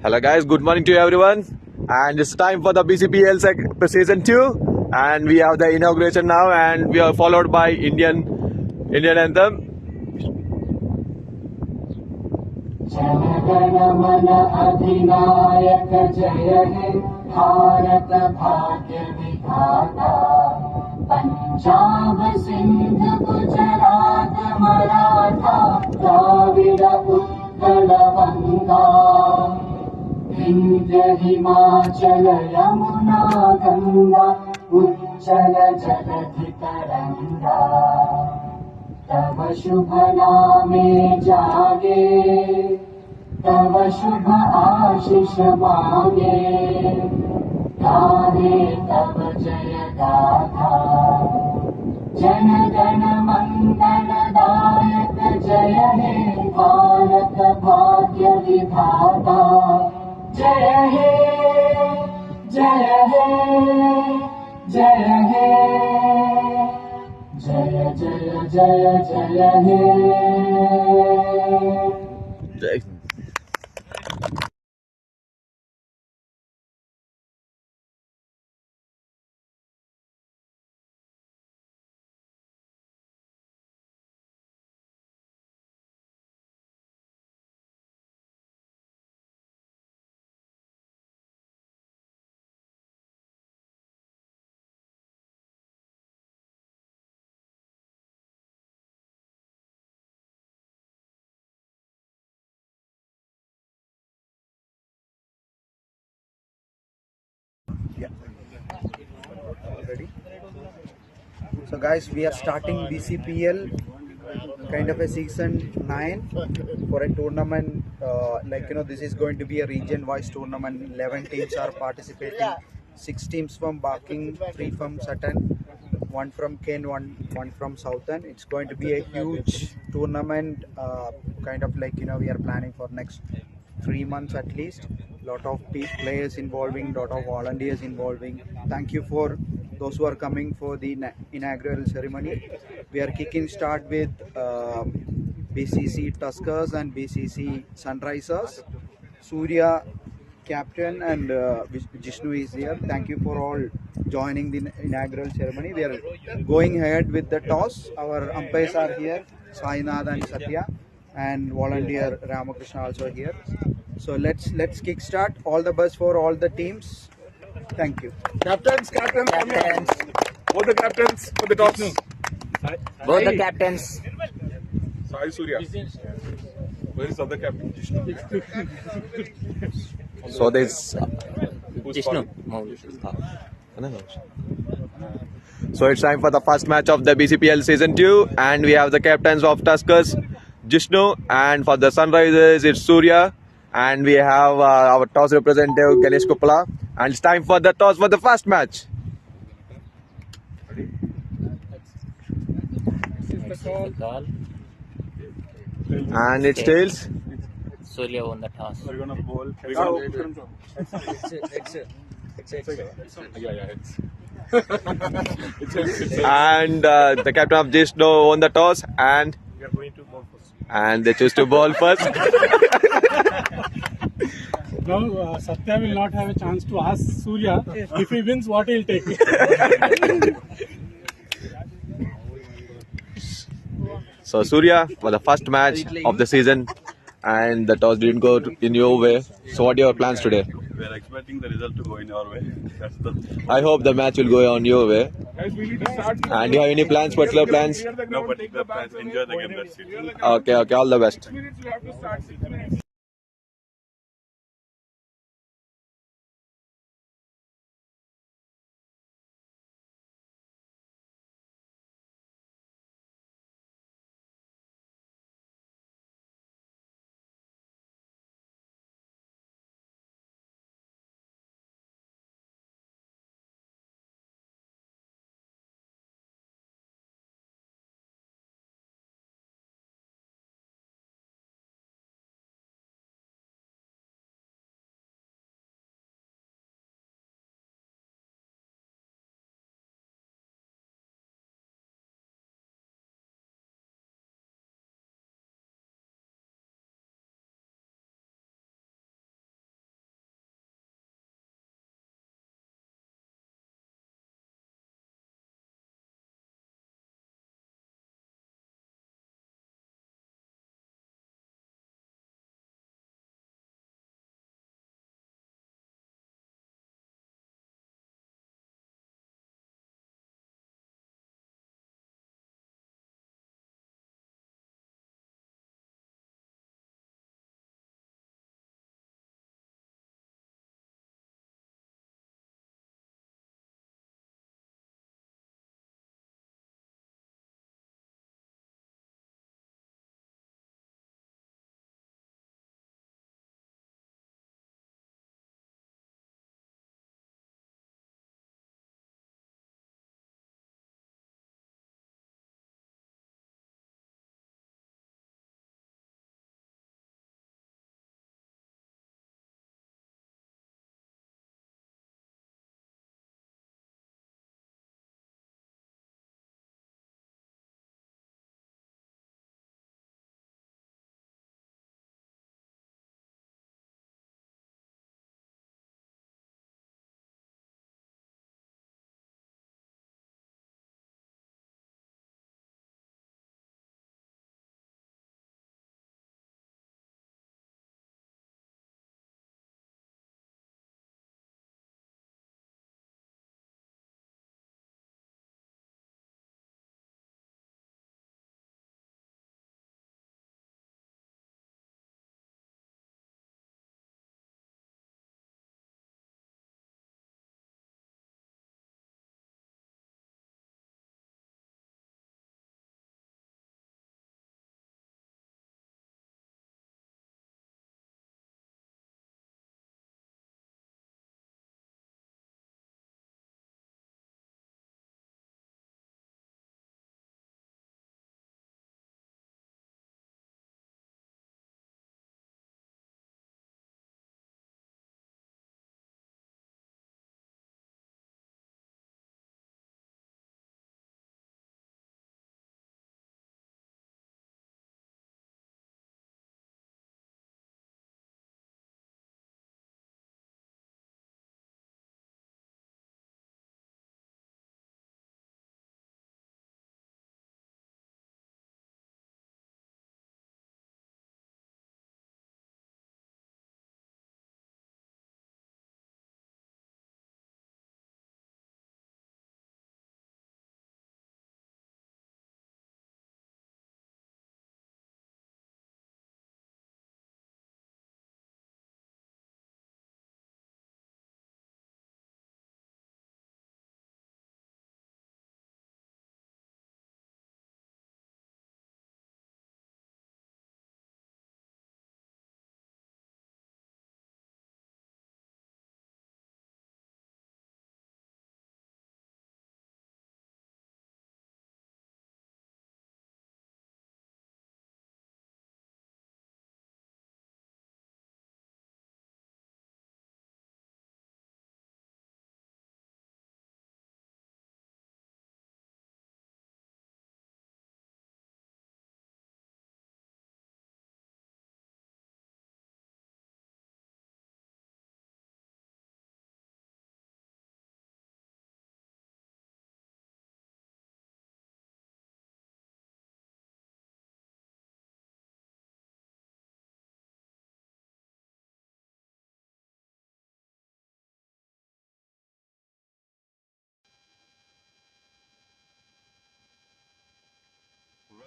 Hello guys, good morning to everyone, and it's time for the BCPL season 2, and we have the inauguration now, and we are followed by Indian anthem. जनगण मन अधिनायक जय हे भारत भाग्य विधाता पंजाब सिंध गुजरात मराठा द्राविड़ उत्कल गंगा विंध्य हिमाचल यमुना गंगा उज्जल जलधि तरंगा तव शुभ नामे जागे तव शुभ आशीष मांगे गाहे तव जय गाथा जन गण मंगल दायक जय हे भारत भाग्य विधाता जय हे जय हे जय हे जय जय जय जय हे Ready? So guys, we are starting BCPL kind of a season 9 for a tournament this is going to be a region wise tournament. 11 teams are participating, 6 teams from Barking, 3 from Sutton, 1 from Kent, one from Southern. It's going to be a huge tournament, we are planning for next 3 months at least. Lot of players involving, lot of volunteers involving. Thank you for those who are coming for the inaugural ceremony. We are kicking start with BCC Tuskers and BCC Sunrisers. Surya captain and Jishnu is here. Thank you for all joining the inaugural ceremony. We are going ahead with the toss. Our umpires are here, Sainath and Satya, and volunteer Ramakrishna also here. So let's kick start. All the best for all the teams. Thank you. Captains. Both the captains for the toss. Both the captains. Sai Surya. Where is other captain? So this Jishnu. So it's time for the first match of the BCPL season 2, and we have the captains of Tuskers, Jishnu, and for the Sunrisers it's Surya, and we have our toss representative Ganesh Kupala, and it's time for the toss for the first match. And it's tails. Surya won the toss. We're gonna bowl. And the captain of Jishnu won the toss, and We are going to bowl first. and they choose to bowl first. Now Satya will not have a chance to ask Surya if he wins what he'll take. So Surya, for the first match of the season, and the toss didn't go in your way. So what are your plans today? We are expecting the result to go in our way. That's the. I hope the match will go on your way. Guys, we need to start. And do you have any plans, particular plans? No particular plans. Enjoy the game. That's it. Okay, all the best. 6 minutes, you have to start 6 minutes.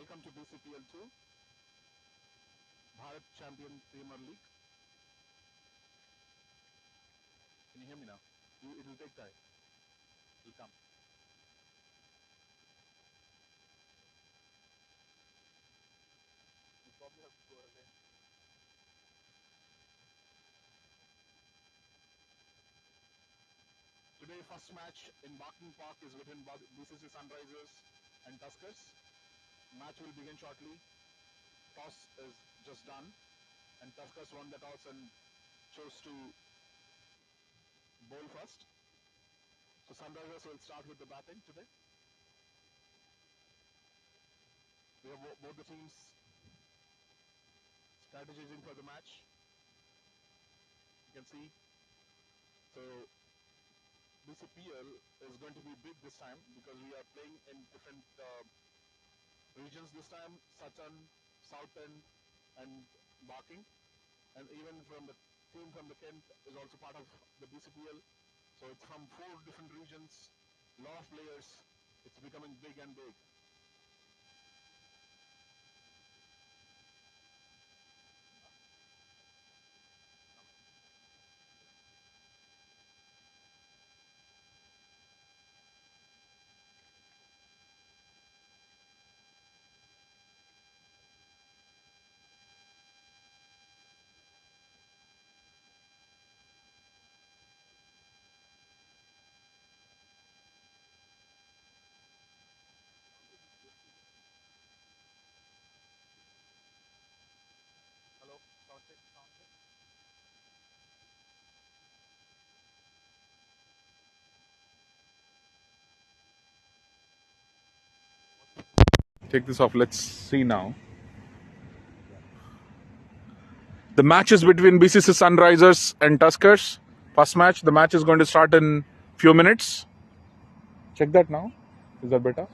welcome to BCPL 2, Bharat Champion Premier League. Can you hear me now? It will take time. It will come. You probably have to go again. Today, first match in Barking Park is between BCC Sunrisers and Tuskers. Match will begin shortly. Toss is just done, and Tuskers won the toss and chose to bowl first. So Sunrisers will start with the batting today. We have both the teams strategizing for the match. You can see. So BCPL is going to be big this time because we are playing in different regions this time: Sutton, Southend, and Barking. And even from the team from the Kent is also part of the BCPL. So it's from 4 different regions, lot of players. It's becoming big and big. Hello, sound check, sound check. Take this off. Let's see now. The match is between BCC Sunrisers and Tuskers. First match. The match is going to start in few minutes. Check that now. Is that better?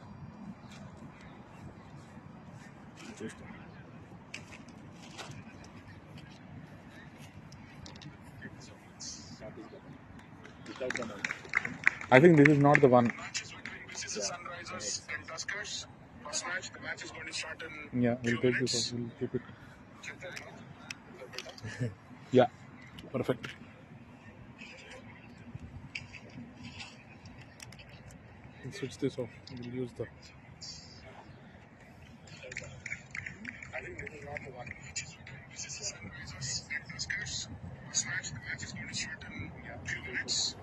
I think this is not the one. Sunrisers and Tuskers. First match. The match is going to start in. Yeah, we'll take this off. We'll keep it. Yeah, perfect. We'll switch this off. We'll use the. I think this is not the one. This is Sunrisers and Tuskers. First match. The match is going to start in few minutes.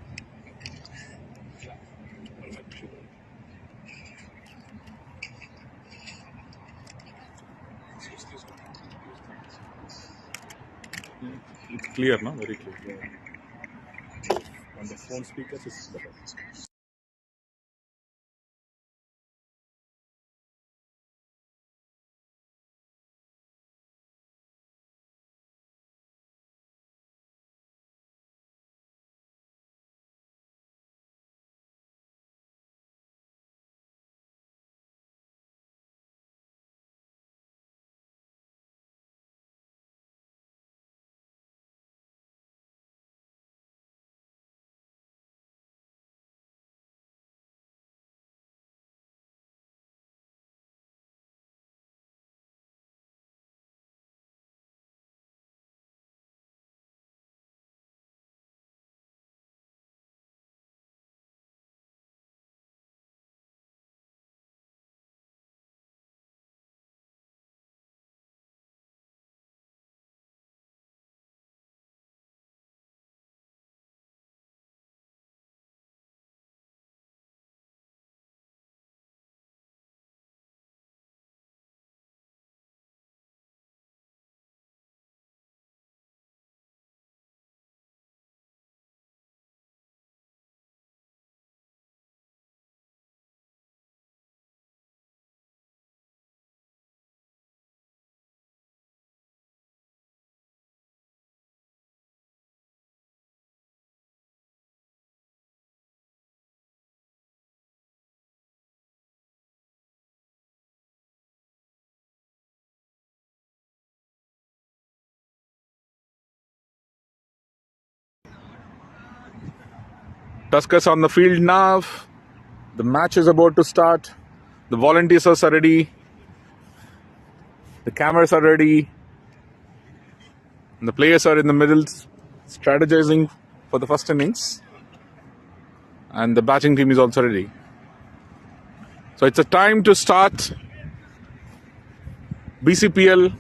Yeah, perfect. It's clear, no? Very clear. On the phone speakers, it's better. Tuskers on the field now. The match is about to start. The volunteers are ready. The cameras are ready. And the players are in the middle strategizing for the first innings. And the batting team is also ready. So it's a time to start BCPL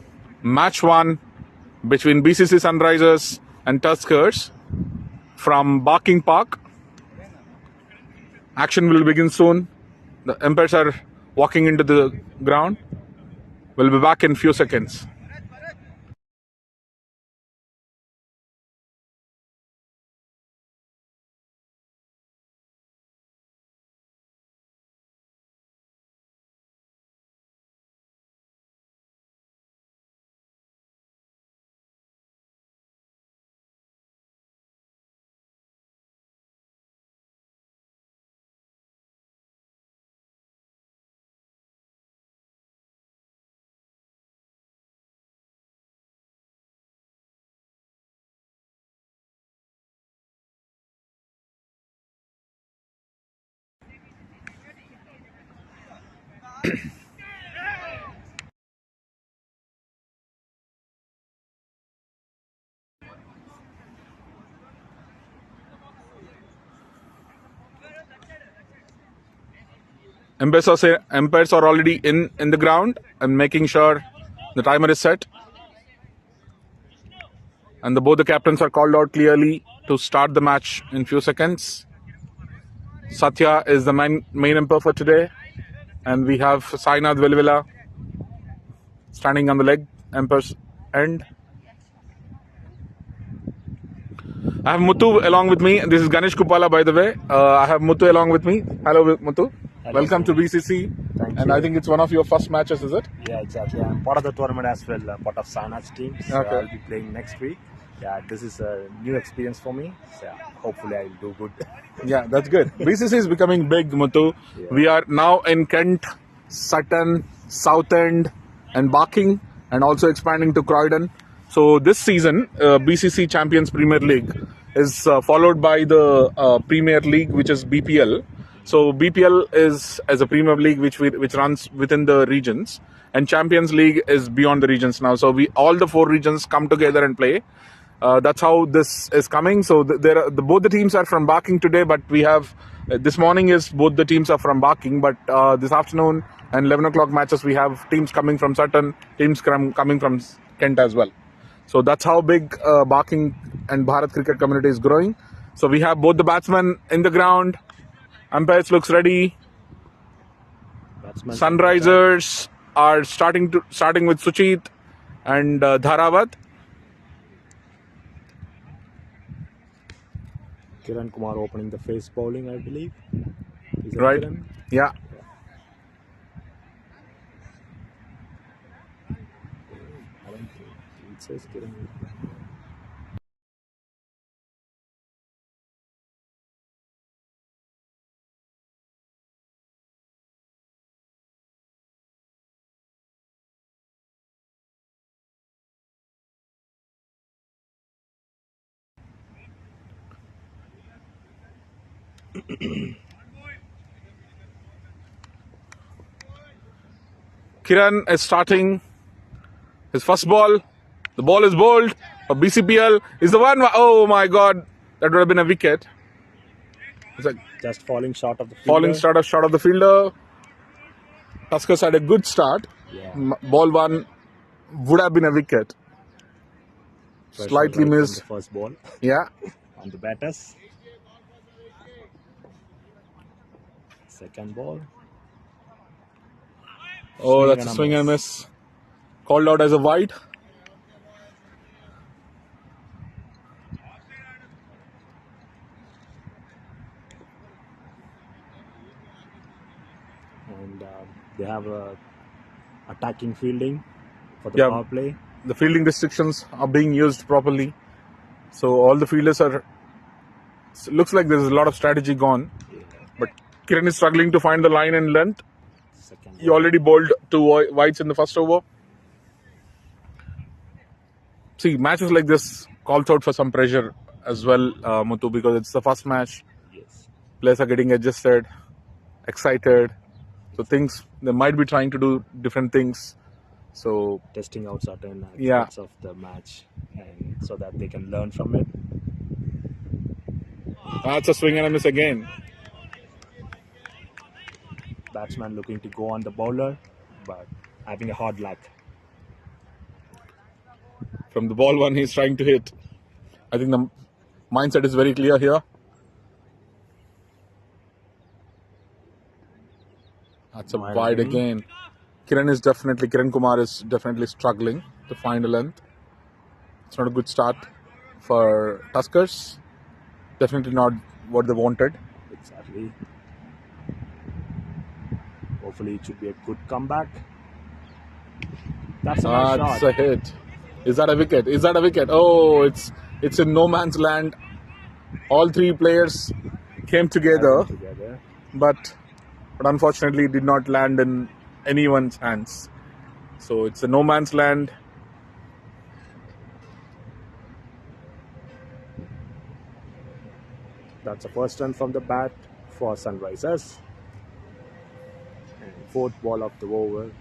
match 1 between BCC Sunrisers and Tuskers from Barking Park. Action will begin soon. The umpires are walking into the ground. We'll be back in few seconds. Umpires are already in the ground and making sure the timer is set. And both the captains are called out clearly to start the match in few seconds. Satya is the main umpire for today. And we have Sainath Velvela standing on the leg umpire's end. I have Muthu along with me. This is Ganesh Kupala, by the way. I have Muthu along with me. Hello, Muthu. Welcome to BCC. Thank and you. I think it's one of your first matches, is it? Yeah, exactly. I'm part of the tournament as well, part of Sanath's team. So Okay. I'll be playing next week. Yeah, this is a new experience for me. So yeah, hopefully I'll do good. Yeah, that's good. BCC is becoming big, Muthu. Yeah. We are now in Kent, Sutton, Southend, and Barking, and also expanding to Croydon. So this season, BCC Champions Premier League is followed by the Premier League, which is BPL. So BPL is as a Premier League which runs within the regions, and Champions League is beyond the regions now. So all the 4 regions come together and play. That's how this is coming. So both the teams are from Barking today, but we have this morning is both the teams are from Barking, but this afternoon and 11 o'clock matches we have teams coming from Sutton, teams coming from Kent as well. So that's how big Barking and Bharat cricket community is growing. So we have both the batsmen in the ground. Umpires looks ready. Batsman. Sunrisers are starting with Suchit and Dharavat. Kiran Kumar opening the face bowling, I believe. Is that Right. Kiran? Yeah. I don't think it says Kiran. Kiran is starting his first ball. The ball is bowled for BCPL. Is the one. Oh my God, that would have been a wicket. It's like Just falling short of the fielder. falling short of the fielder. Tuskers had a good start. Yeah. Ball 1 would have been a wicket. Pressure Slightly right from missed. the first ball Yeah. on the batters. Second ball. Oh, Swing that's and a a swing and miss. miss. Called out as a wide. And they have attacking fielding for the Yeah. power play. The fielding restrictions are being used properly. So all the fielders are. Looks like there's a lot of strategy gone. But Kiran is struggling to find the line and length. Second He already bowled 2 wides in the first over. See, matches like this calls out for some pressure as well, Muthu, because it's the first match. Yes. Players are getting adjusted, excited. So they might be trying to do different things. So testing out certain aspects Yeah. of the match, and so that they can learn from it. that's a swing and a miss again. Batsman looking to go on the bowler, but having a hard luck. From the ball one, he's trying to hit. I think the mindset is very clear here. That's a wide again. Kiran Kumar is definitely struggling to find a length. It's not a good start for Tuskers. Definitely not what they wanted. Exactly. Hopefully, it should be a good comeback. That's a nice That's shot. a hit. Is that a wicket? Is that a wicket? Oh, it's in no man's land. All three players came together, but unfortunately did not land in anyone's hands. So it's a no man's land. That's the first run from the bat for Sunrisers. And fourth ball of the over.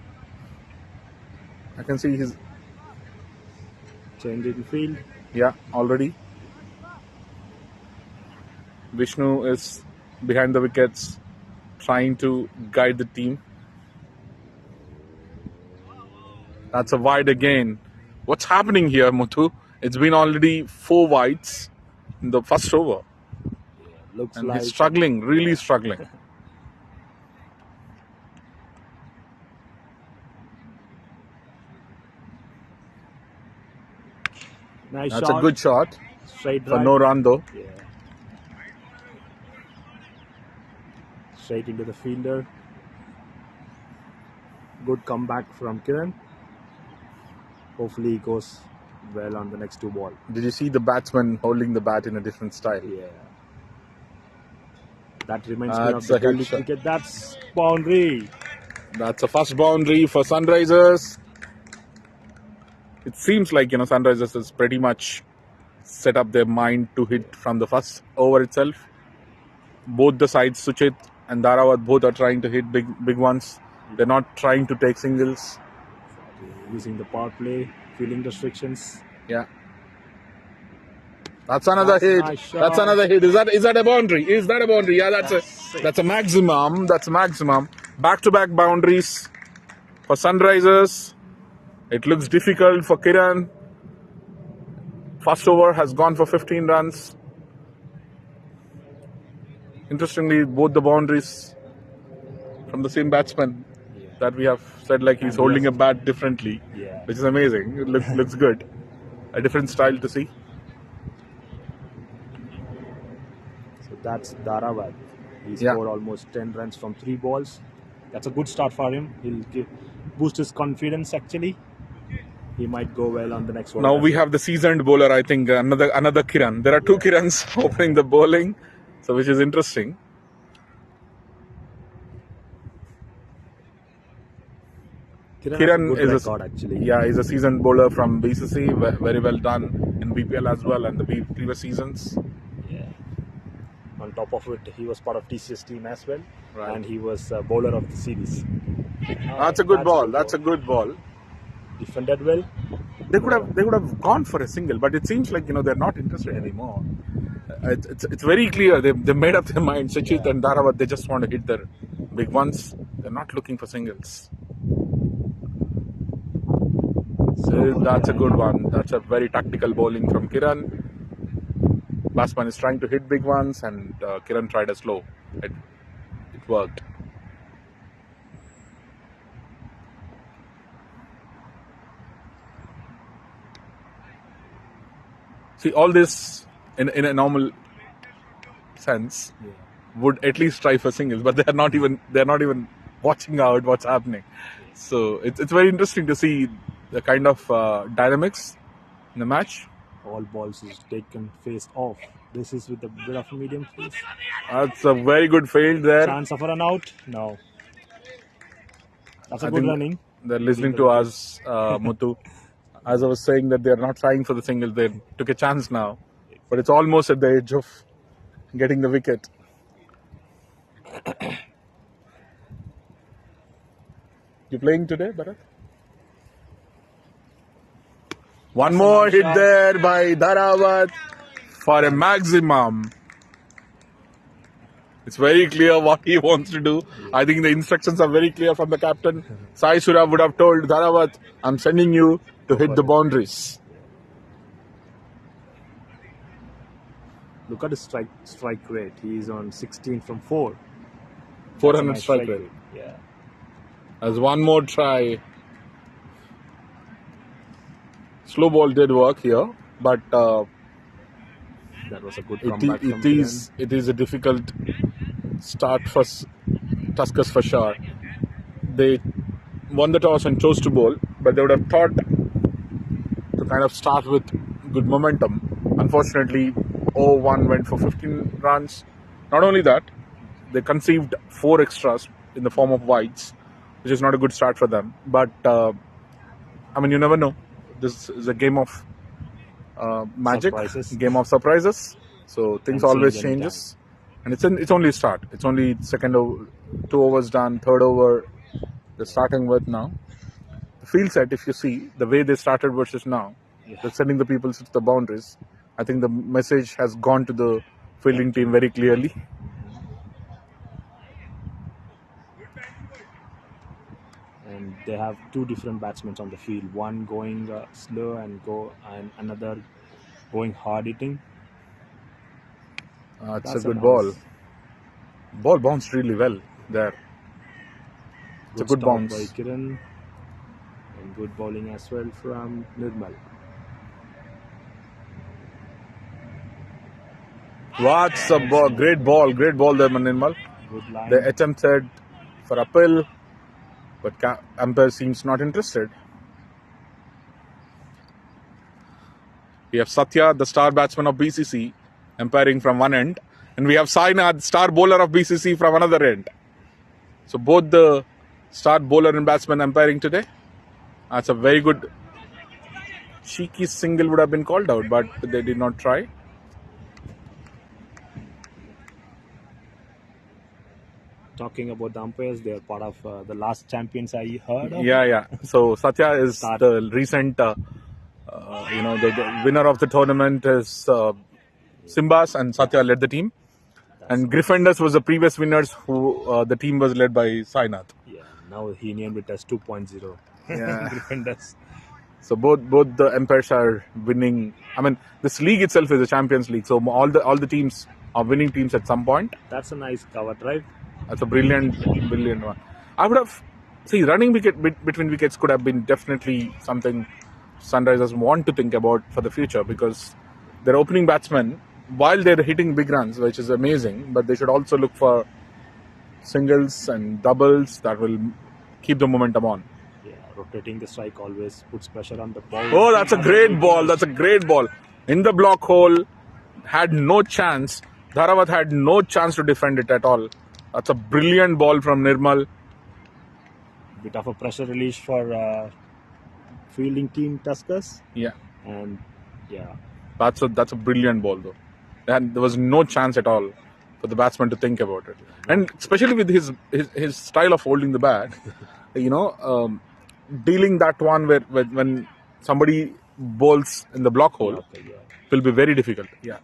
I can see his Change in field. already. Vishnu is behind the wickets, trying to guide the team. That's a wide again. What's happening here, Muthu? It's been already 4 wides in the first over. Looks And like he's struggling, really struggling. nice That's shot. a good shot Straight for right. no run though. Yeah. Straight into the fielder. Good comeback from Kiran. Hopefully he goes well on the next 2 ball. Did you see the batsman holding the bat in a different style? Yeah. That reminds me of That's the a hit gully shot. cricket. That's boundary. That's a first boundary for Sunrisers. It seems like, Sunrisers has pretty much set up their mind to hit from the first over itself. Both the sides, Suchit and Dharawat, both are trying to hit big ones. They're not trying to take singles. Using the power play, fielding restrictions. Yeah. That's another hit. Nice shot. That's another hit. Is that a boundary? Is that a boundary? Yeah, that's a maximum. That's a maximum. Back-to-back boundaries for Sunrisers. It looks difficult for Kiran. First over has gone for 15 runs. Interestingly, both the boundaries from the same batsman that we have said, like he's holding a bat differently, which is amazing. It looks good. A different style to see. So that's Dharawat. He scored almost 10 runs from 3 balls. That's a good start for him. He'll boost his confidence actually. He might go well on the next one. Now we have the seasoned bowler, I think, another Kiran. There are 2 Kirans opening the bowling, so which is interesting. Kiran has a is good record, actually. he's a seasoned bowler from BCC, very well done in BPL as well and the previous seasons. Yeah. On top of it, he was part of TCS team as well, Right. and he was bowler of the series. That's a good ball. That's a good ball. Defended well. They could have gone for a single, but it seems like they're not interested anymore. It's very clear they made up their mind. Sachit and Dharawat, they just want to hit their big ones. They're not looking for singles. So that's a good one. That's a very tactical bowling from Kiran. Batsman is trying to hit big ones, and Kiran tried a slow. It worked. See, all this in a normal sense would at least try for singles, but they're not even watching out what's happening. So it's very interesting to see the kind of dynamics in the match. All balls is taken face off. This is with a bit of a medium face. That's a very good field there. Chance of a run out? No. That's a I good think running. They're listening to us, Muthu. As I was saying that they're not trying for the single, they took a chance now. But it's almost at the edge of getting the wicket. You playing today, Bharat? One more hit there by Dharawat for a maximum. It's very clear what he wants to do. I think the instructions are very clear from the captain. Sai Surya would have told Dharawat, I'm sending you to hit the boundaries. Look at his strike rate. He's on 16 from 4. 400 Nice strike rate. Yeah. As one more try. Slow ball did work here, but That was a good comeback. it is a difficult start for Tuskers for sure. They won the toss and chose to bowl, but they would have thought to kind of start with good momentum. Unfortunately, 0-1 went for 15 runs. Not only that, they conceived 4 extras in the form of wides, which is not a good start for them. But I mean, you never know. This is a game of magic, Surprises. game of surprises. So things And always change changes, and it's only start. It's only second over, 2 overs done, third over. They're starting with now. The field set, if you see the way they started versus now, they're sending the people to the boundaries. I think the message has gone to the fielding team very clearly. And they have 2 different batsmen on the field. One going slow and another going hard hitting. It's That's a good nice- ball. Ball bounced really well there. It's a good start bounce. by Kiran, and good bowling as well from Nirmal. What's a ball? Great ball there, Manirmal. Good line. They attempted for appeal, but umpire seems not interested. We have Satya, the star batsman of BCC, umpiring from one end, and we have Sainath, star bowler of BCC, from another end. So both the star bowler and batsman umpiring today. That's a very good cheeky single would have been called out, but they did not try. Talking about the umpires, they are part of the last champions I heard of. Yeah. So Satya is Start. the recent, the winner of the tournament is Simbas, and Satya led the team. And Griffenders was the previous winners who the team was led by Sainath. Yeah, now he named it as 2.0. Yeah. Defenders. So both the umpires are winning. I mean, this league itself is a Champions League, so all the teams are winning teams at some point. That's a nice cover drive. That's a brilliant one. I would have running between wickets could have been definitely something Sunrisers want to think about for the future, because their opening batsmen, while they're hitting big runs, which is amazing, but they should also look for singles and doubles that will keep the momentum on. Yeah, rotating the strike always puts pressure on the ball. Oh, that's a great ball. That's a great ball. In the block hole, had no chance. Dharawat had no chance to defend it at all. That's a brilliant ball from Nirmal. Bit of a pressure release for fielding team Tuskers. Yeah, And yeah, that's a brilliant ball though. And there was no chance at all for the batsman to think about it. And especially with his style of holding the bat, dealing that one where when somebody bowls in the block hole will be very difficult. Yeah.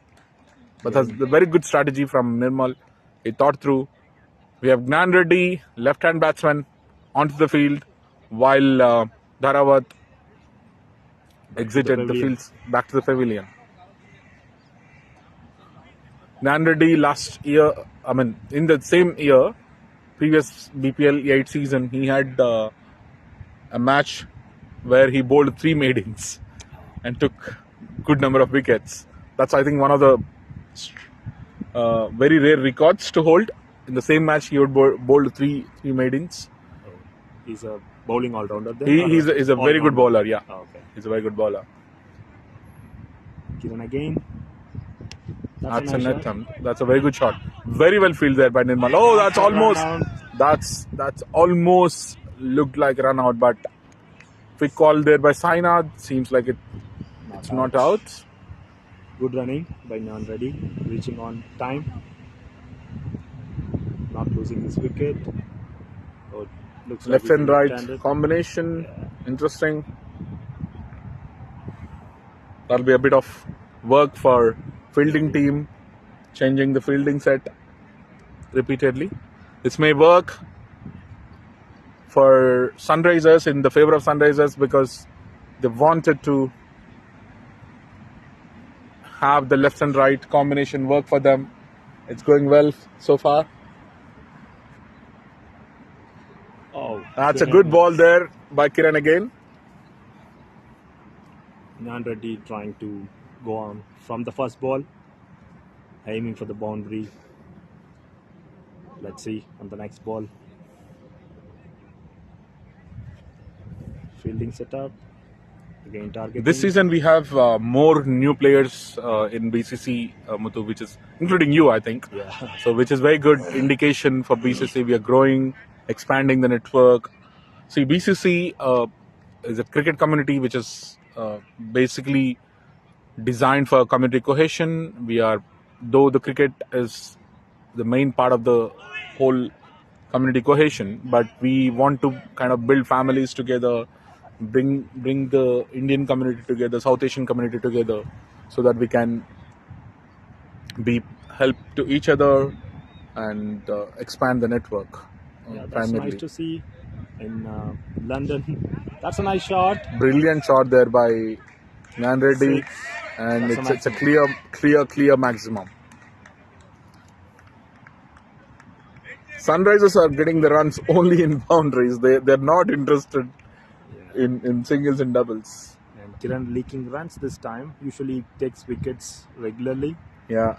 But that's a very good strategy from Nirmal. He thought through. We have Gnan Reddy, left-hand batsman, onto the field, while Dharawat exited the fields back to the pavilion. Gnan Reddy last year, in the same year, previous BPL 8 season, he had a match where he bowled 3 maidens and took good number of wickets. That's, I think, one of the very rare records to hold. In the same match, he would bowl 3 maidens. he's a bowling all-rounder then? He's a very good bowler, yeah. Oh, okay. He's a very good bowler. Kiran again. That's a a nice net shot. thumb. That's a very good shot. Very well fielded there by Nirmal. Oh, that's almost looked like a run out, but quick call there by Sainath. Seems like it's not out. Good running by Nan Reddy, reaching on time, not losing his wicket. Oh, Looks Left like and he's right left-handed. combination. Interesting. That'll be a bit of work for fielding team, changing the fielding set repeatedly. This may work for Sunrisers, in the favor of Sunrisers, because they wanted to have the left and right combination work for them. It's going well so far. Oh, That's a Kiran good ball is- there by Kiran again. Nyan Reddy trying to go on from the first ball, aiming for the boundary. Let's see on the next ball. Fielding setup. Again targeting. This season we have more new players in BCC, Muthu, which is including you, I think. Yeah. So, which is very good indication for BCC. We are growing, expanding the network. See, BCC is a cricket community which is basically designed for community cohesion. We are, though the cricket is the main part of the whole community cohesion, but we want to kind of build families together, bring the Indian community together, South Asian community together, so that we can be help to each other and expand the network. Yeah, that's Primarily. nice to see in London. That's a nice shot. Brilliant shot there by Nyan Reddy, Six. and That's a it's a maximum. clear maximum. Sunrisers are getting the runs only in boundaries. They're not interested in singles and doubles. And Kiran leaking runs this time. Usually takes wickets regularly. Yeah.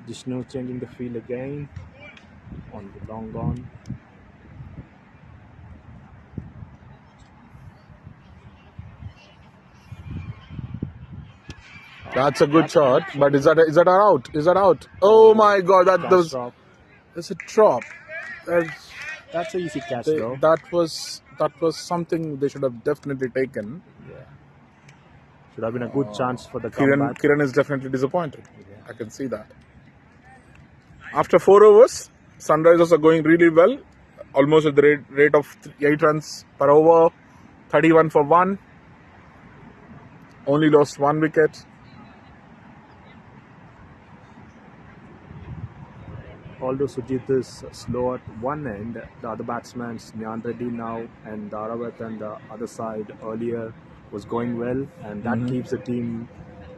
Jishnu changing the field again on the long on. That's a good shot, but is that out? Is that out? Oh my God! Catch drop. That's a drop. That's an easy catch They, though. that was something they should have definitely taken. Yeah. Should have been a good chance for the comeback. Kiran is definitely disappointed. I can see that. After 4 overs, Sunrisers are going really well, almost at the rate of 8 runs per over, 31 for 1. Only lost 1 wicket. Although Sujit is slow at one end, the other batsman, Nyan Reddy now, and Dharawat on the other side earlier was going well, and that keeps the team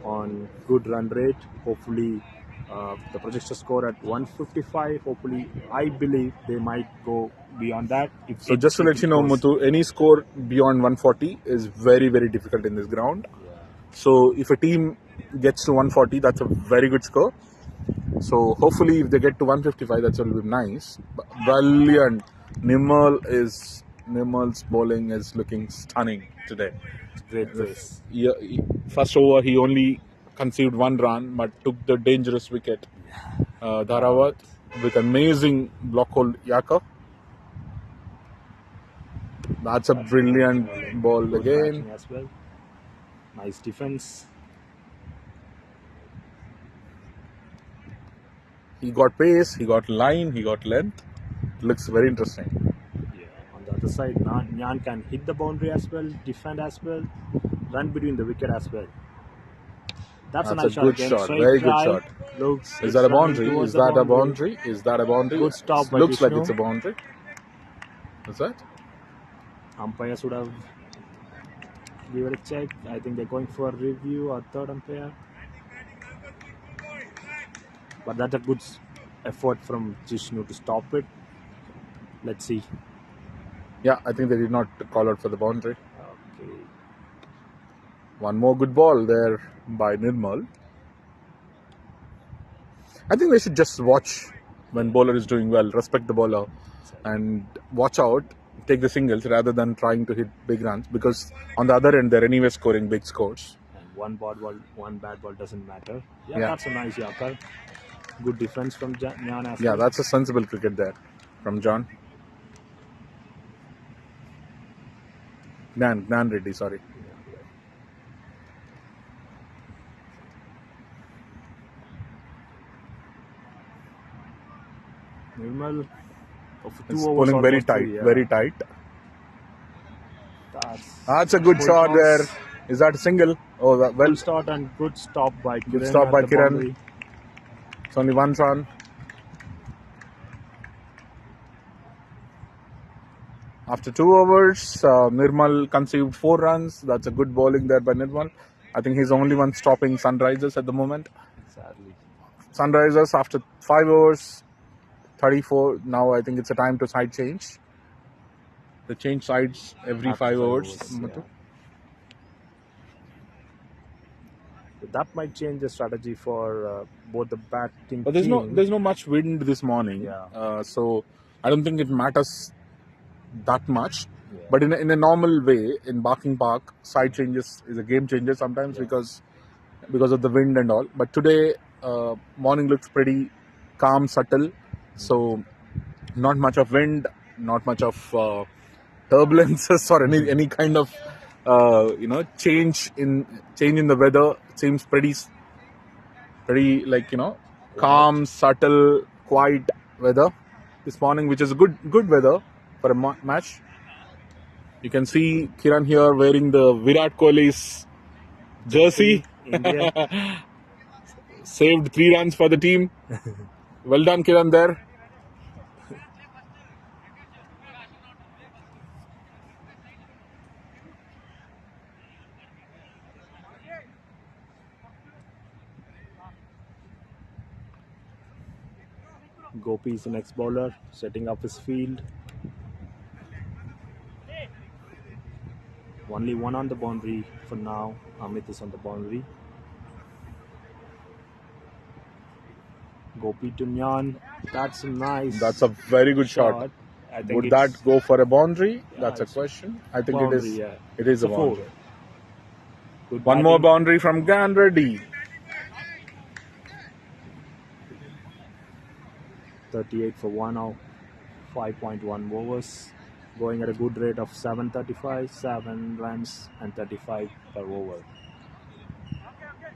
on good run rate. Hopefully, the projected score at 155. Hopefully, I believe they might go beyond that. So just to let you know, Muthu, any score beyond 140 is very, very difficult in this ground. So if a team gets to 140, that's a very good score. So hopefully if they get to 155, that's will be nice. Brilliant. Nimmal's bowling is looking stunning today. Great pace. First over he only conceded 1 run, but took the dangerous wicket. Dharawat with amazing block hold Yaka. That's a brilliant ball Good again. batting as well. Nice defense. He got pace, he got line, he got length. Looks very interesting. Yeah. On the other side, Nyan can hit the boundary as well, defend as well, run between the wicket as well. That's a nice shot good again. shot, Straight very good drive. shot. Looks Is that a running boundary? towards Is the that a boundary? Is that a boundary? Good stop by Looks like Vishnu. it's a boundary. Is that? Umpires would have given a check. I think they're going for a review or third umpire. But that's a good effort from Jishnu to stop it. Let's see. Yeah, I think they did not call out for the boundary. Okay. One more good ball there by Nirmal. I think they should just watch when bowler is doing well, respect the bowler, and watch out, take the singles rather than trying to hit big runs, because on the other end they're anyway scoring big scores. And one bad ball doesn't matter. Yeah, Yeah. that's a nice Yorker. Good defense from Nyan as Yeah, well. that's a sensible cricket there from John. Gnan Reddy, sorry. Nirmal of two It's overs pulling very almost tight, three, yeah. very tight. That's A good full shot toss. there. Is that a single? Oh, well, Full start and good stop by Kiran good stop at by the Kiran. boundary. It's only one run. After 2 overs, Nirmal conceded 4 runs. That's a good bowling there by Nirmal. I think he's the only one stopping Sunrisers at the moment. Sadly. Sunrisers after 5 overs, 34. Now I think it's a time to side change. They change sides every After 5 5 overs. overs, Muthu. yeah. So that might change the strategy for both the batting But there's team. no much wind this morning. Yeah. So I don't think it matters that much. Yeah. But in a normal way, in Barking Park, side changes is a game changer sometimes because of the wind and all. But today, morning looks pretty calm, subtle. So not much of wind, not much of turbulences or any kind of change in the weather. It seems pretty calm, subtle, quiet weather this morning, which is good weather for a match. You can see Kiran here wearing the Virat Kohli's jersey. India. Saved 3 runs for the team. Well done, Kiran, there. Gopi is the next bowler, setting up his field. Only one on the boundary for now. Amit is on the boundary. Gopi to Nyan. That's nice. That's a very good shot. I think Would that go for a boundary? Yeah, That's a it's question. I think boundary, it is. yeah. It is It's a a 4. boundary. Good One more batting. boundary from Gan Reddy. 38 for 1 out, 5.1 overs, going at a good rate of 735, 7 runs and 35 per over.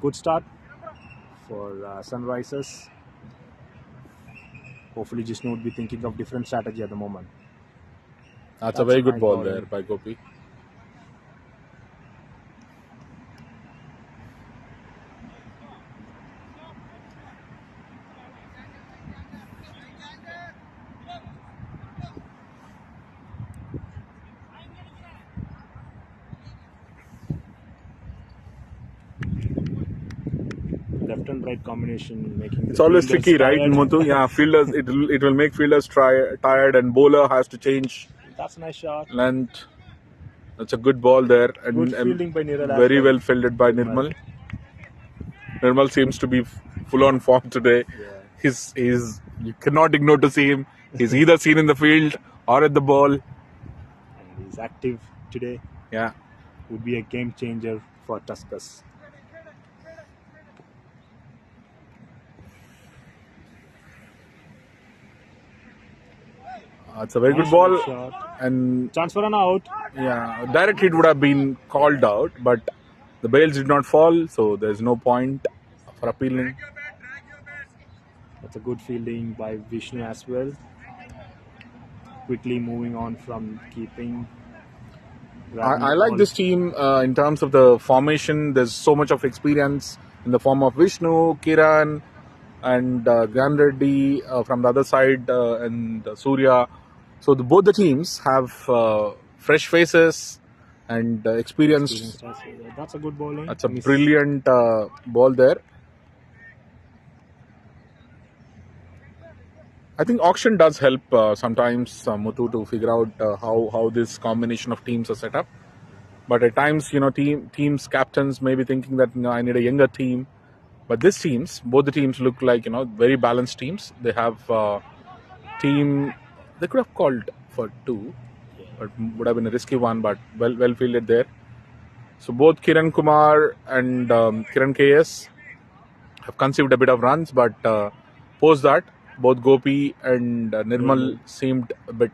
Good start for Sunrisers. Hopefully Jishnu would be thinking of different strategy at the moment. That's a very good nice ball bowling. there by Gopi. Left and right combination making It's the always fielders tricky, right, tired. Muthu? Yeah, fielders. It will make fielders tired, and bowler has to change That's a nice shot. length. That's a good ball there, and, Good fielding by Niral as very well. well fielded by Nirmal. Nirmal seems to be full on form today. Yeah. He's you cannot ignore to see him. He's either seen in the field or at the ball. And he's active today. Yeah. Would be a game changer for Tuskers. It's a very good Nice ball, shot. and Chance for an out. yeah, direct hit would have been called out, but the bails did not fall, so there's no point for appealing. That's a good fielding by Vishnu as well. Quickly moving on from keeping. I like this team in terms of the formation. There's so much of experience in the form of Vishnu, Kiran, and Gan Reddy from the other side, and Surya. So both the teams have fresh faces and experience. That's a good bowling. That's a brilliant ball there. I think auction does help sometimes, Muthu, to figure out how this combination of teams are set up. But at times, teams captains may be thinking that I need a younger team. But both the teams look like very balanced teams. They have team. They could have called for 2, but would have been a risky one. But well fielded there. So both Kiran Kumar and Kiran KS have conceived a bit of runs, but post that, both Gopi and Nirmal seemed a bit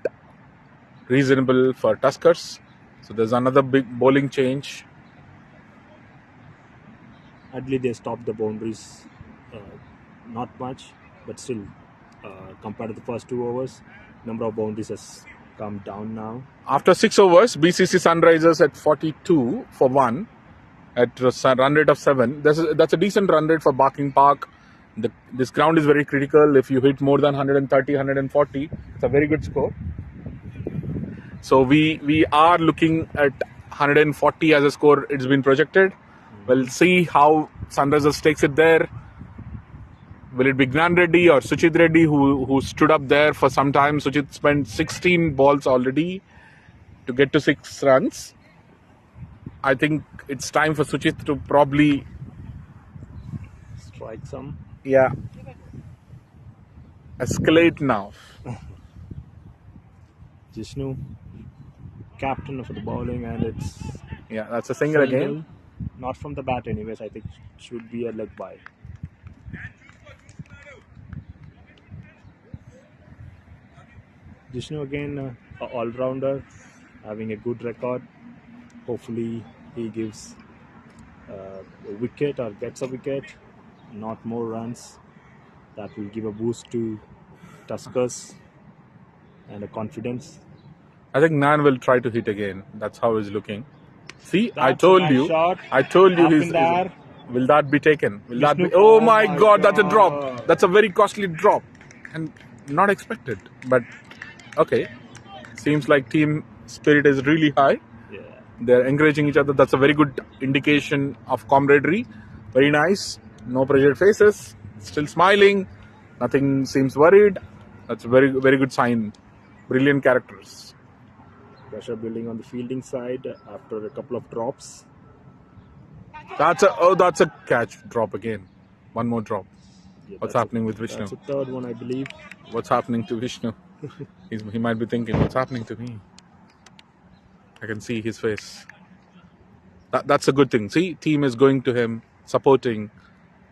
reasonable for Tuskers. So there's another big bowling change. At least they stopped the boundaries. Not much, but still compared to the first 2 overs. Number of boundaries has come down now. After 6 overs, BCC Sunrisers at 42 for 1 at a run rate of 7. That's a decent run rate for Barking Park. This ground is very critical. If you hit more than 130, 140, it's a very good score. So we are looking at 140 as a score. It's been projected. We'll see how Sunrisers takes it there. Will it be Gnan Reddy or Suchit Reddy who stood up there for some time? Suchit spent 16 balls already to get to 6 runs. I think it's time for Suchit to probably Strike some. Yeah. Escalate now. Jishnu, captain for the bowling, and it's Yeah, that's a single again. Not from the bat, anyways. I think it should be a leg bye. Jishnu again, a all-rounder, having a good record. Hopefully, he gives a wicket or gets a wicket, not more runs. That will give a boost to Tuskers and a confidence. I think Nan will try to hit again. That's how he's looking. See, That's I told a nice you. shot. I told you Up he's. in the air. Will that be taken? Will that be? Vishnu, Oh oh my my God! That's a God. drop. That's a very costly drop, and not expected. But okay, seems like team spirit is really high. Yeah. They're encouraging each other. That's a very good indication of camaraderie. Very nice. No pressured faces. Still smiling. Nothing seems worried. That's a very, very good sign. Brilliant characters. Pressure building on the fielding side after a couple of drops. That's a catch drop again. One more drop. Yeah, What's that's happening with Vishnu? That's a third one, I believe. What's happening to Vishnu? He might be thinking, what's happening to me? I can see his face. That's a good thing. See, team is going to him, supporting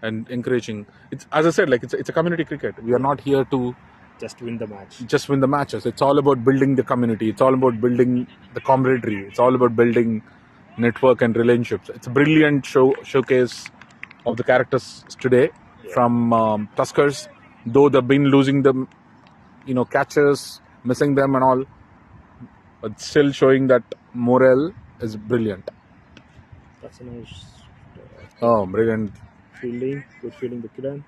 and encouraging. It's, as I said, like it's a community cricket. We are not here to Just win the match. just win the matches. It's all about building the community. It's all about building the camaraderie. It's all about building network and relationships. It's a brilliant showcase of the characters today from Tuskers. Though they've been losing them, catches, missing them and all, but still showing that morale is brilliant. That's a nice Oh, brilliant. fielding. Good fielding by Kiran.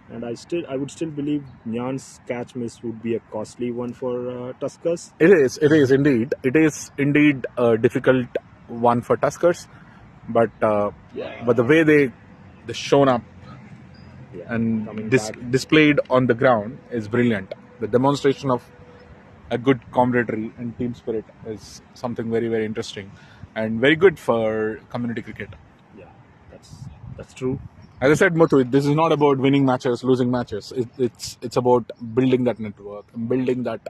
And I would still believe Nyan's catch miss would be a costly one for Tuskers. It is indeed. It is indeed a difficult one for Tuskers, but the way they shown up and coming back. displayed on the ground is brilliant. The demonstration of a good camaraderie and team spirit is something very, very interesting and very good for community cricket. Yeah, that's true. As I said, Muthu, this is not about winning matches, losing matches. It's about building that network, building that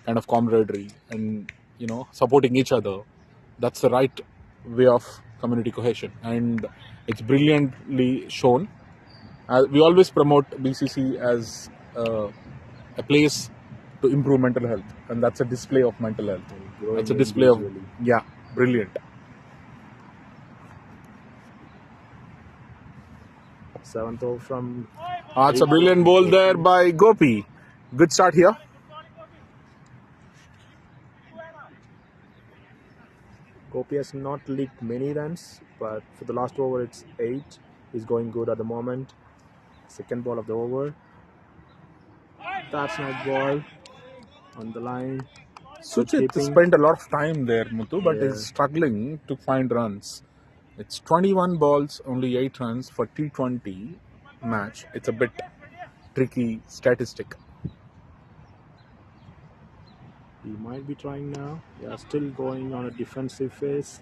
kind of camaraderie, and supporting each other. That's the right way of community cohesion, and it's brilliantly shown. We always promote BCC as a place to improve mental health, and that's a display of mental health. That's a display of brilliant. Seventh over from. It's a brilliant ball there by Gopi. Good start here. Gopi has not leaked many runs, but for the last over it's 8. He's going good at the moment. Second ball of the over. That's nice ball on the line. Suchit Keeping. spent a lot of time there, Muthu, but Yeah. is struggling to find runs. It's 21 balls, only 8 runs for T20 match. It's a bit tricky statistic. He might be trying now. Yeah, still going on a defensive phase.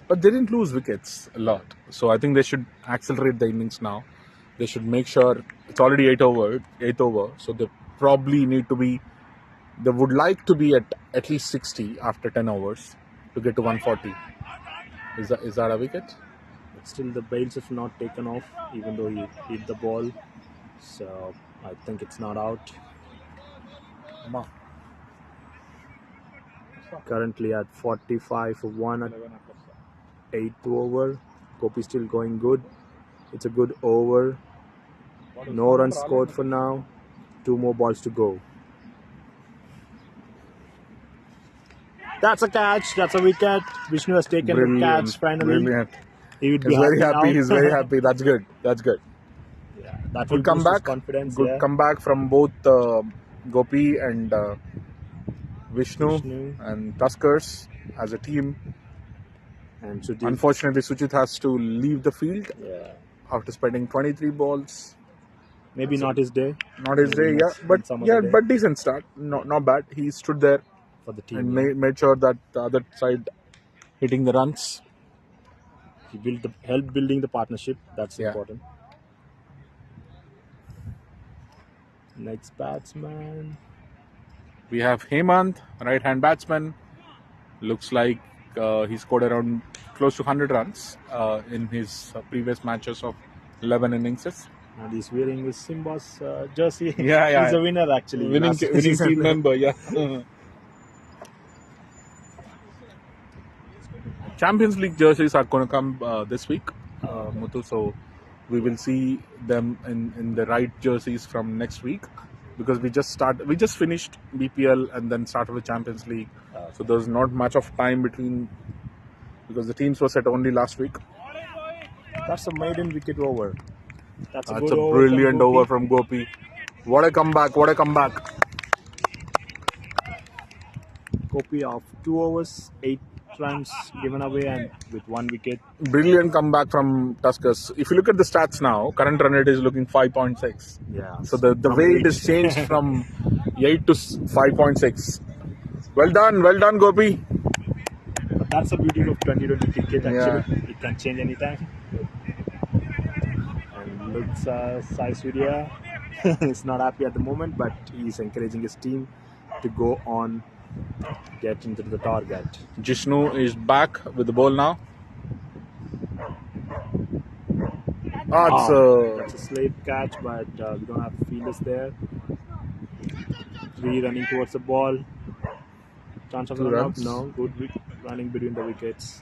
But they didn't lose wickets a lot. So I think they should accelerate the innings now. They should make sure it's already 8 over. So they probably need to be, they would like to be at least 60 after 10 overs to get to 140. Is that a wicket? But still the bails have not taken off, even though he hit the ball. So I think it's not out. Currently at 45 for 1 at 8th over. Gopi still going good. It's a good over. No runs scored for now. 2 more balls to go. That's a catch. That's a wicket. Vishnu has taken the catch finally. Brilliant. He would be He's very happy happy. now. He's very happy. That's good. That's good. Yeah, that will Good boost his comeback. confidence. Good Yeah. comeback from both Gopi and Vishnu and Tuskers as a team. And Sujit. Unfortunately, Sujit has to leave the field Yeah. after spending 23 balls. Maybe not his day. Not his day, yeah, but some other day. but decent start. Not bad. He stood there For the team. and yeah. made sure that the other side hitting the runs. He helped building the partnership. That's Yeah. important. Next batsman. We have Hemant, right-hand batsman. Looks like he scored around close to 100 runs in his previous matches of 11 innings. And he's wearing his Simba's jersey. Yeah. He's a winner actually. Winning Last season. team member, yeah. Champions League jerseys are going to come this week, Muthu. So we will see them in the right jerseys from next week, because we just finished BPL and then started with Champions League. So there's not much of time between, because the teams were set only last week. That's a maiden wicket over. That's That's good a over brilliant from Gopi. over from Gopi. What a comeback! What a comeback! Gopi of 2 overs, 8 runs given away, and with 1 wicket. Brilliant comeback from Tuskers. If you look at the stats now, current run rate is looking 5.6. Yeah. So the way it is changed from 8 to 5.6. Well done, Gopi. But that's the beauty of 2020 cricket actually. Yeah. It can change anytime. And looks Sai Surya is not happy at the moment, but he's encouraging his team to go on, get into the target. Jishnu is back with the ball now. That's a slate catch, but we don't have fielders there. 3 running towards the ball. Chance of 2 run up? runs. No. Good running between the wickets.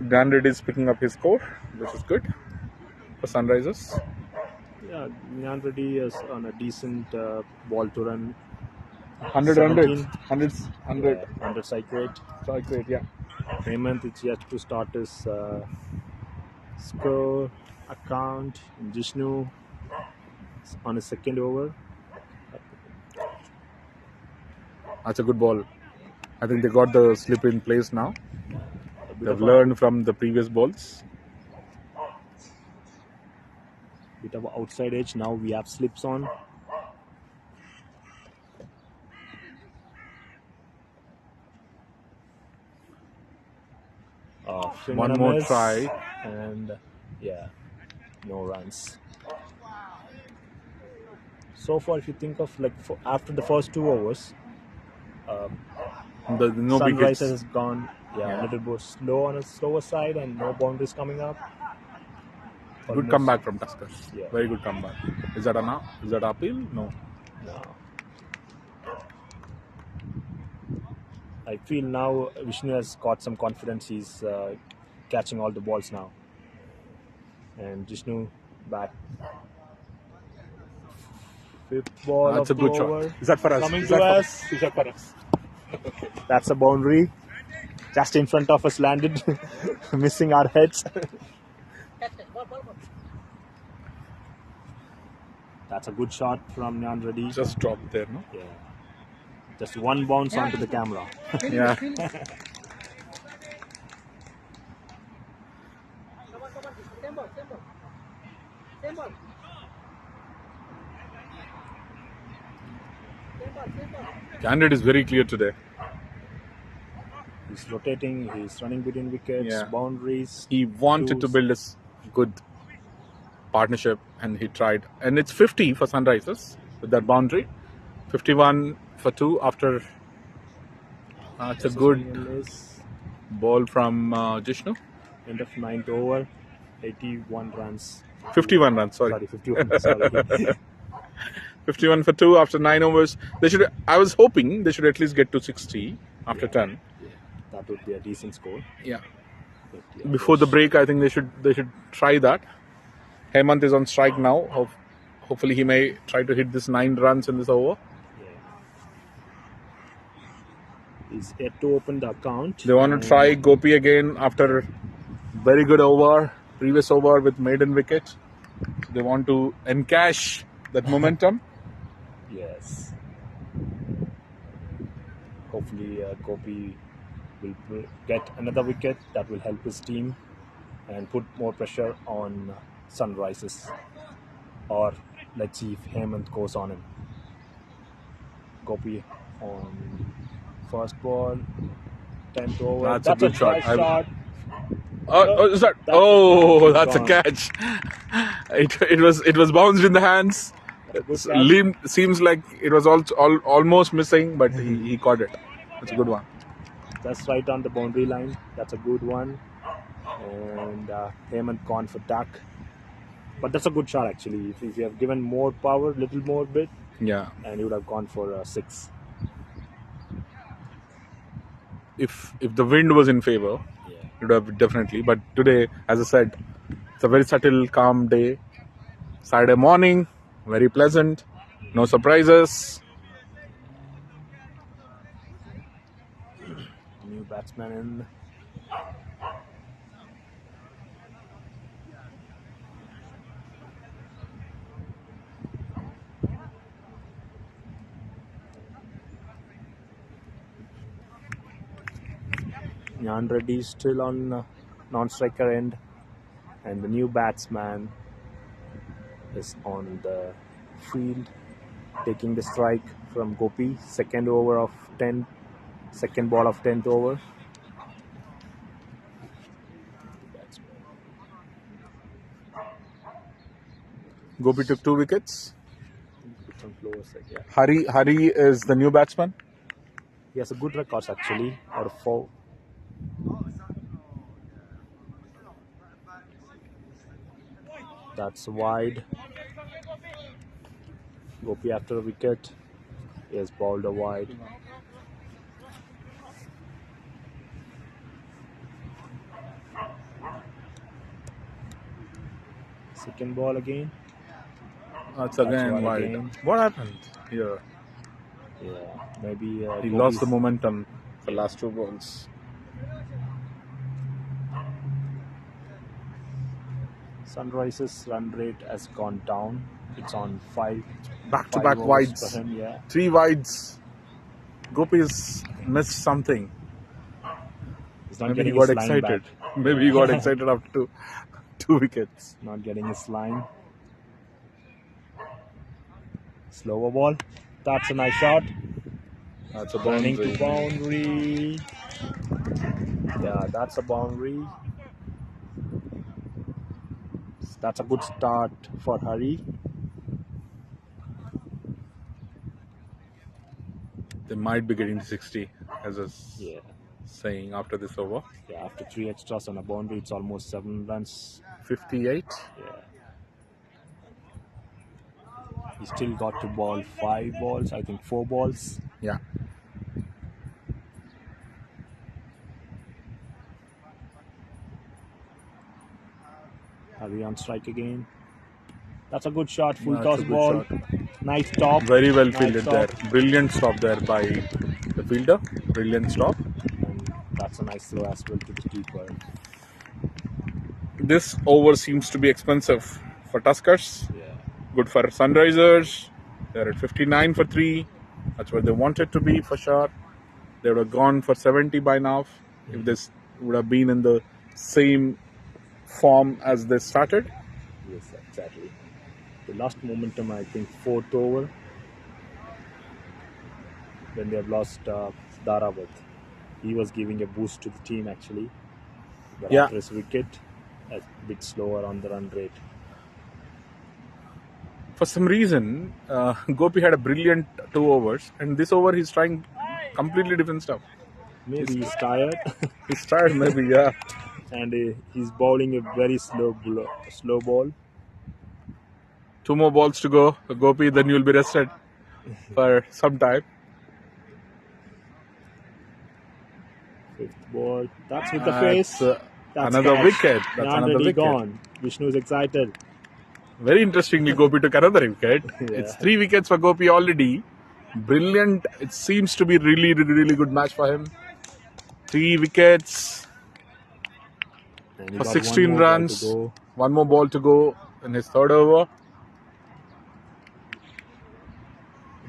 Grandad is picking up his score, which is good for Sunrisers. Yeah, Nyan Reddy is on a decent ball to run. 100 100 strike rate. strike rate, yeah. Hemant is yet to start his score account. Jishnu is on his 2nd over. That's a good ball. I think they got the slip in place now. A bit They've of a- learned from the previous balls. bit of outside edge. Now we have slips on. One more miss, try. and yeah, no runs. So far, if you think of like after the first 2 overs, No Sunrisers wickets. has gone a little bit slow on a slower side, and no boundaries coming up. Good Almost- comeback from Tuskers. Yeah. Very good comeback. Is that appeal? No. No. I feel now Vishnu has got some confidence. He's catching all the balls now. And Vishnu back. 5th ball That's of a good the over. shot. Is that for us? Coming Is to that us. Is that for us? That's a boundary. Just in front of us landed. Missing our heads. That's a good shot from Nyan Reddy. Just dropped there, no? Yeah. Just 1 bounce onto the camera. Yeah. Candid is very clear today. He's rotating, he's running between wickets, Yeah. boundaries. He wanted to build this good partnership, and he tried. And it's 50 for Sunrisers with that boundary. 51 for 2 after. It's a good ball from Jishnu. End of 9th over, 81 runs. 51 runs, sorry. Sorry, 51. Sorry. 51 for 2 after 9 overs. I was hoping they should at least get to 60 after 10. That would be a decent score. Yeah. But, yeah, Before the break, I think they should try that. Hemant is on strike now. Hopefully he may try to hit this 9 runs in this over. He's yet to open the account. They want to try Gopi again after very good over, previous over with maiden wicket. They want to encash that momentum. Yes. Hopefully Gopi will get another wicket that will help his team and put more pressure on Sunrisers. Or let's see if Hemant goes on him. Gopi on first ball, 10th over. That's a good shot. Nice shot. Is that? That's a catch. It was bounced in the hands. Seems like it was almost missing, but he caught it. That's a good one. That's right on the boundary line. That's a good one. And Hemant gone for duck. But that's a good shot actually. If you have given more power, little more bit, Yeah. and he would have gone for 6. If the wind was in favor, it would have definitely. But today, as I said, it's a very subtle, calm day. Saturday morning, very pleasant. No surprises. New batsman in. Nyan Reddy is still on non-striker end, and the new batsman is on the field taking the strike from Gopi. Second ball of 10th over. Gopi took 2 wickets. Hari is the new batsman. He has a good record actually, out of 4. That's wide. Gopi after a wicket. He has bowled a wide. Second ball again. That's again wide. Again. What happened here? Yeah, maybe He lost the momentum for the last 2 balls. Sunrisers' run rate has gone down. It's on 5 Back-to-back overs wides. for him, yeah. 3 wides. Gopi's missed something. He's not Maybe he getting got his line excited. back. Maybe he got excited after 2 wickets. Not getting his line. Slower ball. That's a nice shot. That's a Running boundary. to boundary. Yeah, that's a boundary. That's a good start for Hari. They might be getting to 60, as I was Yeah. saying after this over. Yeah, after 3 extras on a boundary, it's almost 7 runs. 58. Yeah. He still got to bowl 5 balls, I think 4 balls. Yeah. Hari on strike again. That's a good shot, full That's toss a good ball. shot. Nice top. Very well Nice fielded stop. there. Brilliant stop there by the fielder. Brilliant stop. And that's a nice throw as well to the keeper. This over seems to be expensive for Tuskers. Yeah. Good for Sunrisers. They're at 59 for 3. That's where they wanted to be for sure. They would have gone for 70 by now if this would have been in the same form as they started. Yes, exactly. They lost momentum, I think, 4th over. When they have lost Dharawat. He was giving a boost to the team actually. But Yeah. after his wicket, a bit slower on the run rate. For some reason, Gopi had a brilliant 2 overs, and this over he's trying completely different stuff. Maybe he's tired. He's tired, maybe, yeah. And he's bowling a very slow ball. 2 more balls to go. Gopi, then you'll be rested for some time. 5th ball. That's with the That's, face. That's another catch. wicket. That's Nyan another Reddy wicket. gone. Vishnu is excited. Very interestingly, Gopi took another wicket. It's 3 wickets for Gopi already. Brilliant. It seems to be really good match for him. 3 wickets And he for got 16 one more ball runs. to go. One more ball to go in his third over.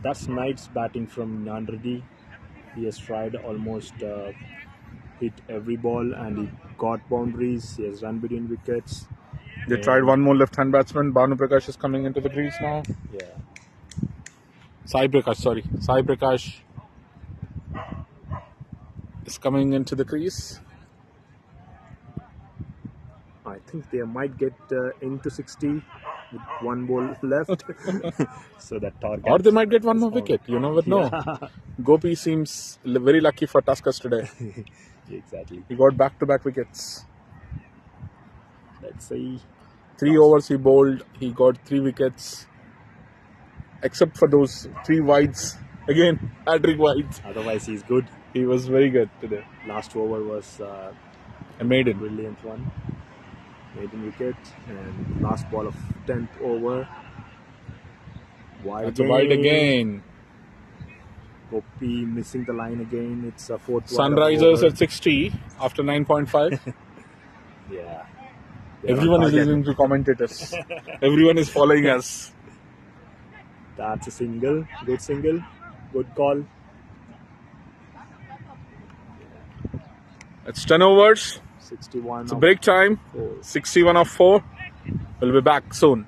That's nice batting from Nandreddy. He has tried almost hit every ball and he got boundaries. He has run between wickets. They tried one more left-hand batsman. Bhanu Prakash is coming into the crease now. Yeah. Sai Prakash is coming into the crease. I think they might get into 60 with one ball left. So that target. Or they might get one is more on. wicket. You never know. Yeah. Gopi seems very lucky for Tuskers today. Exactly. He got back-to-back wickets. Let's see. 3 overs he bowled. He got 3 wickets. Except for those 3 wides. Again, hat-trick wides. Otherwise, he's good. He was very good today. Last over was A maiden. brilliant one. Maiden wicket. And last ball of 10th over. Wide That's a wide again. Gopi missing the line again. It's a fourth Sunrisers over. at 60 after 9.5. Yeah. Everyone is listening to commentators. Everyone is following us. That's a single. Good single. Good call. It's 10 overs. 61. It's a break time. 61 of 4. We'll be back soon.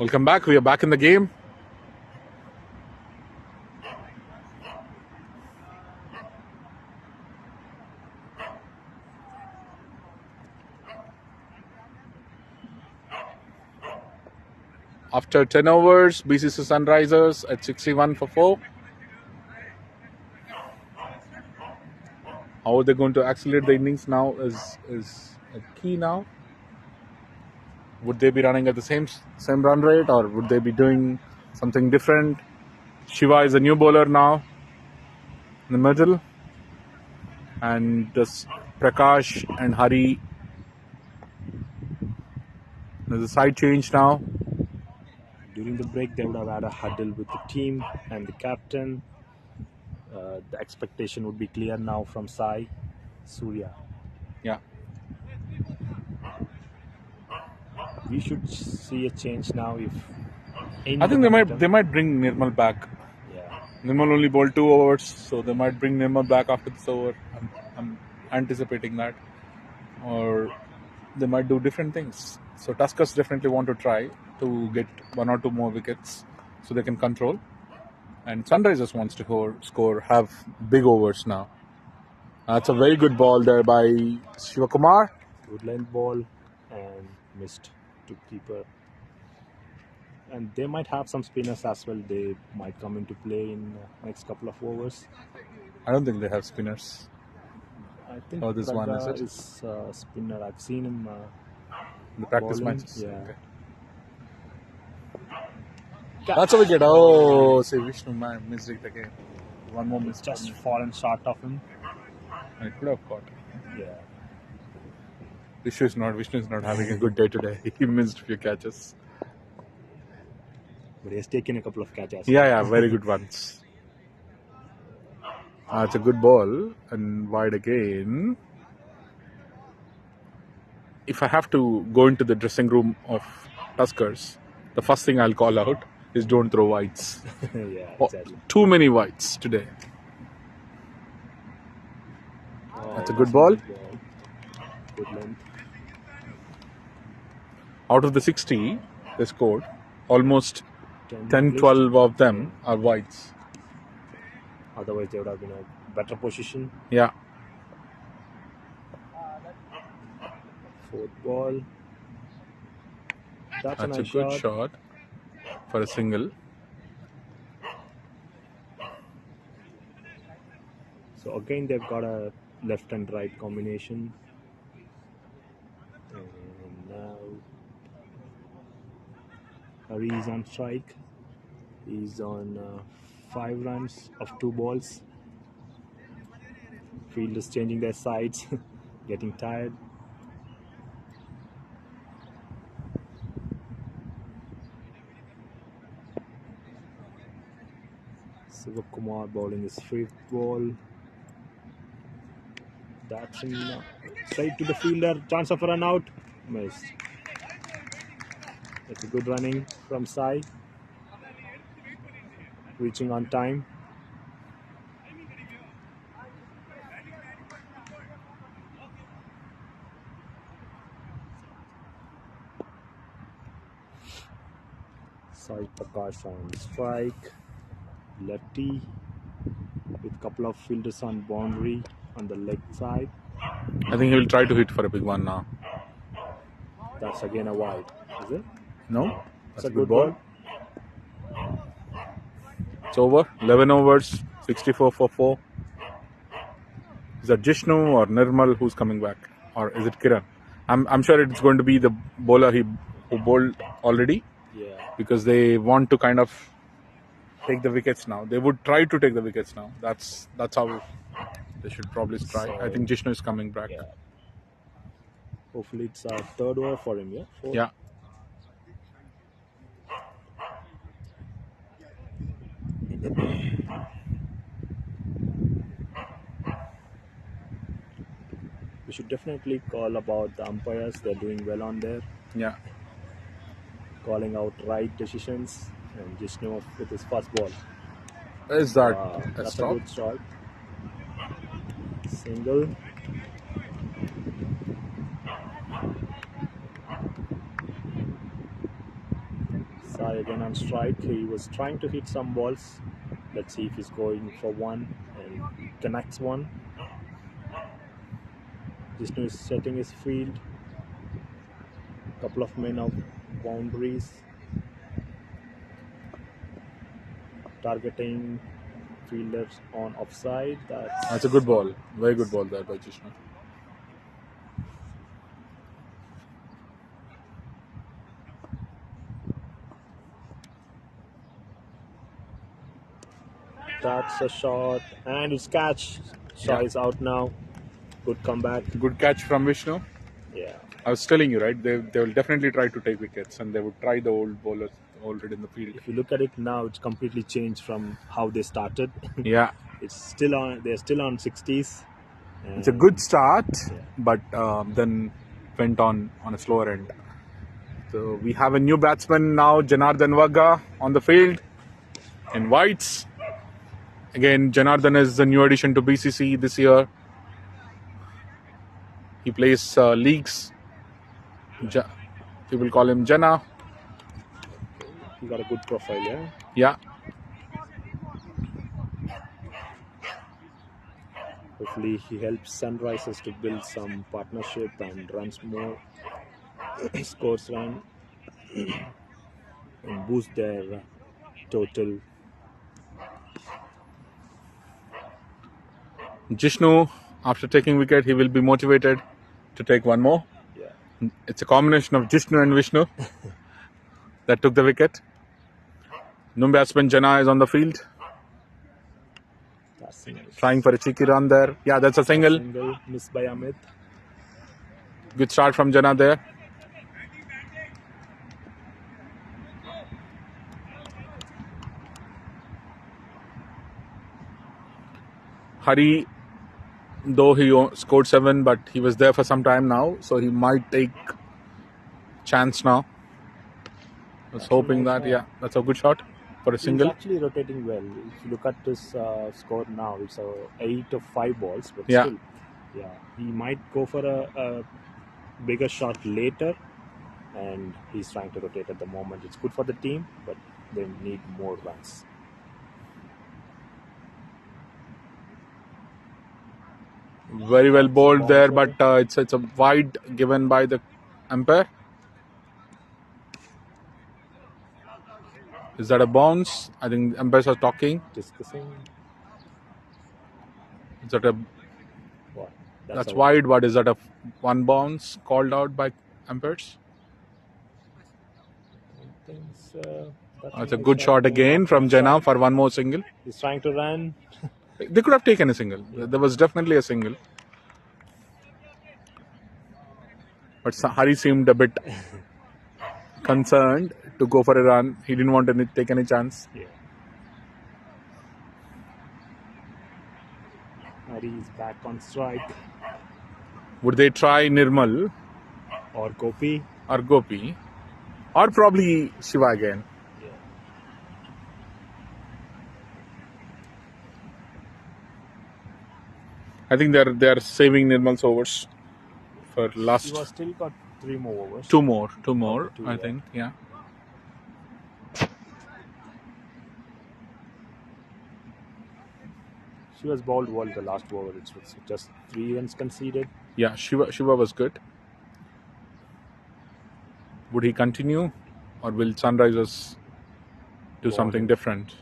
Welcome back. We are back in the game. After 10 overs, BCC Sunrisers at 61 for 4. How are they going to accelerate the innings now is a key now. Would they be running at the same run rate, or would they be doing something different? Shiva is a new bowler now in the middle, and just Prakash and Hari. There's a side change now. During the break, they would have had a huddle with the team and the captain. The expectation would be clear now from Sai, Surya. Yeah. We should see a change now. If I think they might bring Nirmal back. Yeah. Nirmal only bowled 2 overs, so they might bring Nirmal back after this over. I'm anticipating that, or they might do different things. So Tuskers definitely want to try to get 1 or 2 more wickets, so they can control. And Sunrisers wants to have big overs now. That's a very good ball there by Shivakumar. Good length ball and missed to keeper. And they might have some spinners as well. They might come into play in next couple of overs. I don't think they have spinners. I think this one is a spinner. I've seen him in the practice bowling. matches. Yeah. Okay. That's a wicket. Oh, say Vishnu man missed it again. One more miss. Just fallen short of him. I could have caught. Yeah. Vishnu is not having a good day today. He missed a few catches. But he has taken a couple of catches. Yeah, very good ones. It's a good ball and wide again. If I have to go into the dressing room of Tuskers, the first thing I'll call out is don't throw wides. Yeah, exactly. Too many wides today. Oh, That's a good ball. Good length. Out of the 60 they scored, almost 10, at least. 12 of them are wides. Otherwise, they would have been a better position. Yeah. Fourth ball. That's a That's nice a good shot for a single. So again, they've got a left and right combination. And now Hari is on strike. He's on 5 runs of 2 balls. Field is changing their sides, getting tired. Sivakumar bowling his 5th ball. That's in, straight to the fielder. Chance of a run out. Missed. That's a good running from Sai. Reaching on time. Sai Prakash on strike. Lefty with couple of fielders on boundary on the leg side. I think he will try to hit for a big one now. That's again a wide, is it? No? That's a good ball. It's over. 11 overs, 64 for 4. Is that Jishnu or Nirmal who's coming back? Or is it Kiran? I'm sure it's going to be the bowler who bowled already. Yeah. Because they want to kind of take the wickets now. They would try to take the wickets now. That's how they should probably try. So, I think Jishnu is coming back. Yeah. Hopefully it's a 3rd over for him, yeah? 4th? Yeah. We should definitely call about the umpires. They're doing well on there. Yeah. Calling out right decisions. And Jishnu with his first ball. Is that a that's stop? a good shot. Single. try again on strike. He was trying to hit some balls. Let's see if he's going for one and connects one. Vishnu is setting his field. Couple of men of boundaries. Targeting fielders on offside. That's a good ball. Very good ball there by Jishnu. That's a shot, and it's catch. Shot is out now. Good comeback. Good catch from Vishnu. Yeah. I was telling you, right? They will definitely try to take wickets, and they would try the old bowlers already in the field. If you look at it now, it's completely changed from how they started. Yeah, It's still on. They're still on 60s. it's a good start, but then went on a slower end. So we have a new batsman now, Janardhan Wagga, on the field in whites. Again, Janardhan is the new addition to BCC this year. He plays leagues. People call him Jana. He got a good profile, yeah. Yeah. Hopefully, he helps Sunrisers to build some partnership and runs more, scores run, and boost their total. Jishnu, after taking wicket, he will be motivated to take one more. Yeah. It's a combination of Jishnu and Vishnu that took the wicket. New batsman Jana is on the field, That's nice. trying for a cheeky run there. Yeah, that's a single. Single missed by Amit. Good start from Jana there. Hari, though he scored 7, but he was there for some time now, so he might take chance now. I was hoping that, yeah, that's a good shot for a single. He's actually rotating well. If you look at his score now, it's 8 of 5 balls, but Yeah. still, yeah, he might go for a bigger shot later, and he's trying to rotate at the moment. It's good for the team, but they need more runs. Very well bowled there, but it's a wide given by the umpire. Is that a bounce? I think umpires are talking. Discussing Is that a what? that's wide? What is that, a one bounce called out by umpires? That's a good shot again from Jana for one more single. He's trying to run. They could have taken a single. There was definitely a single. But Hari seemed a bit concerned to go for a run. He didn't want to take any chance. Yeah. Hari is back on strike. Would they try Nirmal Or Gopi. or Gopi? Or probably Shiva again? I think they're saving Nirmal's overs for last He was still got 3 more overs. two more, Two, I yeah. think, yeah. She was bowled well the last over. It was just 3 runs conceded. Yeah, Shiva was good. Would he continue, or will Sunrisers do something different?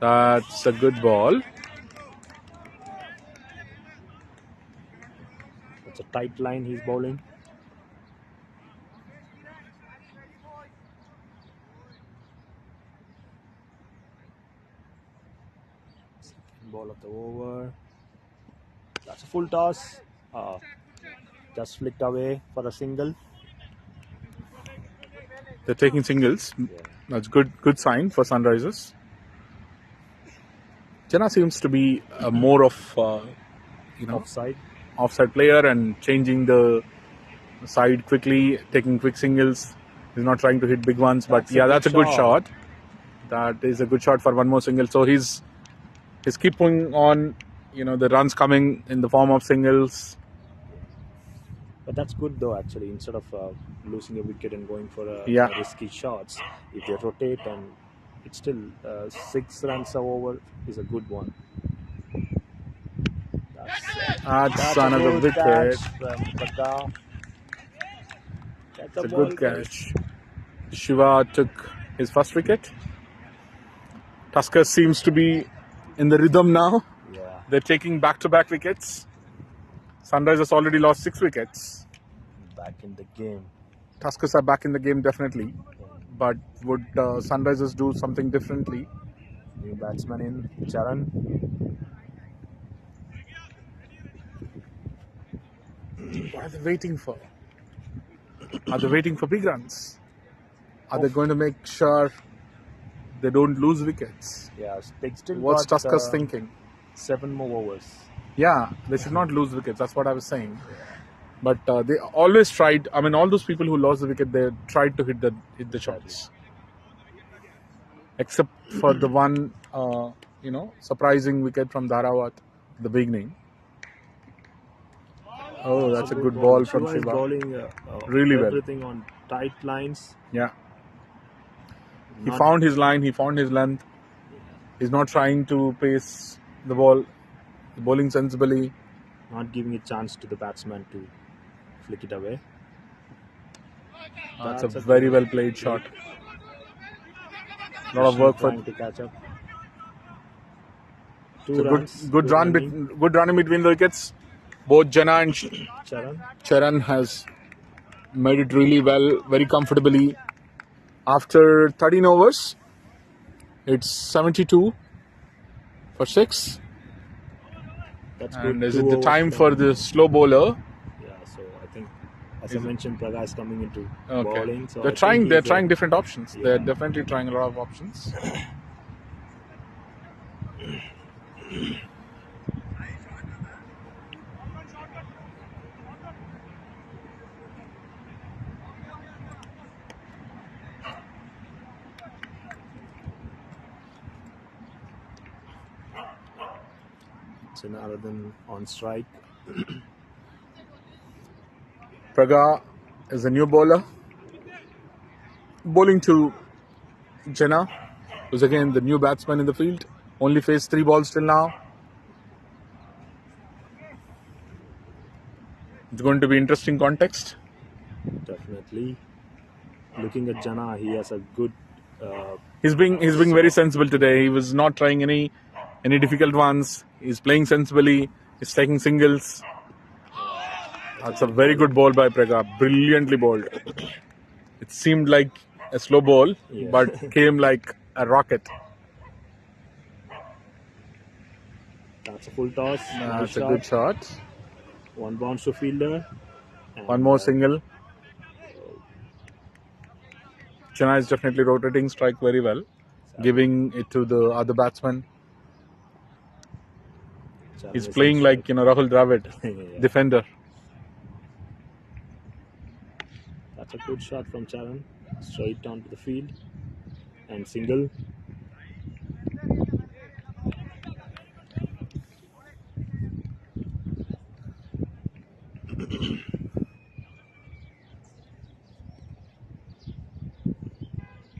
That's a good ball. It's a tight line he's bowling. Second ball of the over. That's a full toss. Just flicked away for a single. They're taking singles. That's good sign for Sunrisers. Jana seems to be more of offside player and changing the side quickly, taking quick singles. He's not trying to hit big ones, but that's a good shot. That is a good shot for one more single. So he's keeping on, the runs coming in the form of singles. But that's good though, actually. Instead of losing a wicket and going for Yeah. risky shots, if they rotate and it's still 6 runs over is a good one. That's a another good wicket. catch from Praga. That's It's a ball, good guys. catch. Shiva took his first wicket. Tuskers seems to be in the rhythm now. Yeah, They're taking back-to-back wickets. Sunrisers already lost 6 wickets. back in the game. Tuskers are back in the game definitely. But would Sunrisers do something differently? New batsman in Charan. What are they waiting for? Are they waiting for big runs? Are they going to make sure they don't lose wickets? Yeah, they still What's got Tuskers thinking? 7 more overs. Yeah, they should not lose wickets. That's what I was saying. But they always tried. I mean, all those people who lost the wicket, they tried to hit the shots. Except for the one, surprising wicket from Dharawat at the beginning. Oh, that's a good ball from Shiva is Shiva. bowling Really well. everything on tight lines. Yeah. He Not- found his line, he found his length. He's not trying to pace the ball. The bowling sensibly. Not giving a chance to the batsman to flick it away. That's a very well played shot. A lot of work for trying to catch up. Two it's a runs. good run running. good run in between the wickets. Both Jana and Charan. Charan has made it really well, very comfortably. After 13 overs, it's 72 for 6. That's good. And is 2 it the overs time from- for the slow bowler? Yeah, so I think, as I mentioned, Praga is coming into Okay. bowling. So They're I trying. think They're he's trying different options. Yeah. They're definitely trying a lot of options. Janardhan on strike. Praga is a new bowler. Bowling to Jena, who's again the new batsman in the field. Only faced 3 balls till now. It's going to be interesting context. Definitely. Looking at Jana, he has a good. He's being very sensible today. He was not trying any difficult ones. He's playing sensibly. He's taking singles. That's a very good ball by Praga. Brilliantly bowled. It seemed like a slow ball, Yeah. but came like a rocket. That's a full toss. That's Nice a good shot. One bounce to fielder. And, One more single. Chennai is definitely rotating strike very well, giving it to the other batsman. Charan He's is playing on like Rahul Dravid, Yeah. defender. That's a good shot from Charan. Straight down to the field. And single.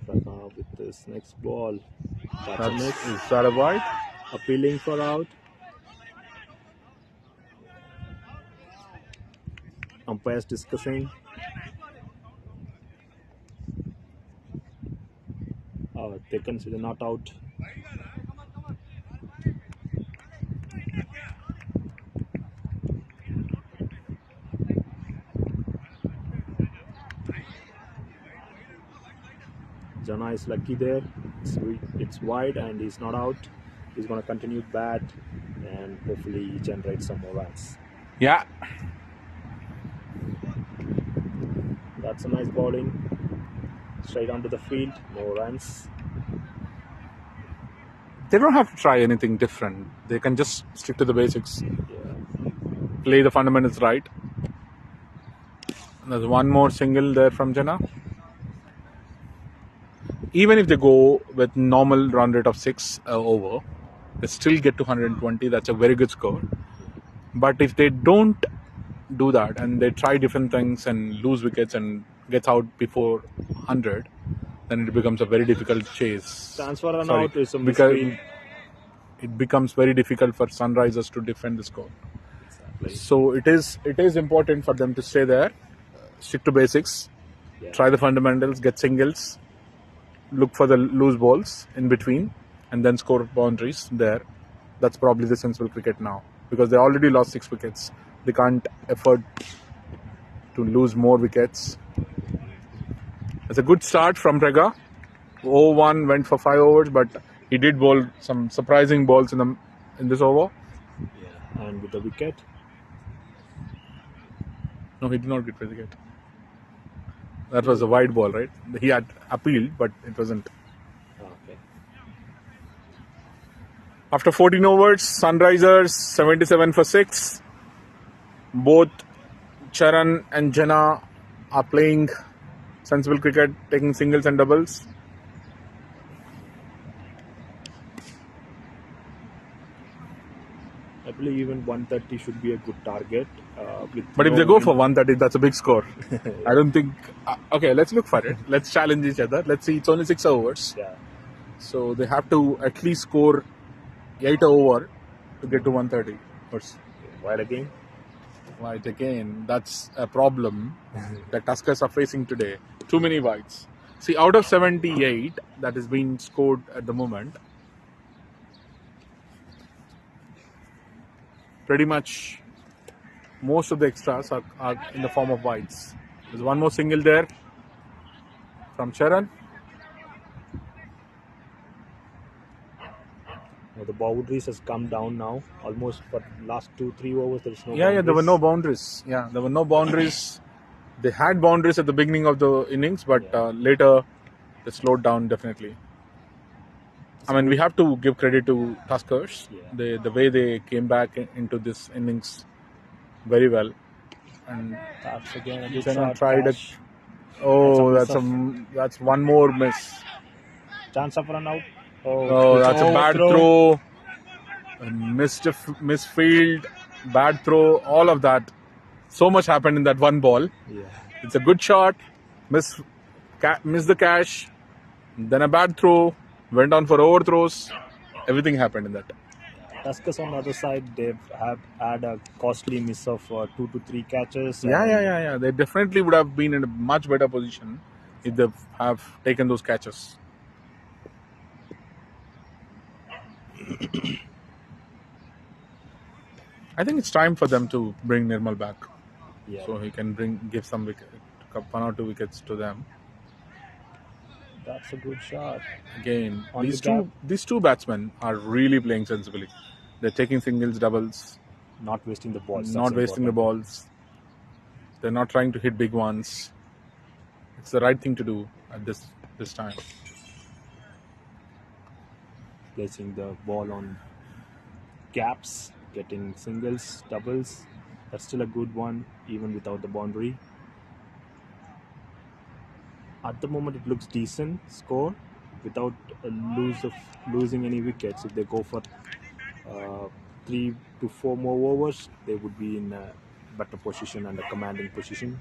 Praga with this next ball. That's a miss. Is that a wide? Appealing for out. Umpires discussing. They consider not out. Jana is lucky there. It's wide and he's not out. He's going to continue bat and hopefully generate some more runs. Yeah. That's a nice bowling. Straight onto the field. No runs. They don't have to try anything different. They can just stick to the basics. Yeah. Play the fundamentals right. There's one more single there from Jena. Even if they go with normal run rate of 6 over, they still get to 120. That's a very good score. But if they don't do that and they try different things and lose wickets and gets out before 100, then it becomes a very difficult chase. Transfer run Sorry, out is a because misread. it becomes very difficult for Sunrisers to defend the score. Exactly. So it is important for them to stay there, stick to basics, try the fundamentals, get singles, look for the loose balls in between, and then score boundaries there. That's probably the sensible cricket now because they already lost 6 wickets. They can't afford to lose more wickets. It's a good start from Rega. 0-1 went for 5 overs, but he did bowl some surprising balls in this over. Yeah. And with the wicket. No, he did not get wicket. That was a wide ball, right? He had appealed, but it wasn't. Okay. After 14 overs, Sunrisers 77 for 6. Both Charan and Jana are playing sensible cricket, taking singles and doubles. I believe even 130 should be a good target. But if they go for 130, that's a big score. I don't think. Okay, let's look for it. Let's challenge each other. Let's see. It's only 6 overs. Yeah. So they have to at least score 8 over to get to 130. While again. Right, again, that's a problem that Tuskers are facing today. Too many wides. See, out of 78 that is being scored at the moment, pretty much most of the extras are in the form of wides. There's one more single there from Charan. The boundaries has come down now. Almost for last 2-3 overs, there is no. Yeah, there were no boundaries. Yeah, there were no boundaries. They had boundaries at the beginning of the innings, but later they slowed down definitely. I mean, we have to give credit to Tuskers. Yeah. The way they came back into this innings very well. And That's again a good Jana shot. tried it. Cash. Oh, That's that's one more miss. Chance of run out. Oh, that's a bad throw. Misfield, bad throw, all of that. So much happened in that one ball. Yeah. It's a good shot. Miss the catch. Then a bad throw. Went on for overthrows. Everything happened in that. Tuskers on the other side, they have had a costly miss of 2 to 3 catches. Yeah. They definitely would have been in a much better position if they have taken those catches. I think it's time for them to bring Nirmal back, so he can give some 1 or 2 wickets to them. That's a good shot. Again, On these two batsmen are really playing sensibly. They're taking singles, doubles, not wasting the balls. not wasting the balls. They're not trying to hit big ones. It's the right thing to do at this time. Placing the ball on gaps, getting singles, doubles. That's still a good one, even without the boundary. At the moment, it looks decent score without losing any wickets. If they go for 3 to 4 more overs, they would be in a better position and a commanding position.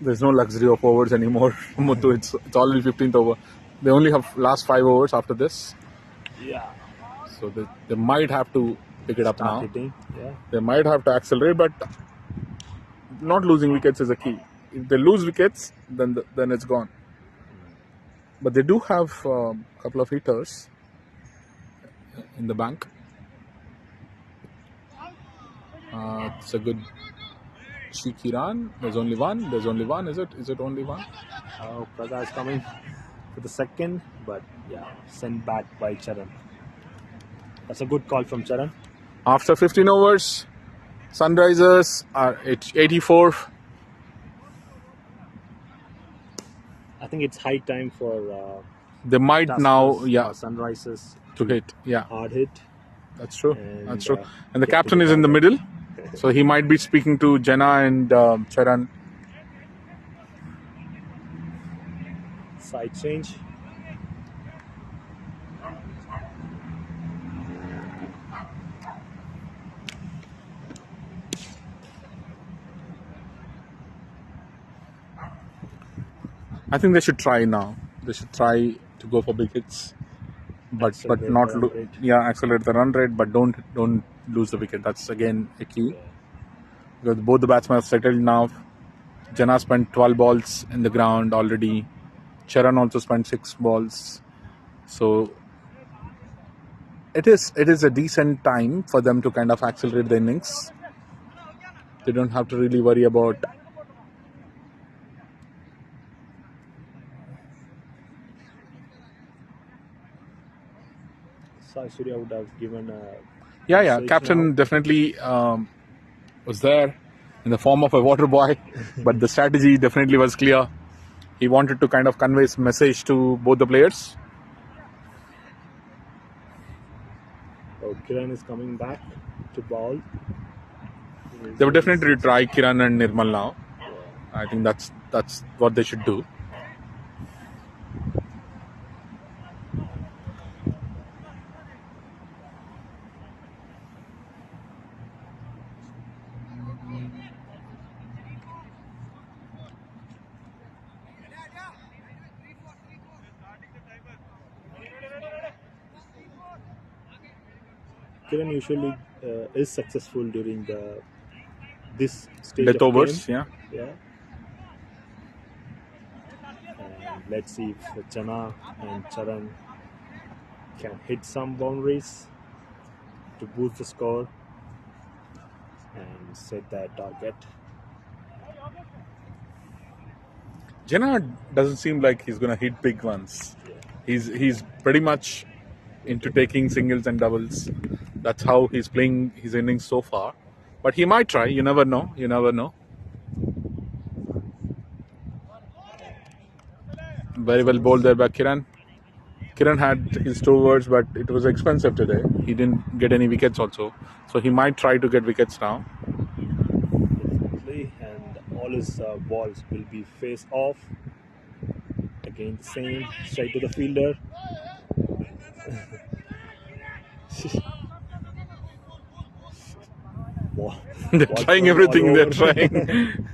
There's no luxury of overs anymore. Muthu, it's already 15th over. They only have last 5 overs after this. Yeah. So they might have to pick it up now. Hitting. Yeah. They might have to accelerate, but not losing wickets is a key. If they lose wickets, then it's gone. But they do have a couple of hitters in the bank. It's a good cheeky run. There's only one. Is it only one? Prakash coming for the second, but sent back by Charan. That's a good call from Charan. After 15 overs, Sunrisers are at 84. I think it's high time for They might Tuskers, now, Sunrisers to hit. Yeah, hard hit. that's true. And, That's true. And the get captain to is the in the target. middle, so he might be speaking to Jana and Charan. Side change. I think they should try now. They should try to go for big hits, but Accelerate not the run rate. accelerate the run rate, but don't lose the wicket. That's again a key because both the batsmen have settled now. Jana spent 12 balls in the ground already. Charan also spent 6 balls. So it is a decent time for them to kind of accelerate the innings. They don't have to really worry about Sai Surya would have given a message captain now. definitely was there in the form of a water boy, but the strategy definitely was clear. He wanted to kind of convey his message to both the players. Oh, Kiran is coming back to bowl. They would definitely try Kiran and Nirmal now. I think that's what they should do. Kiran usually is successful during this stage Death of overs, game. yeah. And let's see if Jana and Charan can hit some boundaries to boost the score and set that target. Jana doesn't seem like he's going to hit big ones. He's pretty much into taking singles and doubles. That's how he's playing his innings so far. But he might try. You never know. Very well bowled there by Kiran. Kiran had his 2 overs, but it was expensive today. He didn't get any wickets also. So he might try to get wickets now. Definitely, and all his balls will be face off. Again, the same, straight to the fielder. They're trying everything. They're trying.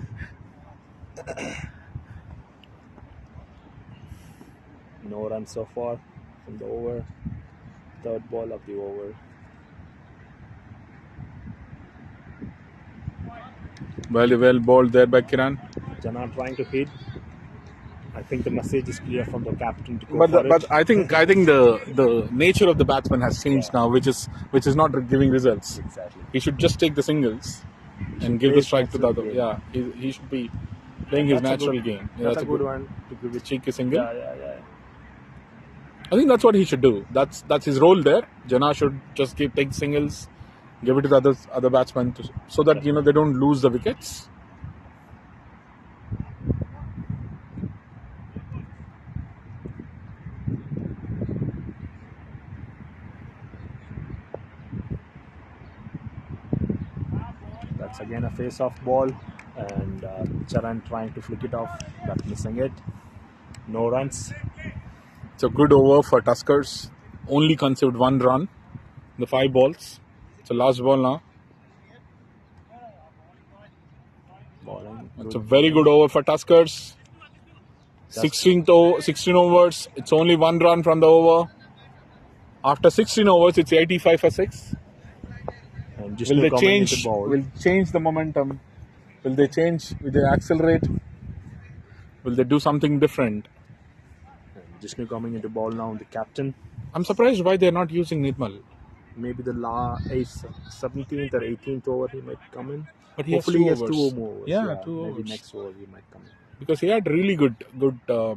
No runs so far from the over. Third ball of the over. Very well bowled there by Kiran. Jana trying to hit. I think the message is clear from the captain to go But for it. I think the nature of the batsman has changed now, which is not giving results. Exactly. He should just take the singles and give the strike to the other. game. Yeah, he should be playing his That's a natural good- game. Yeah, That's a good one to give it. cheeky single. Yeah. I think that's what he should do. That's his role there. Jana should just take singles, give it to the other batsmen so that they don't lose the wickets. That's again a face-off ball, and Charan trying to flick it off, but missing it. No runs. It's a good over for Tuskers. Only conceded 1 run. The 5 balls. It's the last ball now. Bowling. It's a very good over for Tuskers. 16 overs. It's only 1 run from the over. After 16 overs, it's 85 for 6. And Will they change? into bowl. Will change the momentum? Will they change? Will they accelerate? Will they do something different? And Jishnu coming into ball now, the captain. I'm surprised why they're not using Nirmal. Maybe the 17th or 18th over he might come in. But he Hopefully has he has 2 2 overs. more overs. Yeah, 2 maybe overs. next over he might come in. Because he had really good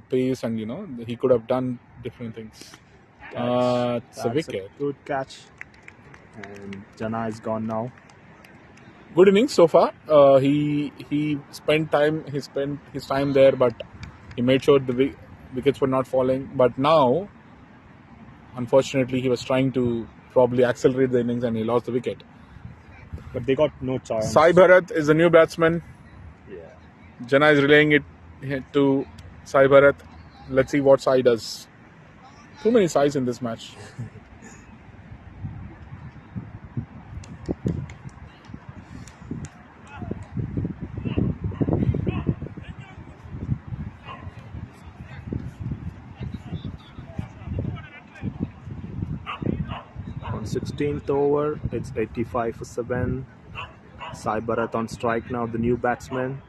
pace and he could have done different things. It's a That's wicket. Good catch. And Jana is gone now. Good innings so far. He spent his time there, but he made sure the wickets were not falling. But now, unfortunately, he was trying to probably accelerate the innings and he lost the wicket. But they got no chance. Sai Bharat is the new batsman. Yeah. Jana is relaying it to Sai Bharat. Let's see what Sai does. Too many Sais in this match. 16th over. It's 85 for 7. Bharat on strike now, the new batsman.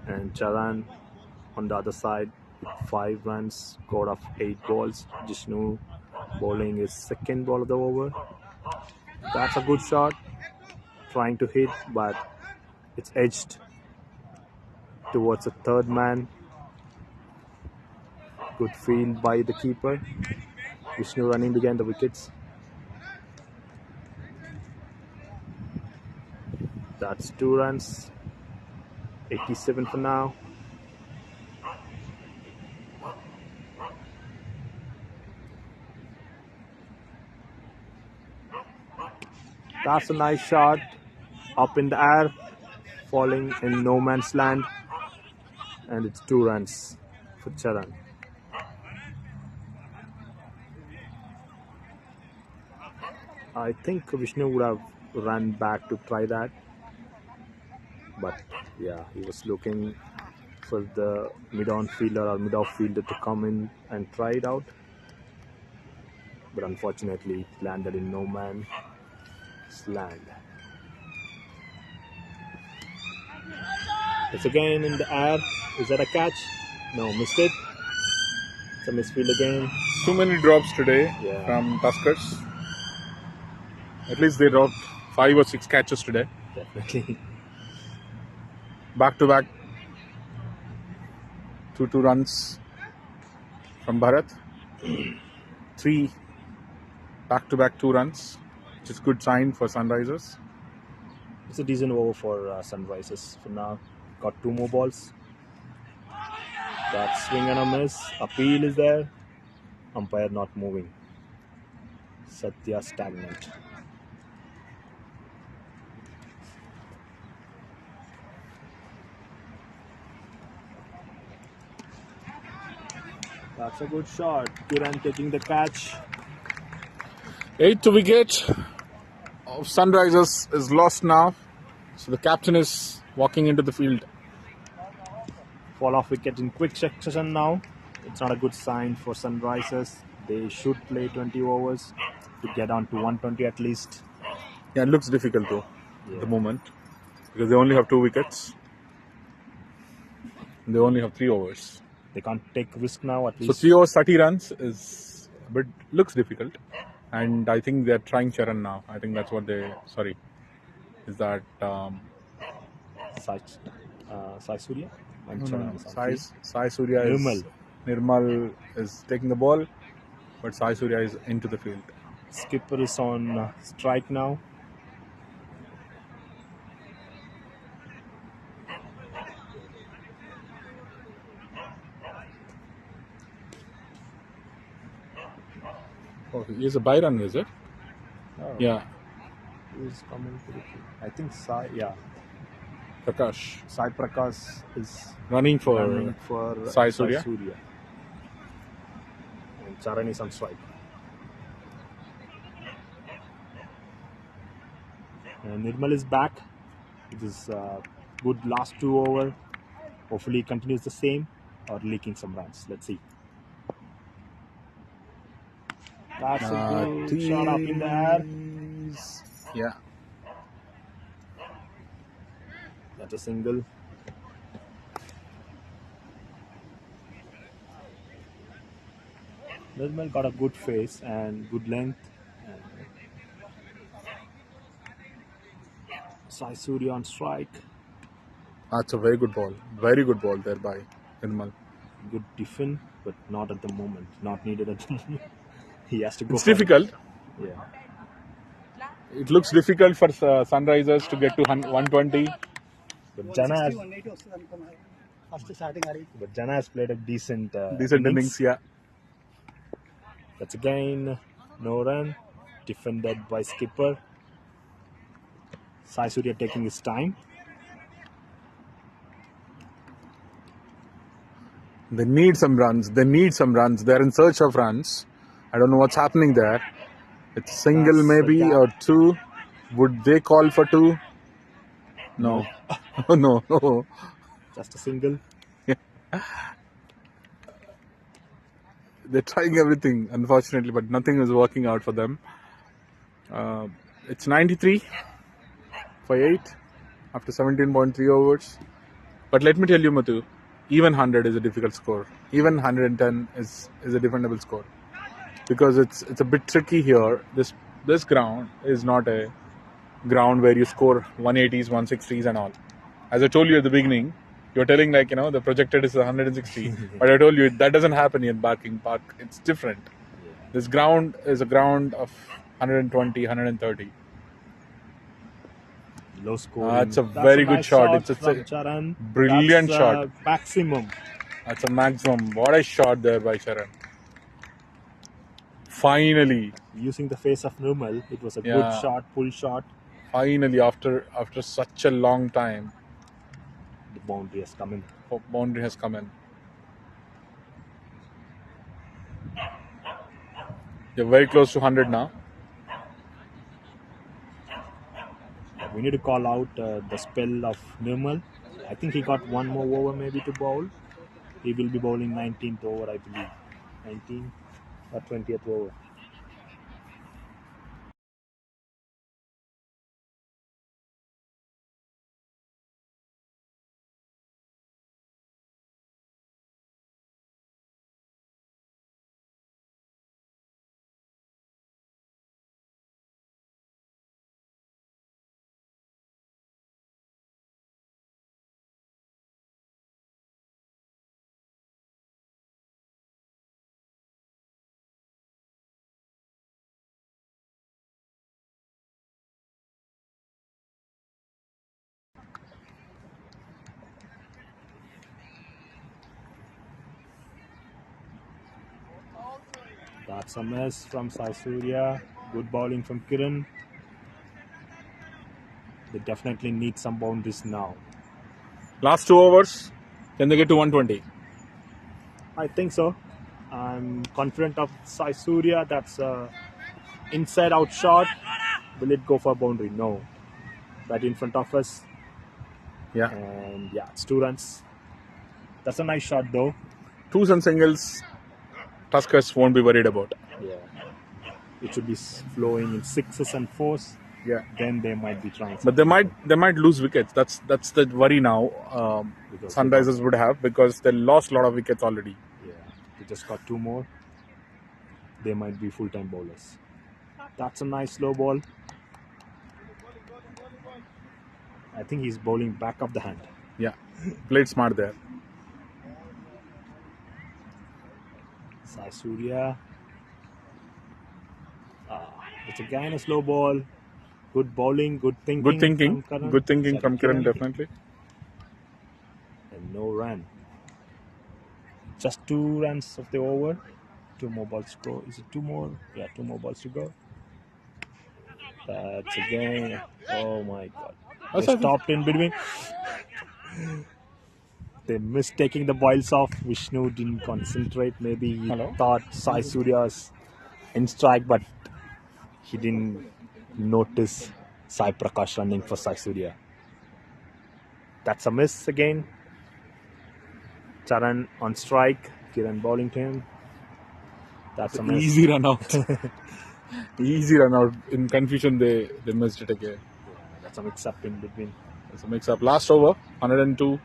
And Charan on the other side with 5 runs, scored of 8 balls. Jishnu bowling his second ball of the over. That's a good shot. Trying to hit, but it's edged towards the third man. Good field by the keeper. Vishnu running behind the wickets. That's 2 runs. 87 for now. That's a nice shot. Up in the air. Falling in no man's land. And it's 2 runs for Charan. I think Vishnu would have run back to try that. But yeah, he was looking for the mid-on fielder or mid-off fielder to come in and try it out. But unfortunately, it landed in no man's land. It's again in the air. Is that a catch? No, missed it. It's a misfield again. Too many drops today Yeah. from Tuskers. At least they dropped 5 or 6 catches today. Definitely. Back to back. 2 runs from Bharat. 3 back to back 2 runs, which is good sign for Sunrisers. It's a decent over for Sunrisers for now. Got 2 more balls. That swing and a miss. Appeal is there. Umpire not moving. Satya stagnant. That's a good shot. Kiran taking the catch. 8th wicket of Sunrisers is lost now. So the captain is walking into the field. Fall off wicket in quick succession now. It's not a good sign for Sunrisers. They should play 20 overs to get on to 120 at least. Yeah, it looks difficult though at the moment because they only have 2 wickets. They only have 3 overs. They can't take risk now at So least. 3 overs, 30 runs is a bit looks difficult. And I think they're trying Charan now. I think that's what they. Sorry, is that Sai Surya? And no, Charan is on field. Sai Surya is Nirmal is taking the ball, but Sai Surya is into the field. Skipper is on strike now. Oh, he is a by-run, is it? Oh, Yeah, who's coming to the field? I think Sai Prakash Prakash is running for running for Sai Surya. And Charan is on strike. And Nirmal is back. It is good last 2 over. Hopefully he continues the same or leaking some runs. Let's see. That's a good shot up in the air. Yeah, That's a single. Nirmal got a good face and good length. And Sai Surya on strike. that's a very good ball. Very good ball there by Nirmal. Good defend, but not at the moment. Not needed at the moment. He has to go. It's for it. difficult. Yeah. It looks difficult for Sunrisers to get to 120. But Jana has played a decent innings. Yeah. That's again no run. Defended by skipper. Sai Surya taking his time. They need some runs. They're in search of runs. I don't know what's happening there. It's single That's maybe a gap. or 2. Would they call for 2? No. No. Just a single. they're trying everything, unfortunately, but nothing is working out for them. It's 93 for 8 after 17.3 overs. But let me tell you, Mathu, even 100 is a difficult score. Even 110 is a defendable score because it's a bit tricky here. This ground is not a ground where you score 180s, 160s, and all. As I told you at the beginning, you're telling the projected is 160, but I told you that doesn't happen in Barking Park. It's different. This ground is a ground of 120, 130. Low score. It's a very good nice shot. It's from a Charan. brilliant That's, shot. Maximum. That's a maximum. What a shot there by Charan. Finally. Using the face of Nirmal, it was a Yeah. good shot, pull shot. Finally, after such a long time, The boundary has come in. boundary has come in. You're very close to 100 now. We need to call out the spell of Nirmal. I think he got one more over maybe to bowl. He will be bowling 19th over, I believe. 19th or 20th over. That's a miss from Sai Surya. Good bowling from Kiran. They definitely need some boundaries now. Last 2 overs, can they get to 120? I think so. I'm confident of Sai Surya. That's a inside out shot. Will it go for a boundary? No. Right in front of us. Yeah. And yeah, it's 2 runs. That's a nice shot though. 2s and singles, Tuskers won't be worried about. Yeah. It should be flowing in 6s and 4s. Yeah. Then they might be trying. But they might lose wickets. That's the worry now. Because Sunrisers would have because they lost a lot of wickets already. Yeah. They just got 2 more. They might be full-time bowlers. That's a nice slow ball. I think he's bowling back of the hand. Yeah, played smart there. Sai Surya. It's again a slow ball. Good bowling, good thinking. Good thinking. From Karan. Good thinking from Kiran, definitely. And no run. Just 2 runs of the over. 2 more balls to go. Is it 2 more? Yeah, 2 more balls to go. That's again. Oh my god. They stopped in between. They missed taking the boils off. Vishnu didn't concentrate. Maybe he thought Sai Surya's in strike, but he didn't notice Sai Prakash running for Sai Surya. That's a miss again. Charan on strike. Kiran bowling to him. That's a miss. Easy run out. Easy run out. In confusion, they missed it again. That's a mix up in between. That's a mix up. Last over, 102.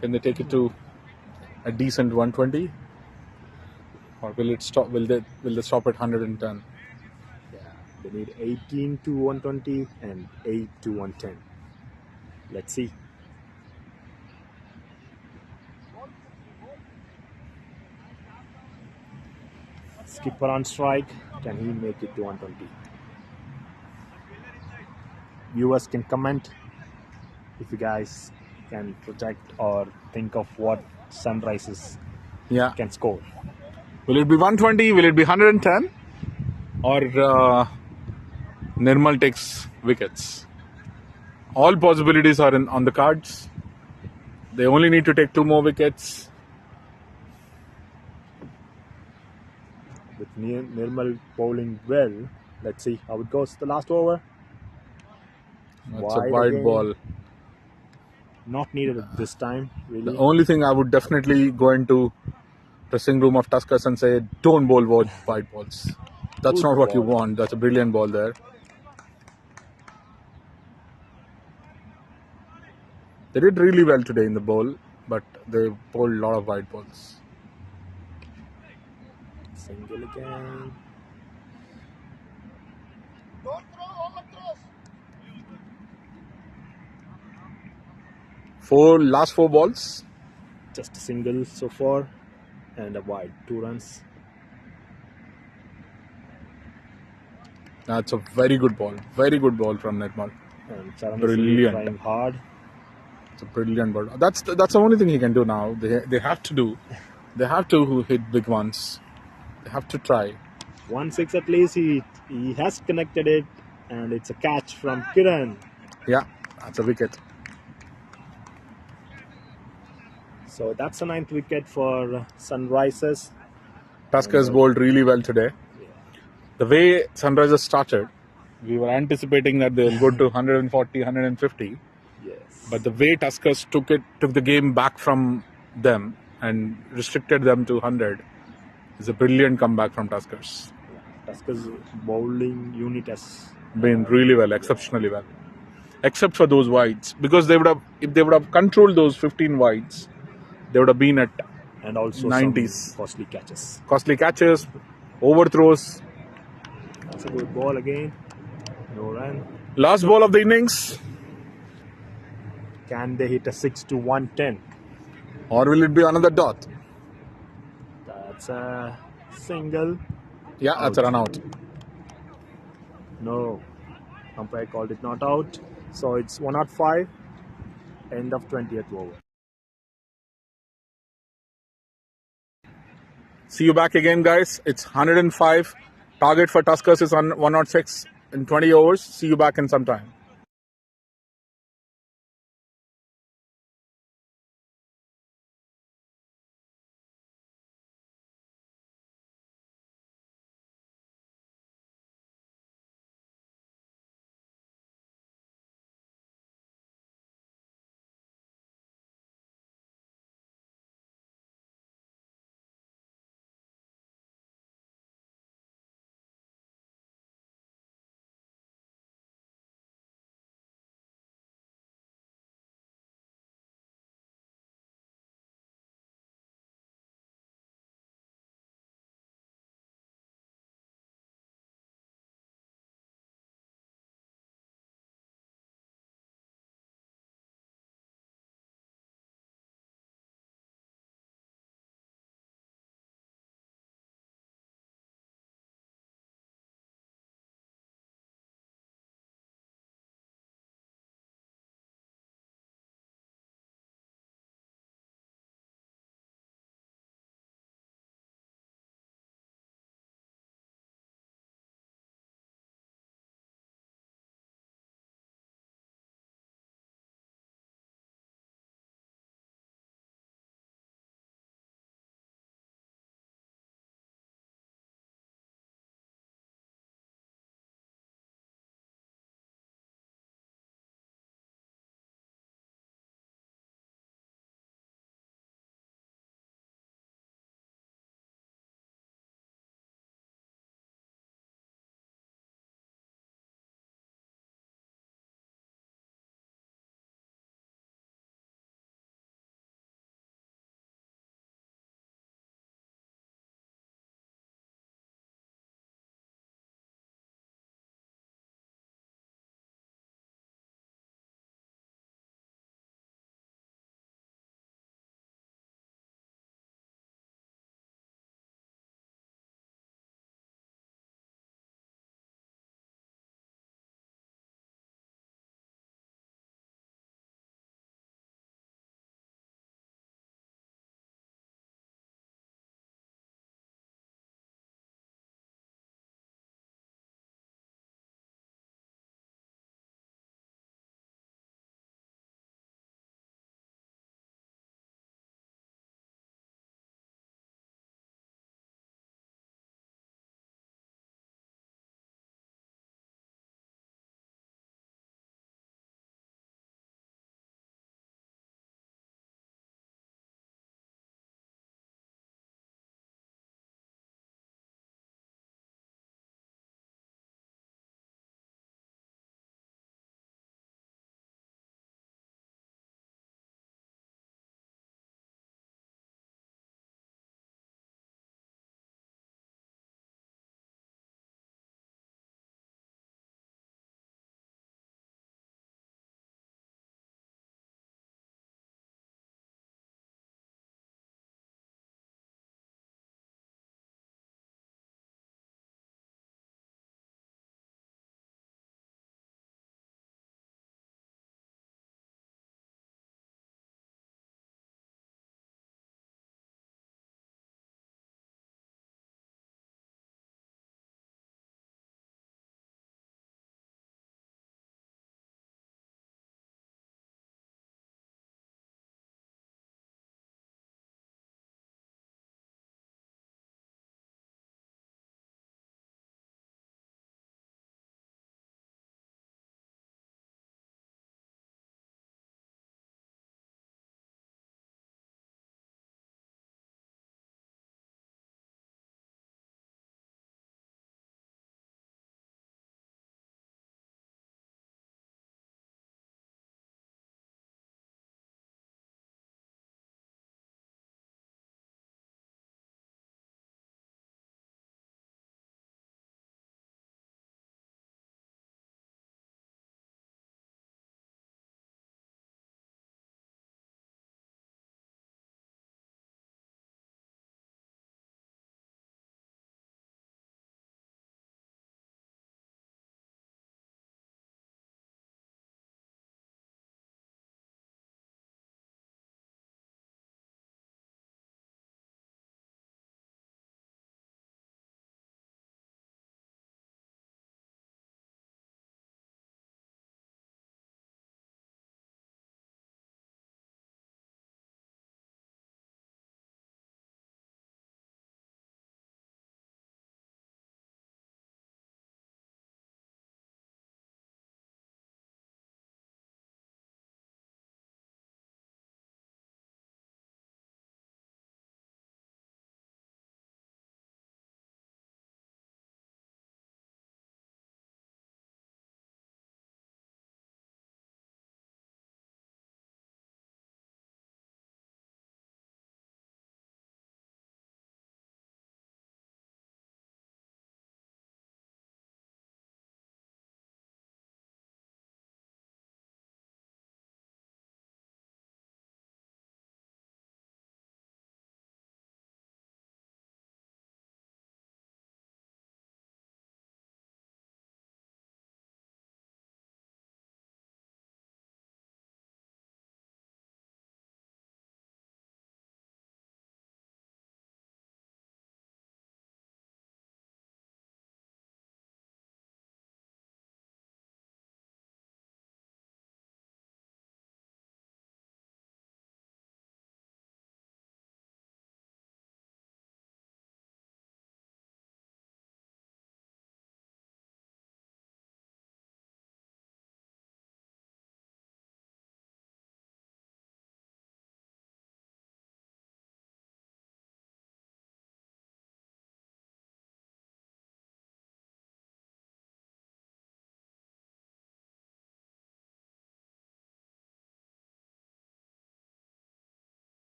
Can they take it to a decent 120? Or will it stop? Will they stop at 110? Yeah, they need 18 to 120 and 8 to 110. Let's see. Skipper on strike. Can he make it to 120? Viewers can comment if you guys can project or think of what Sunrisers can score. Will it be 120? Will it be 110? Or Nirmal takes wickets? All possibilities are on the cards. They only need to take 2 more wickets. With Nirmal bowling well, let's see how it goes. The last over. That's a wide ball. Not needed at this time, really. The only thing I would definitely go into dressing room of Tuskers and say, don't bowl wide balls. That's Good not what you ball. want. That's a brilliant ball there. They did really well today in the bowl, but they bowled a lot of wide balls. Single again. Last four balls. Just a single so far and a wide. 2 runs. That's a very good ball. Very good ball from Nirmal. And Charan is really Brilliant. trying hard. It's a brilliant ball. That's the only thing he can do now. They have to do. They have to hit big ones. They have to try. 1 6 at least. He has connected it, and it's a catch from Kiran. Yeah, that's a wicket. So that's the 9th wicket for Sunrisers. Tuskers bowled really well today. The way Sunrisers started, we were anticipating that they'll go to 140, 150. Yes. But the way Tuskers took the game back from them and restricted them to 100 is a brilliant comeback from Tuskers. Tuskers bowling unit has Been really well, exceptionally well. Except for those wides. Because if they would have controlled those 15 wides, they would have been at and also 90s. some costly catches. Costly catches, overthrows. That's a good ball again. No run. Last ball of the innings. Can they hit a 6 to 110? Or will it be another dot? That's a single. Yeah, that's a run out. No. Umpire called it not out. So it's 105. End of 20th over. See you back again, guys. It's 105. Target for Tuskers is on 106 in 20 overs. See you back in some time.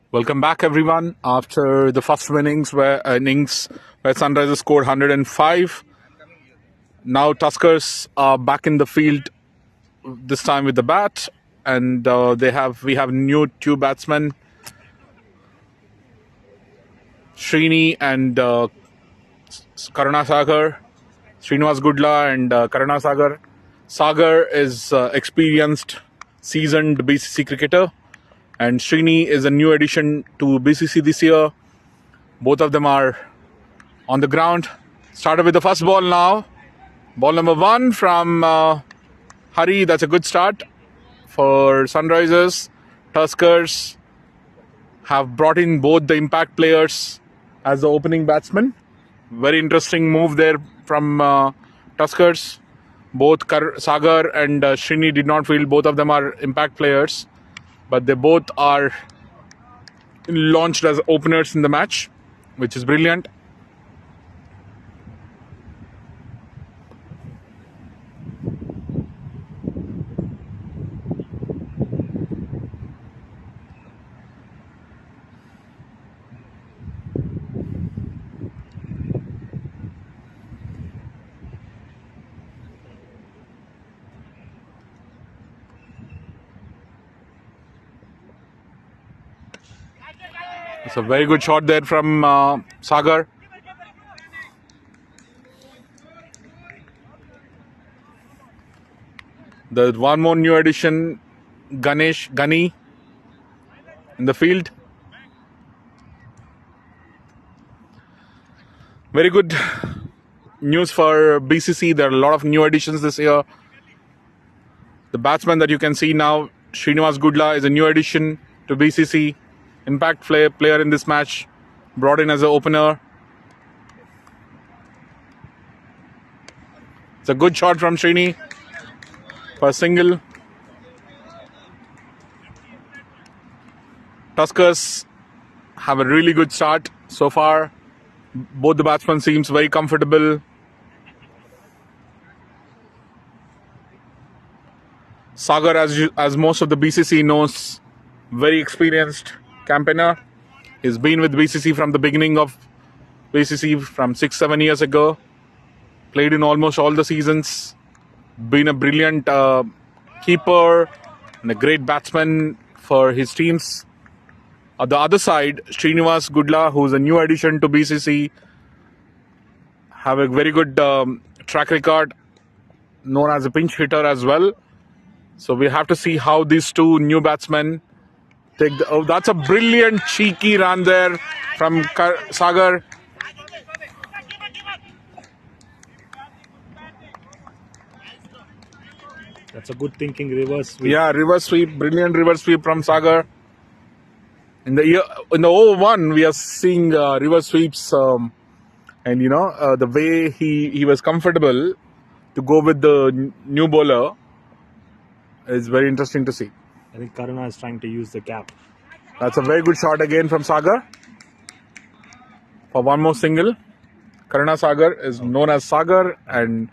Welcome back, everyone. After the first innings where Sunrisers scored 105, now Tuskers are back in the field. This time with the bat, and we have new two batsmen, Srini and Karuna Sagar, Srinivas Gudla and Karuna Sagar. Sagar is experienced, seasoned BCC cricketer, and Srini is a new addition to BCC this year. Both of them are on the ground. Started with the first ball now. Ball number 1 from Hari. That's a good start for Sunrisers. Tuskers have brought in both the impact players as the opening batsmen. Very interesting move there from Tuskers. Both Sagar and Srini did not field. Both of them are impact players, but they both are launched as openers in the match, which is brilliant. It's a very good shot there from Sagar. There's one more new addition, Gani in the field. Very good news for BCC. There are a lot of new additions this year. The batsman that you can see now, Srinivas Gudla, is a new addition to BCC. Impact player in this match, brought in as an opener. It's a good shot from Srini for a single. Tuskers have a really good start so far. Both the batsmen seems very comfortable. Sagar, as most of the BCC knows, very experienced campaigner. He's been with BCC from the beginning of BCC from 6-7 years ago. Played in almost all the seasons. Been a brilliant keeper and a great batsman for his teams. On the other side, Srinivas Gudla, who's a new addition to BCC, have a very good track record, known as a pinch hitter as well. So we have to see how these two new batsmen take the... Oh, that's a brilliant cheeky run there from Sagar. That's a good thinking reverse sweep. Yeah, reverse sweep, brilliant reverse sweep from Sagar. In the over 1, we are seeing reverse sweeps, and the way he was comfortable to go with the new bowler is very interesting to see. I think Karuna is trying to use the gap. That's a very good shot again from Sagar for one more single. Karuna Sagar is known as Sagar and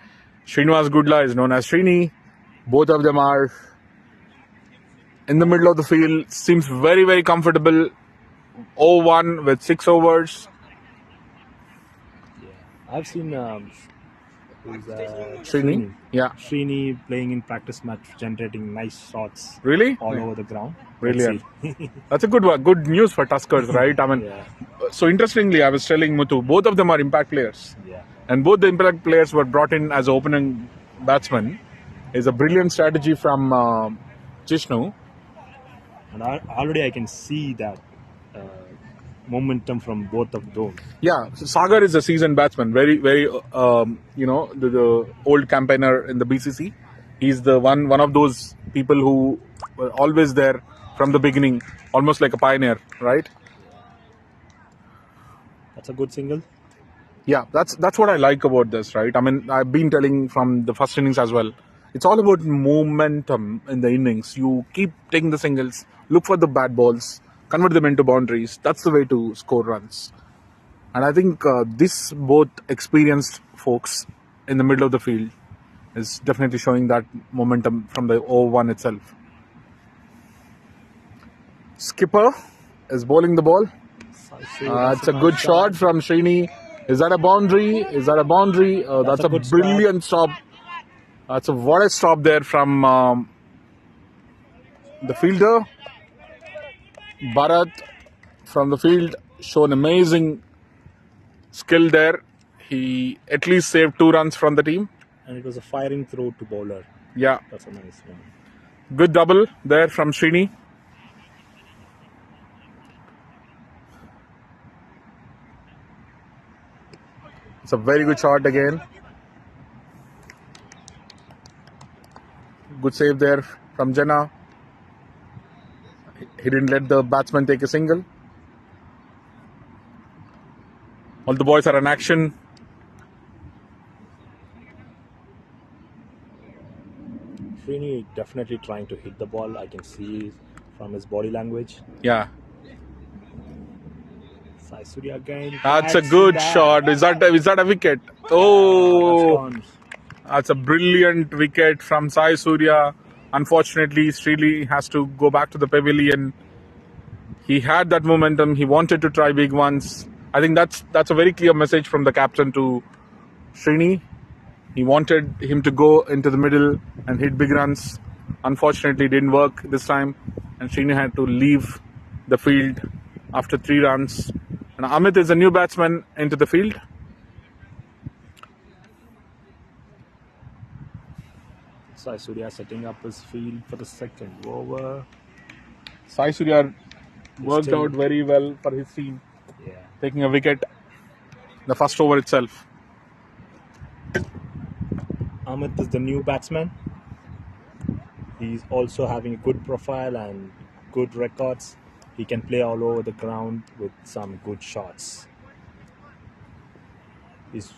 Srinivas Gudla is known as Srini. Both of them are in the middle of the field. Seems very, very comfortable. 0-1 with 6 overs. Yeah. I've seen Srini? Yeah. Srini playing in practice match, generating nice shots. Really? All over the ground. Brilliant. That's a good one. Good news for Tuskers, right? I mean, Yeah. So interestingly, I was telling Muthu, both of them are impact players. Yeah. And both the impact players were brought in as opening batsmen. Is a brilliant strategy from Jishnu. And already I can see that momentum from both of those. Yeah, so Sagar is a seasoned batsman, very, very, the old campaigner in the BCC. He's the one of those people who were always there from the beginning, almost like a pioneer, right? That's a good single. Yeah, that's what I like about this, right? I mean, I've been telling from the first innings as well. It's all about momentum in the innings. You keep taking the singles, look for the bad balls, convert them into boundaries. That's the way to score runs. And I think this both experienced folks in the middle of the field is definitely showing that momentum from the 0-1 itself. Skipper is bowling the ball. It's a good shot from Srini. Is that a boundary? Is that a boundary? That's a good brilliant stop. That's what a stop there from the fielder. Bharat from the field shown amazing skill there. He at least saved 2 runs from the team. And it was a firing throw to bowler. Yeah, That's a nice one. good double there from Srini. It's a very good shot again. Good save there from Jena. He didn't let the batsman take a single. All the boys are in action. Srini definitely trying to hit the ball. I can see from his body language. Yeah, Sai Surya again. that's a good shot. Is that a wicket? Oh, that's a brilliant wicket from Sai Surya. Unfortunately, Srini has to go back to the pavilion. He had that momentum. He wanted to try big ones. I think that's a very clear message from the captain to Srini. He wanted him to go into the middle and hit big runs. Unfortunately, it didn't work this time, and Srini had to leave the field after 3 runs. And Amit is a new batsman into the field. Sai Surya setting up his field for the second over. Sai Surya worked still- out very well for his team, Yeah. taking a wicket the first over itself. Amit is the new batsman. He's also having a good profile and good records. He can play all over the ground with some good shots. He's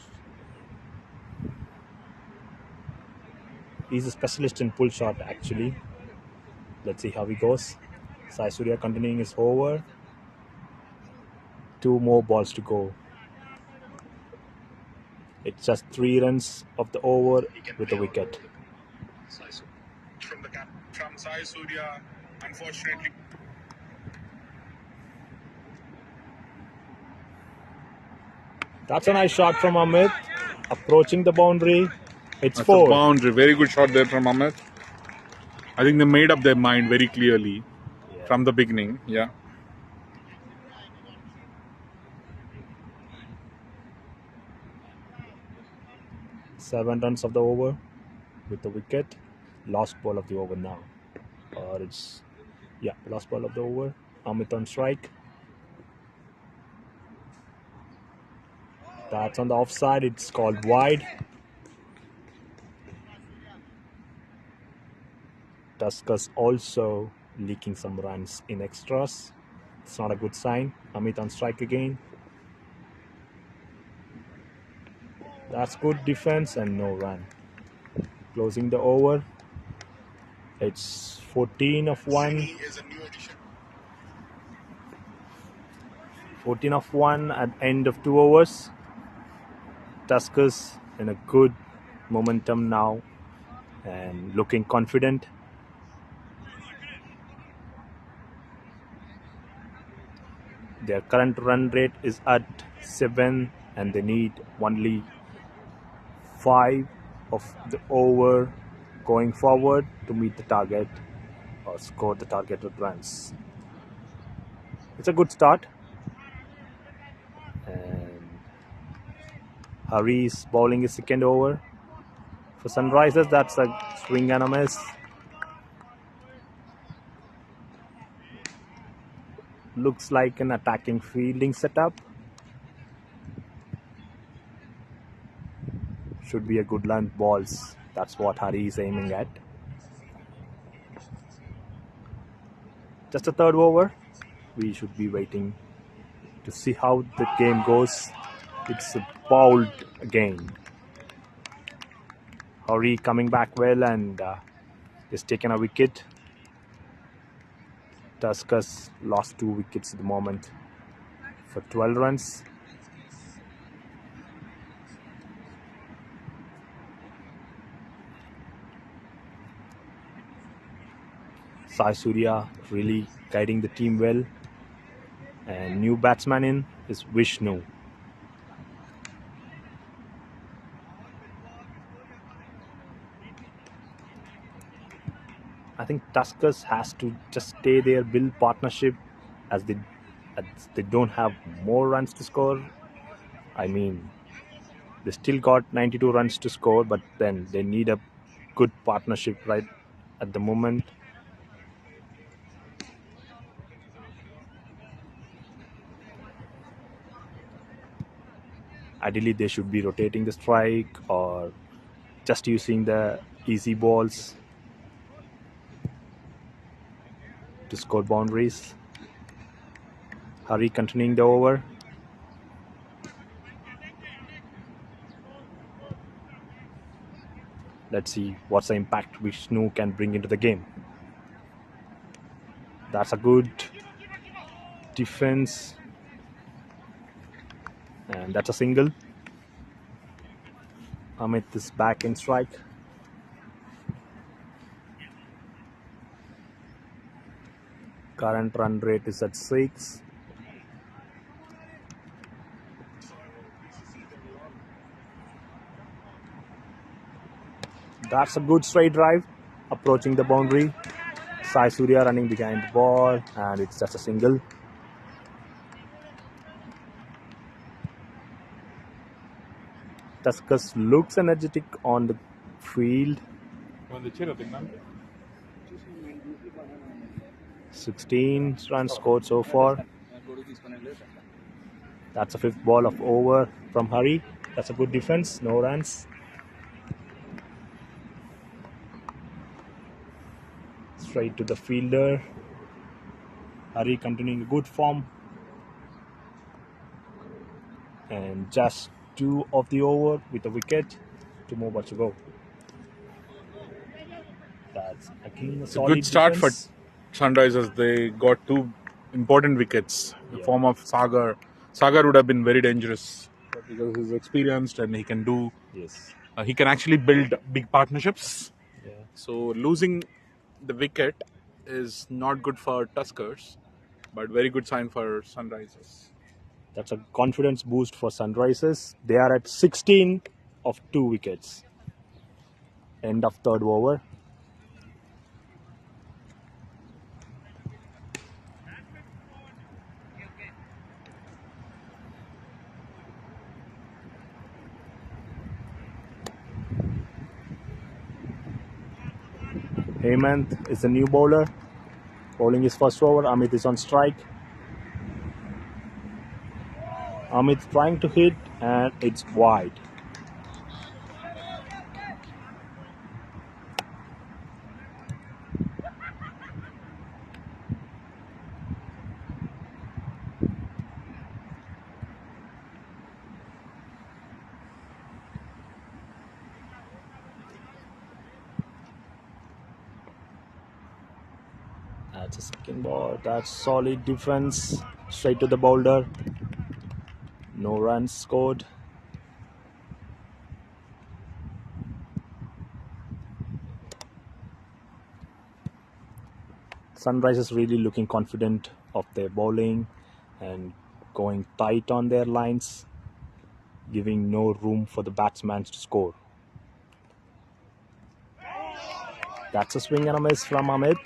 a specialist in pull shot actually. Let's see how he goes. Sai Surya continuing his over. 2 more balls to go. It's just 3 runs of the over with the wicket. From Sai Surya, unfortunately. That's a nice shot from Amit. Approaching the boundary. It's That's 4. a boundary. Very good shot there from Amit. I think they made up their mind very clearly from the beginning. Yeah. Seven runs of the over with the wicket. Last ball of the over now. Or it's, yeah, last ball of the over. Amit on strike. That's on the offside. It's called wide. Tuskers also leaking some runs in extras. It's not a good sign. Amit on strike again. That's good defense and no run. Closing the over. It's 14 of 1. 14 of 1 at end of 2 overs. Tuskers in a good momentum now and looking confident. Their current run rate is at 7 and they need only 5 of the over going forward to meet the target or score the targeted runs. It's a good start. And Hari is bowling his second over. For Sunrisers, that's a swing and a miss. Looks like an attacking fielding setup. Should be a good length balls. That's what Hari is aiming at. Just a third over. We should be waiting to see how the game goes. It's bowled again. Hari coming back well and is taken a wicket. Tuskers lost 2 wickets at the moment for 12 runs. Sai Surya really guiding the team well. And new batsman in is Vishnu. I think Tuskers has to just stay there, build partnership, as they don't have more runs to score. I mean, they still got 92 runs to score, but then they need a good partnership right at the moment. Ideally, they should be rotating the strike or just using the easy balls to score boundaries. Hari continuing the over. Let's see what's the impact Vishnu can bring into the game. That's a good defense. And that's a single. Amit is back in strike. Current run rate is at 6. That's a good straight drive, approaching the boundary. Sai Surya running behind the ball, and it's just a single. Tuskers looks energetic on the field. 16 runs scored so far. That's a fifth ball of over from Hari. That's a good defense, no runs. Straight to the fielder. Hari continuing good form. And just 2 of the over with a wicket. 2 more balls to go. That's again a solid Good start defense. for Sunrisers. They got 2 important wickets in the form of Sagar. Sagar would have been very dangerous because he's experienced and he can do. Yes. He can actually build big partnerships. Yeah. So losing the wicket is not good for Tuskers, but very good sign for Sunrisers. That's a confidence boost for Sunrisers. They are at 16 of 2 wickets. End of third over. Hemant is the new bowler. Bowling his first over. Amit is on strike. Amit trying to hit, and it's wide. That's a second ball. That's solid defense. Straight to the boulder. No runs scored. Sunrisers really looking confident of their bowling and going tight on their lines, giving no room for the batsmen to score. That's a swing and a miss from Amit.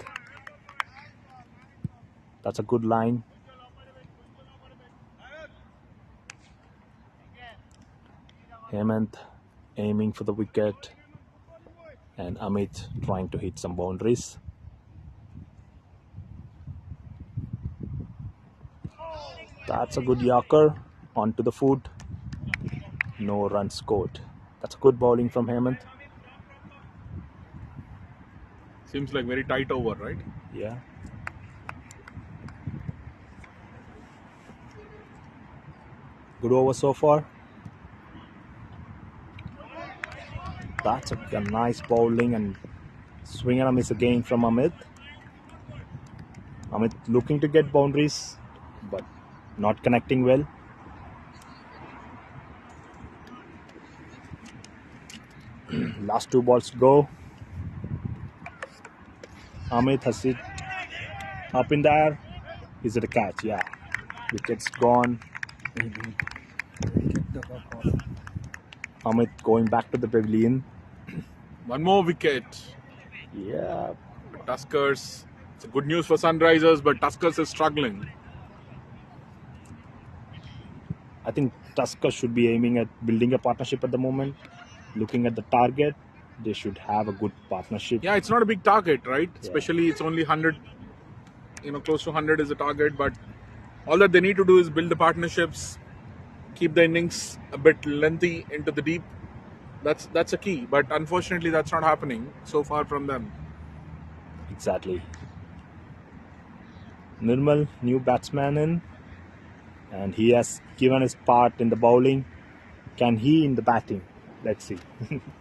That's a good line. Hemant aiming for the wicket, and Amit trying to hit some boundaries. That's a good Yorker onto the foot. No runs scored. That's a good bowling from Hemant. Seems like very tight over, right? Yeah. Good over so far. That's a nice bowling and swing and a miss again from Amit. Amit looking to get boundaries, but not connecting well. Last 2 balls to go. Amit has it up in the air. Is it a catch? Yeah. Wickets gone. Amit going back to the pavilion. One more wicket. Yeah, Tuskers. It's good news for Sunrisers, but Tuskers is struggling. I think Tusker should be aiming at building a partnership at the moment. Looking at the target, they should have a good partnership. Yeah, it's not a big target, right? Especially it's only 100, close to 100 is the target. But all that they need to do is build the partnerships, keep the innings a bit lengthy into the deep. That's a key. But unfortunately, that's not happening so far from them. Exactly. Nirmal, new batsman in, and he has given his part in the bowling. Can he in the batting? Let's see.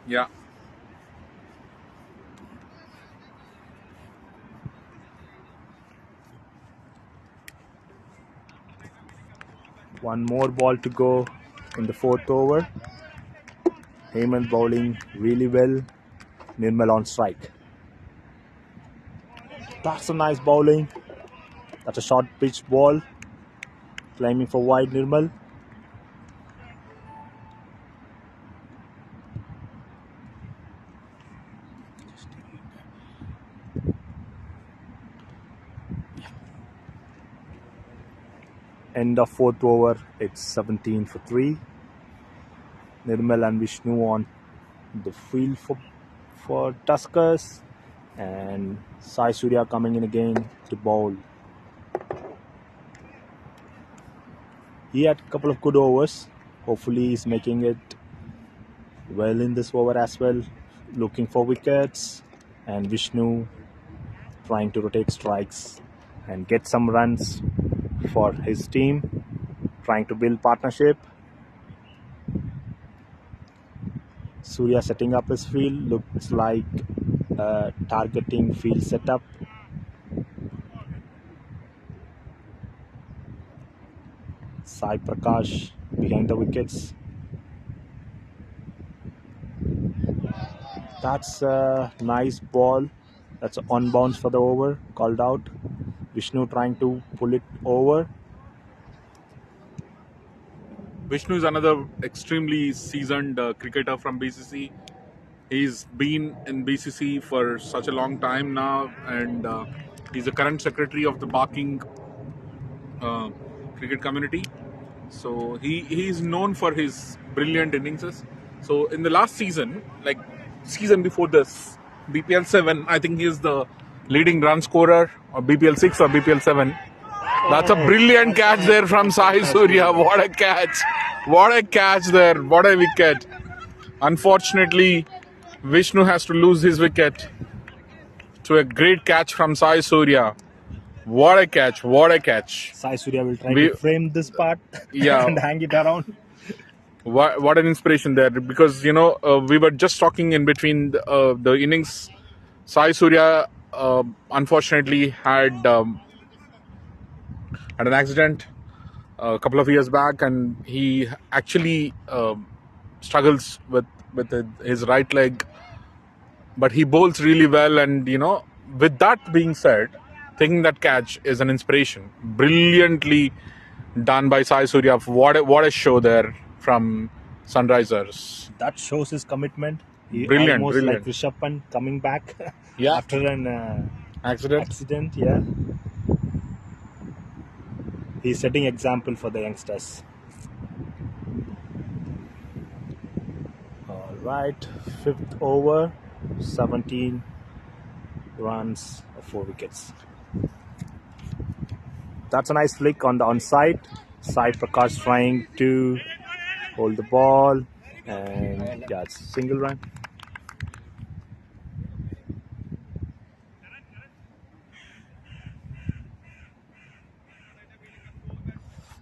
Yeah. One more ball to go in the 4th over. Heyman bowling really well. Nirmal on strike. That's a nice bowling. That's a short pitch ball. Climbing for wide, Nirmal. End of 4th over. It's 17 for 3. Nirmal and Vishnu on the field for Tuskers. And Sai Surya coming in again to bowl. He had a couple of good overs. Hopefully he's making it well in this over as well. Looking for wickets. And Vishnu trying to rotate strikes and get some runs for his team. Trying to build partnership. Surya setting up his field. Looks like targeting field setup. Sai Prakash behind the wickets. That's a nice ball. That's on bounce for the over. Called out. Vishnu trying to pull it over. Vishnu is another extremely seasoned cricketer from BCC. He's been in BCC for such a long time now, and he's the current secretary of the Barking cricket community. So he's known for his brilliant innings. So in the last season, like season before this, BPL 7, I think he is the leading run scorer, or BPL 6 or BPL 7. That's a brilliant catch there from Sai Surya. What a catch! What a catch there! What a wicket! Unfortunately, Vishnu has to lose his wicket to a great catch from Sai Surya. What a catch! What a catch! Sai Surya will try to frame this part and hang it around. What an inspiration there! Because we were just talking in between the innings. Sai Surya unfortunately had an accident a couple of years back, and he actually struggles with his right leg, but he bowls really well. And with that being said, thinking that catch is an inspiration. Brilliantly done by Sai Surya. What a show there from Sunrisers. That shows his commitment. He Brilliant, almost brilliant. like Rishabh Pant coming back Yeah. after an Accident. Yeah. He's setting example for the youngsters. All right, 5th over, 17 runs, 4 wickets. That's a nice flick on the onside. Sai Prakash trying to hold the ball, and yeah, it's a single run.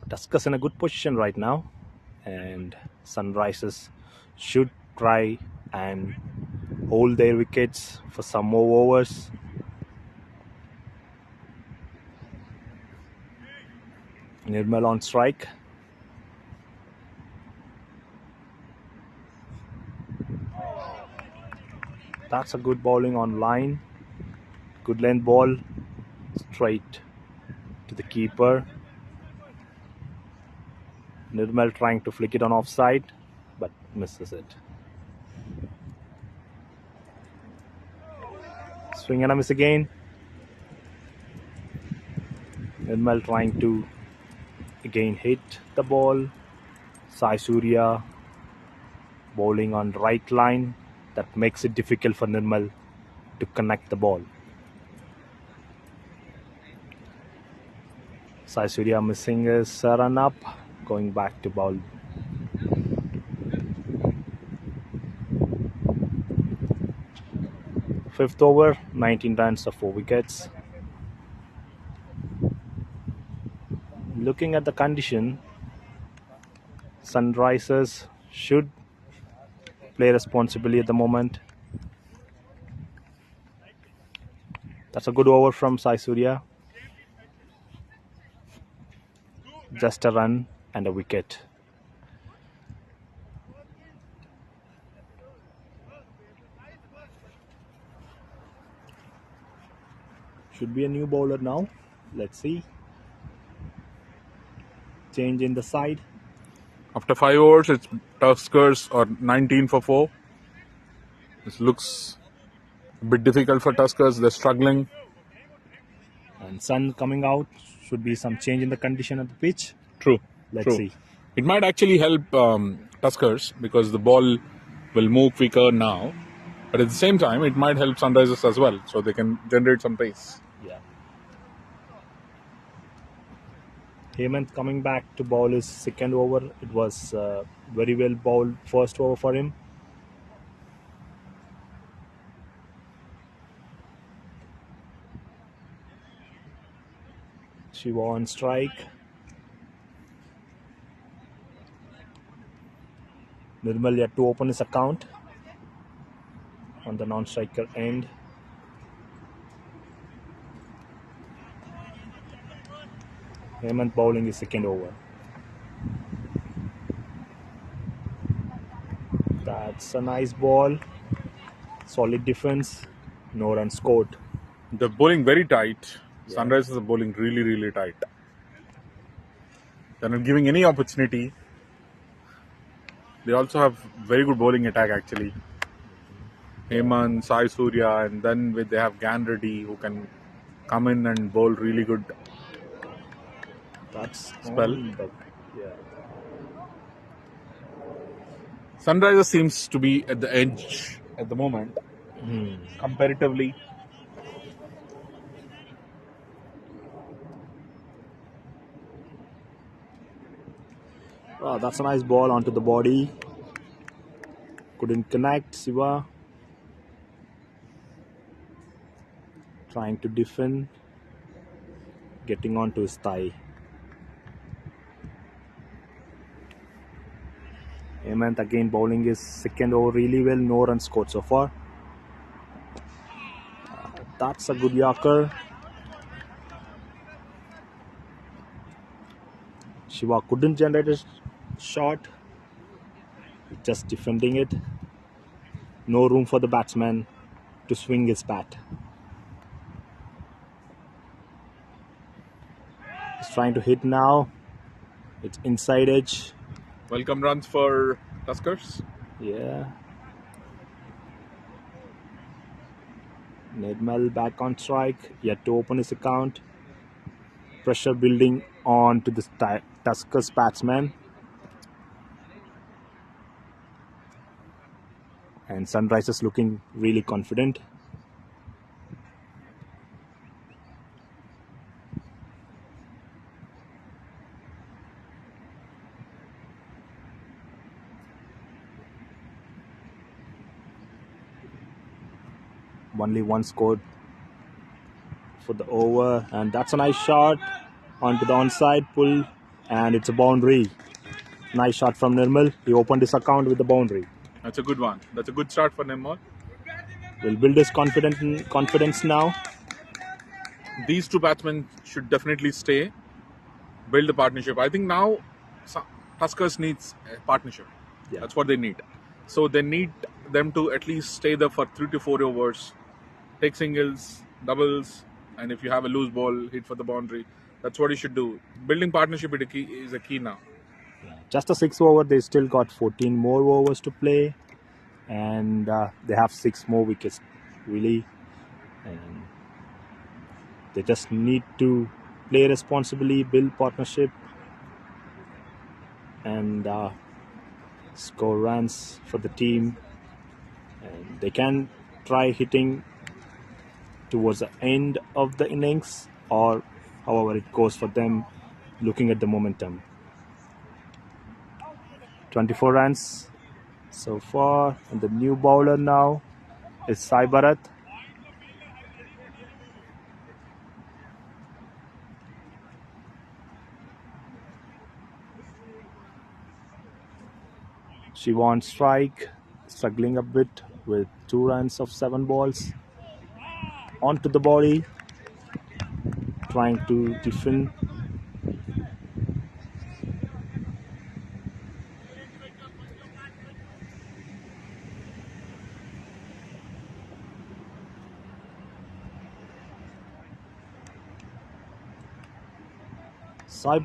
Tuskers in a good position right now, and Sunrisers should try and hold their wickets for some more overs. Nirmal on strike. That's a good bowling on line. Good length ball straight to the keeper. Nirmal trying to flick it on offside, but misses it. Swing and a miss again. Nirmal trying to again hit the ball. Sai Surya bowling on right line. That makes it difficult for Nirmal to connect the ball. Sai Surya missing his run up, going back to bowl. Fifth over, 19 runs of 4 wickets. Looking at the condition, Sunrisers should play responsibly at the moment. That's a good over from Sai Surya. Just a run and a wicket. Should be a new bowler now. Let's see. Change in the side. After 5 overs, it's Tuskers or 19 for 4. This looks a bit difficult for Tuskers. They're struggling. And sun coming out. Should be some change in the condition of the pitch. True. Let's see. It might actually help Tuskers because the ball will move quicker now. But at the same time, it might help Sunrisers as well, so they can generate some pace. Yeah. Hemant coming back to bowl his second over. It was very well bowled first over for him. Shiva on strike. Nirmal yet to open his account on the non-striker end. Hemant bowling his second over. That's a nice ball. Solid defense. No runs scored. They're bowling very tight. Yeah. Sunrisers are bowling really, really tight. They're not giving any opportunity. They also have very good bowling attack actually. Hemant, Sai Surya, and then they have Gan Reddy who can come in and bowl really good. That's Spell. Yeah. Sunrisers seems to be at the edge at the moment, comparatively. Oh, that's a nice ball onto the body. Couldn't connect. Shiva trying to defend, getting onto his thigh. Hemant again bowling his second over really well. No runs scored so far. That's a good Yorker. Shiva couldn't generate a shot. Just defending it. No room for the batsman to swing his bat. He's trying to hit now. It's inside edge. Welcome runs for Tuskers. Yeah. Nirmal back on strike. Yet to open his account. Pressure building on to the Tuskers batsman. And Sunrisers looking really confident. Only one scored for the over, and that's a nice shot onto the onside pull, and it's a boundary. Nice shot from Nirmal. He opened his account with the boundary. That's a good one. That's a good start for Nirmal. Will build his confidence now. These two batsmen should definitely stay, build a partnership. I think now Tuskers needs a partnership. Yeah. That's what they need. So they need them to at least stay there for 3 to 4 overs, take singles, doubles, and if you have a loose ball, hit for the boundary. That's what you should do. Building partnership is a key now. Yeah. just a 6 over. They still got 14 more overs to play, and they have 6 more wickets really, and they just need to play responsibly, build partnership, and score runs for the team. And they can try hitting towards the end of the innings, or however it goes for them, looking at the momentum. 24 runs so far, and the new bowler now is Bharat. She won strike, struggling a bit with 2 runs of 7 balls. Onto the body, trying to defend.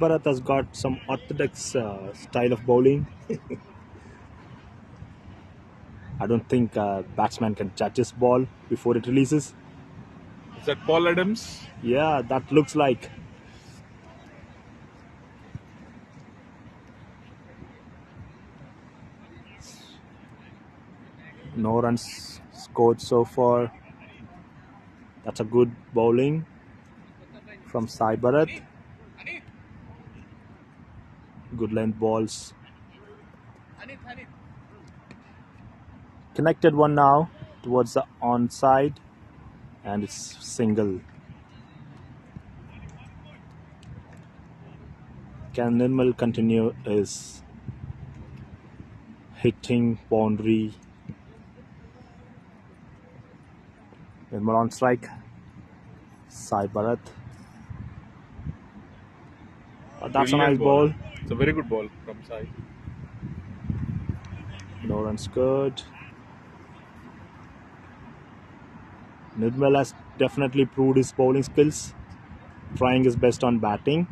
Bharat has got some orthodox style of bowling. I don't think batsman can judge his ball before it releases. Is that Paul Adams? Yeah, that looks like. No runs scored so far. That's a good bowling from Bharat. Good length balls. Connected one now towards the onside, and it's single. Can Nirmal continue his hitting boundary? Nirmal on strike. Bharat. That's a nice ball. It's a very good ball from Sai. No runs good. Nirmal has definitely proved his bowling skills, trying his best on batting.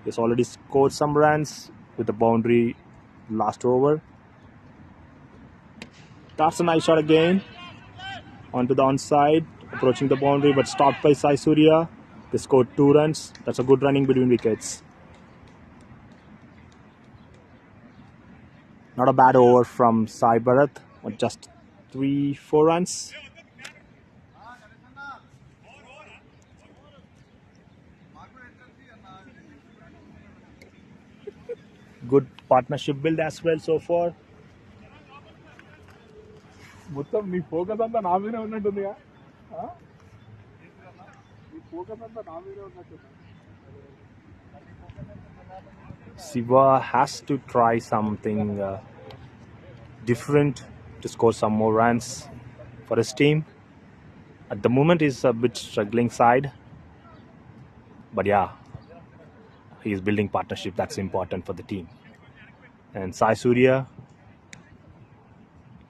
He's already scored some runs with the boundary last over. That's a nice shot again. Onto the onside, approaching the boundary, but stopped by Sai Surya. They scored 2 runs. That's a good running between wickets. Not a bad over from Bharat, with just 3-4 runs. Good partnership build as well so far. మొత్తం నీ focus అంతా నా మీదే ఉన్నట్టుందిగా. నీ focus అంతా నా మీదే ఉన్నట్టుంది. Shiva has to try something different to score some more runs for his team. At the moment, he's a bit struggling side, but yeah, he is building partnership. That's important for the team. And Sai Surya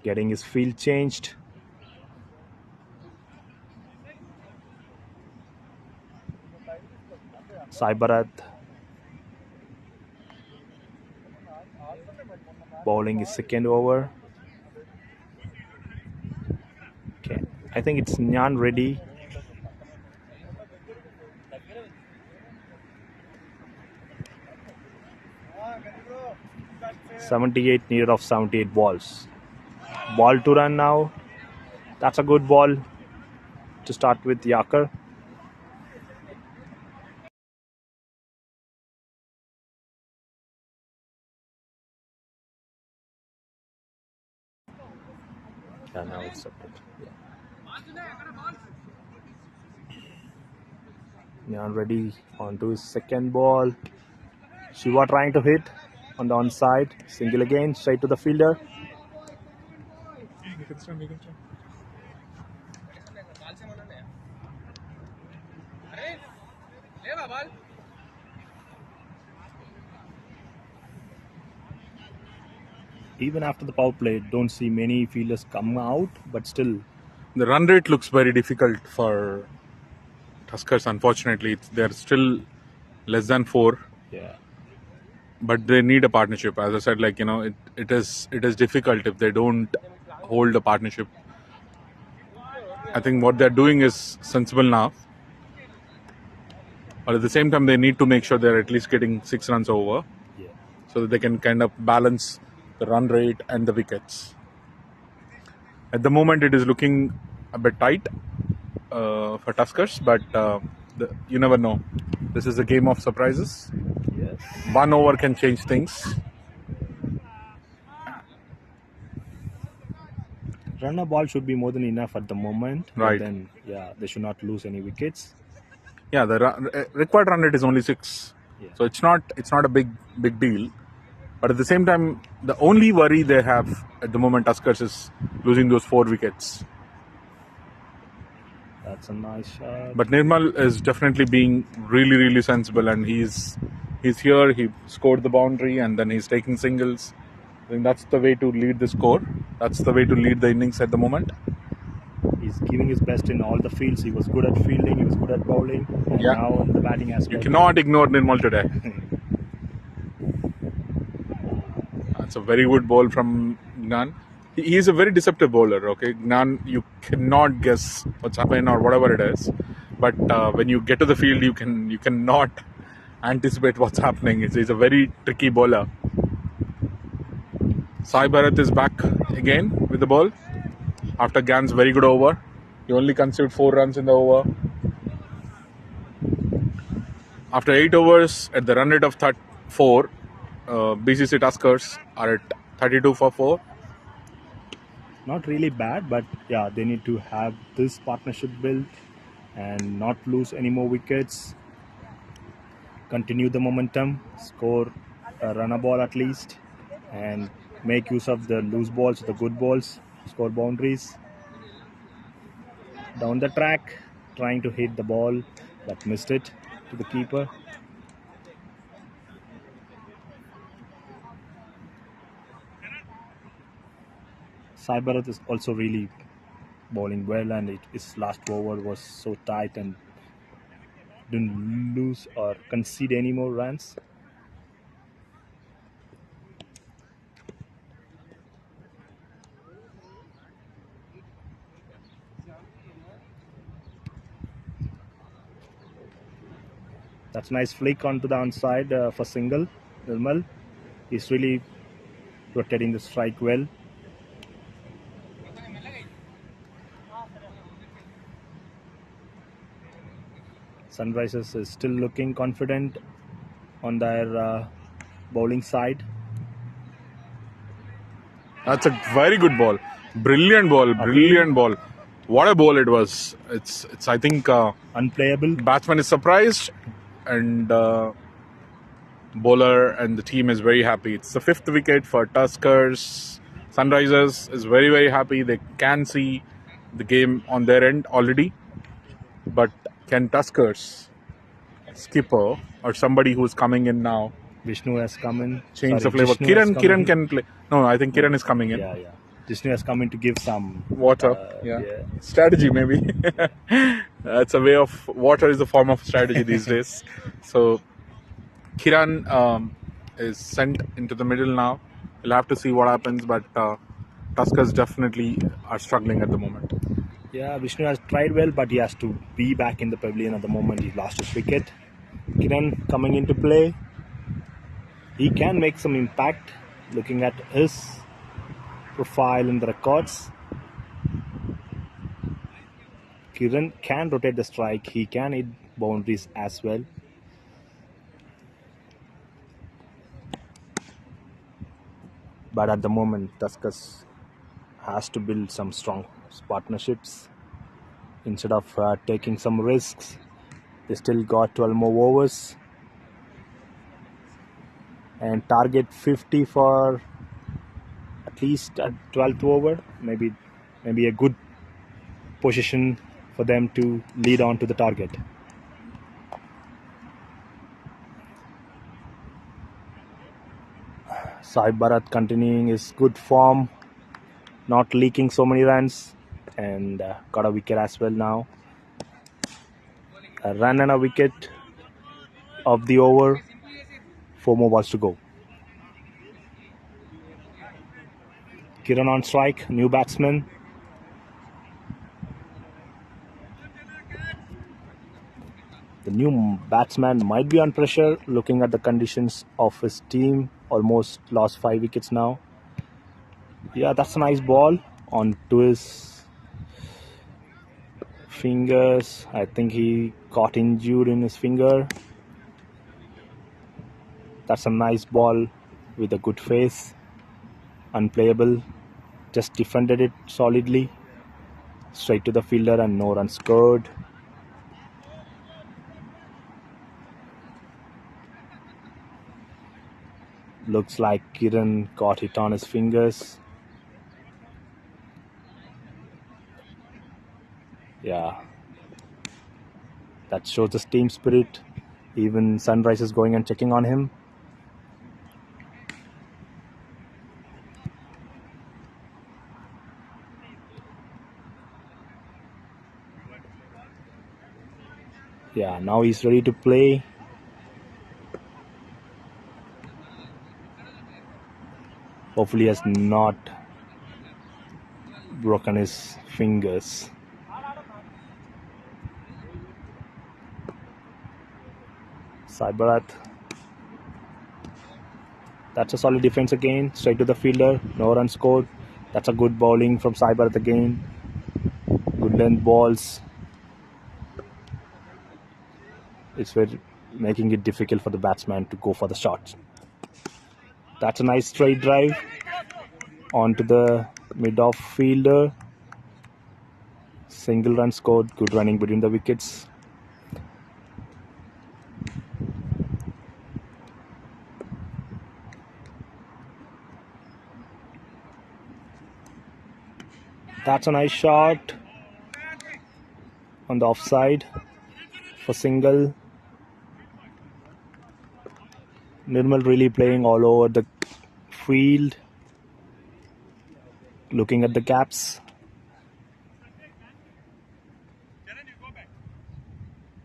getting his field changed. Bharat bowling his second over. Okay, I think it's Nyan ready. .78 needed of 78 balls. Ball to run now. That's a good ball to start with Yaker. Yeah, now it's separate. Nyan ready onto his second ball. Shiva trying to hit on the onside. Single again, straight to the fielder. Even after the power play, don't see many fielders come out, but still. The run rate looks very difficult for Tuskers, unfortunately. They're still less than 4. Yeah. but they need a partnership. As I said, like, you know, it is difficult if they don't hold a partnership. I think what they're doing is sensible now, but at the same time they need to make sure they're at least getting 6 runs over, Yeah. so that they can kind of balance the run rate and the wickets. At the moment it is looking a bit tight for Tuskers, but you never know. This is a game of surprises. Yes. 1 over can change things. Run a ball should be more than enough at the moment. Right. But then, yeah, they should not lose any wickets. Yeah, the required run rate is only 6, Yeah. so it's not a big deal. But at the same time, the only worry they have at the moment, Tuskers, is losing those 4 wickets. That's a nice shot. But Nirmal is definitely being really sensible, and he's here. He scored the boundary, and then he's taking singles. I think that's the way to lead the score. That's the way to lead the innings at the moment. He's giving his best in all the fields. He was good at fielding, he was good at bowling, and Yeah. now in the batting as well. You cannot ignore Nirmal today. That's a very good ball from Gnan. He is a very deceptive bowler, okay? Gnan, you cannot guess what's happening or whatever it is. But when you get to the field, you cannot anticipate what's happening. He's a very tricky bowler. Sai Bharat is back again with the ball after Gan's very good over. He only conceded 4 runs in the over. After 8 overs at the run rate of 4, BCC Tuskers are at 32 for 4. Not really bad, but yeah, they need to have this partnership built and not lose any more wickets. Continue the momentum, score a run a ball at least, and make use of the loose balls, the good balls, score boundaries. Down the track, trying to hit the ball, but missed it to the keeper. Sai Bharat is also really bowling well, and his last over was so tight and didn't lose or concede any more runs. That's a nice flick onto the onside for single. Nirmal is really rotating the strike well. Sunrisers is still looking confident on their bowling side. That's a very good ball. Brilliant ball. Brilliant ball. What a ball it was. It's I think Unplayable. batsman is surprised, and bowler and the team is very happy. It's the 5th wicket for Tuskers. Sunrisers is very happy. They can see the game on their end already. But can Tuskers skipper or somebody who's coming in now Vishnu has come in. change Sorry, the flavor? Vishnu has come Kiran in. can play. No, I think Kiran is coming in. Yeah. Vishnu has come in to give some Water. Yeah. Strategy maybe. It's a way of water is a form of strategy these days. So Kiran is sent into the middle now. We'll have to see what happens, but Tuskers definitely are struggling at the moment. Yeah, Vishnu has tried well, but he has to be back in the pavilion at the moment. He lost his wicket. Kiran coming into play. He can make some impact looking at his profile in the records. Kiran can rotate the strike. He can hit boundaries as well. But at the moment, Tuskers has to build some strong partnerships. Instead of taking some risks, they still got 12 more overs and target 50 for at least a 12th over. Maybe a good position for them to lead on to the target. Sai Bharat continuing his good form, not leaking so many runs, and got a wicket as well now. A run and a wicket of the over, 4 more balls to go. Kiran on strike, new batsman. The new batsman might be on pressure looking at the conditions of his team. Almost lost 5 wickets now. Yeah, that's a nice ball onto his fingers. I think he got injured in his finger. That's a nice ball with a good face. Unplayable. Just defended it solidly. Straight to the fielder and no runs scored. Looks like Kiran got hit on his fingers. Yeah. That shows the team spirit. Even Sunrise is going and checking on him. Yeah, now he's ready to play. Hopefully he has not broken his fingers. Bharat. That's a solid defense again. Straight to the fielder. No run scored. That's a good bowling from Bharat again. Good length balls. It's very making it difficult for the batsman to go for the shots. That's a nice straight drive onto the mid-off fielder. Single run scored. Good running between the wickets. That's a nice shot on the offside for single. Nirmal really playing all over the field, looking at the gaps.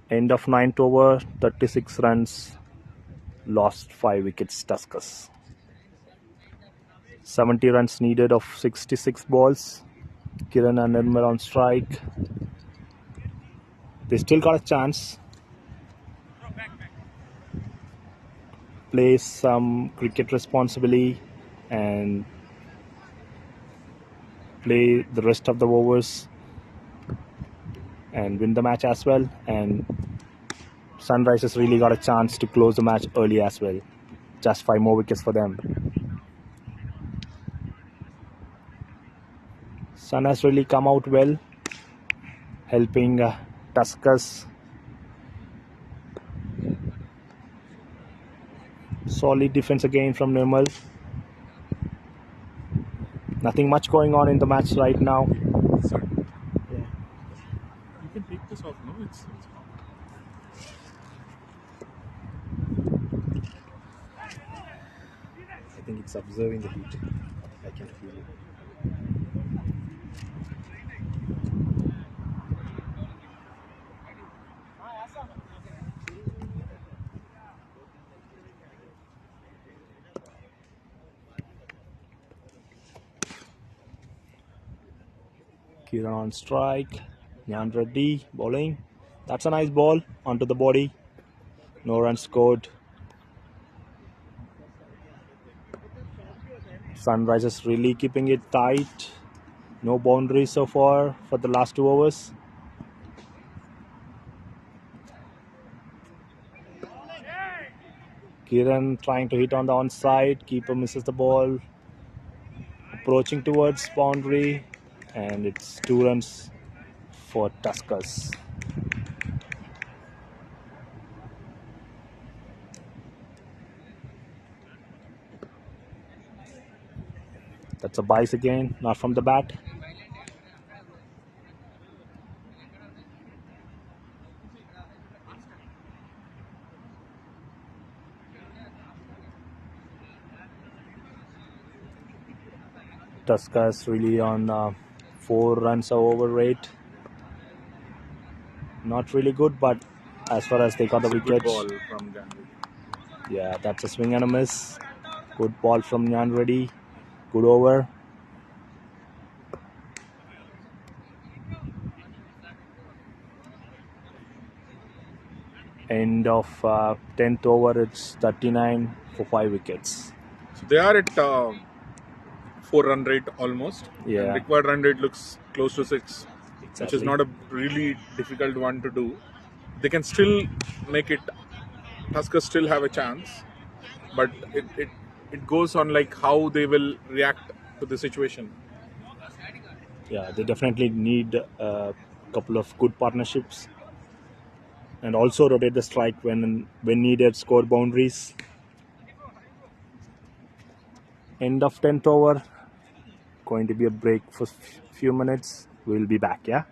End of 9th over, 36 runs, lost 5 wickets Tuskers. 70 runs needed of 66 balls. Kiran and Nirmal on strike. They still got a chance. Play some cricket responsibly and play the rest of the overs and win the match as well. And Sunrise has really got a chance to close the match early as well. Just 5 more wickets for them. Sun has really come out well, helping Tuskers. Solid defense again from Nirmal. Nothing much going on in the match right now. Sorry. Yeah. You can take this off, no? It's I think it's observing the heat. I can feel it. Kiran on strike. Nyan Reddy bowling. That's a nice ball onto the body. No runs scored. Sunrise is really keeping it tight. No boundaries so far for the last 2 overs. Kiran trying to hit on the onside. Keeper misses the ball. Approaching towards boundary. And it's 2 runs for Tuskers. That's a bice again, not from the bat. Tuskers really on 4 runs over rate. Not really good, but as far as they got the wicket. ball from Gandhi. Yeah, that's a swing and a miss. Good ball from Nyan Reddy. Good over. End of 10th over, it's 39 for 5 wickets. So they are at 4 run rate almost. Yeah. And required run rate looks close to 6, which is Exactly. not a really difficult one to do. They can still make it. Tuskers still have a chance, but it goes on like how they will react to the situation. Yeah, they definitely need a couple of good partnerships, and also rotate the strike when needed, score boundaries. End of 10th over, going to be a break for few minutes. We'll be back, yeah.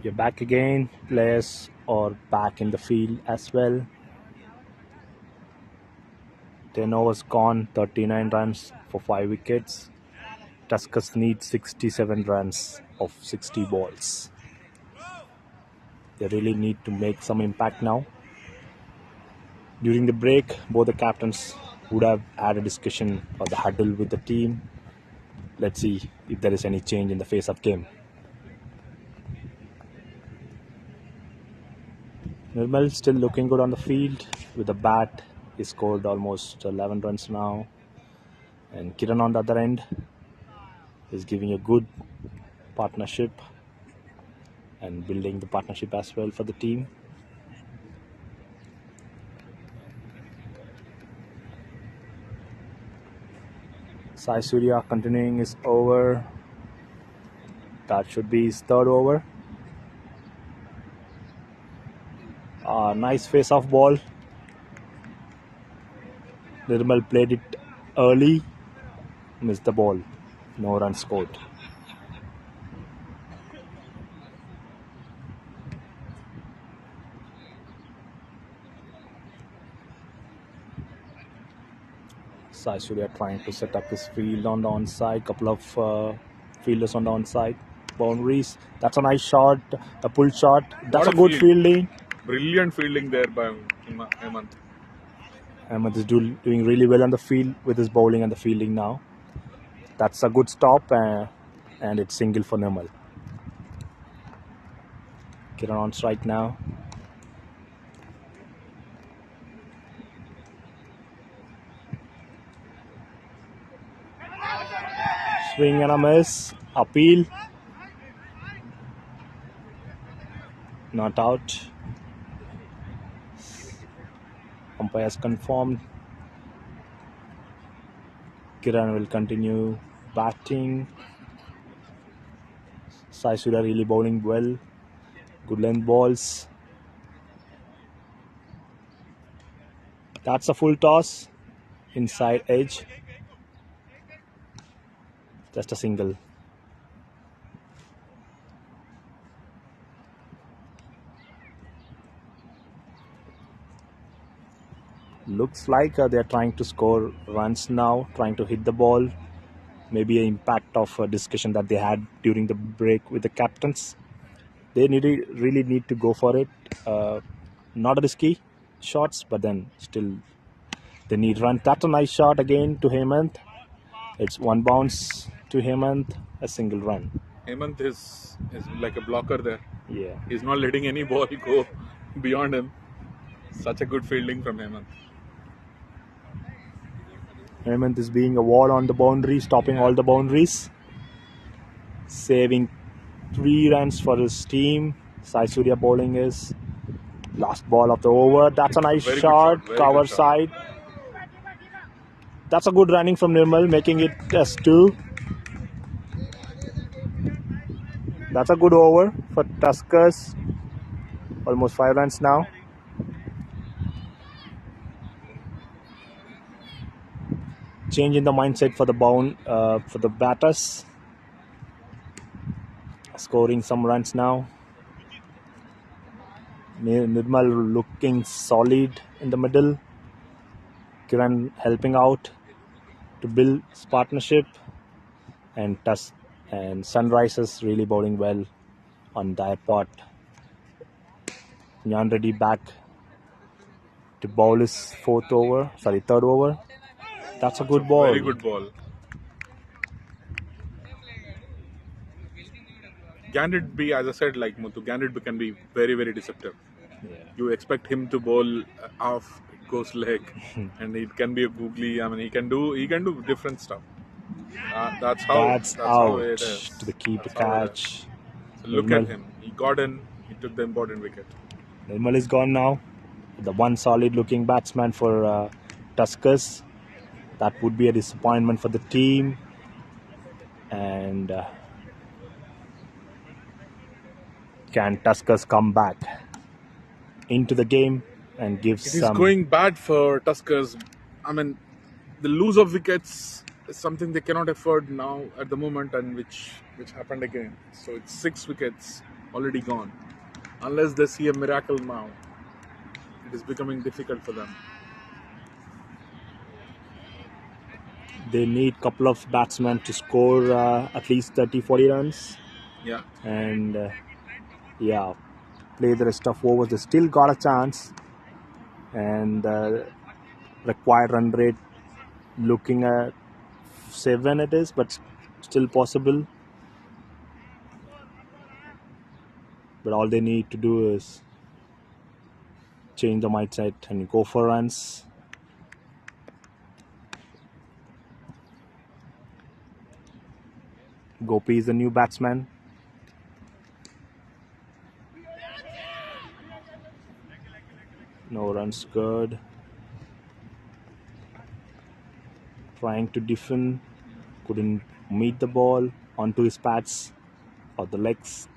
You're back again. Players are back in the field as well. 10 overs gone, 39 runs for 5 wickets. Tuskers need 67 runs of 60 balls. They really need to make some impact now. During the break, both the captains would have had a discussion or the huddle with the team. Let's see if there is any change in the face-off game. Nirmal still looking good on the field with the bat. He scored almost 11 runs now. And Kiran on the other end is giving a good partnership and building the partnership as well for the team. Sai Surya continuing his over. That should be his third over. Nice face-off ball. Nirmal played it early. Missed the ball. No runs scored. Sai Surya trying to set up his field on the onside. Couple of fielders on the onside. Boundaries. That's a nice shot. A pull shot. That's a good fielding. Brilliant fielding there by Hemant. Ahmed is doing really well on the field with his bowling and the fielding now. That's a good stop and it's single for Nirmal. Kiran on strike now. Swing and a miss. Appeal. Not out. Umpires confirmed. Kiran will continue batting. Sai Surya really bowling well. Good length balls. That's a full toss. Inside edge. Just a single. Looks like they're trying to score runs now, trying to hit the ball. Maybe an impact of a discussion that they had during the break with the captains. They really need to go for it. Not a risky shots, but then still they need run. That's a nice shot again to Hemant. It's one bounce to Hemant, a single run. Hemant is like a blocker there. Yeah. He's not letting any ball go beyond him. Such a good fielding from Hemant. Hemant is being a wall on the boundary, stopping all the boundaries. Saving 3 runs for his team. Sai Surya bowling is last ball of the over. That's a nice shot. Cover side. That's a good running from Nirmal, making it as 2. That's a good over for Tuskers. Almost 5 runs now. Change in the mindset for the batters. Scoring some runs now. Nirmal looking solid in the middle. Kiran helping out to build his partnership. And Sunrisers really bowling well on their part. Nyan Reddy back to bowl his third over. That's a good ball. Very good ball. Gandit, as I said, like Muthu, Gandit can be very, very deceptive. Yeah. You expect him to bowl off, goes leg, and it can be a googly. I mean, he can do different stuff. That's out how it is. to the keeper catch. So look at him. He got in. He took the important wicket. Nirmal is gone now. The one solid looking batsman for Tuskers. That would be a disappointment for the team. And can Tuskers come back into the game and give It is going bad for Tuskers. I mean, the lose of wickets is something they cannot afford now at the moment, and which happened again. So it's 6 wickets already gone. Unless they see a miracle now, it is becoming difficult for them. They need couple of batsmen to score at least 30-40 runs. Yeah. And play the rest of overs. They still got a chance, and required run rate looking at 7 it is, but still possible. But all they need to do is change the mindset and go for runs. Gopi is the new batsman. No runs, good. Trying to defend, couldn't meet the ball onto his pads or the legs.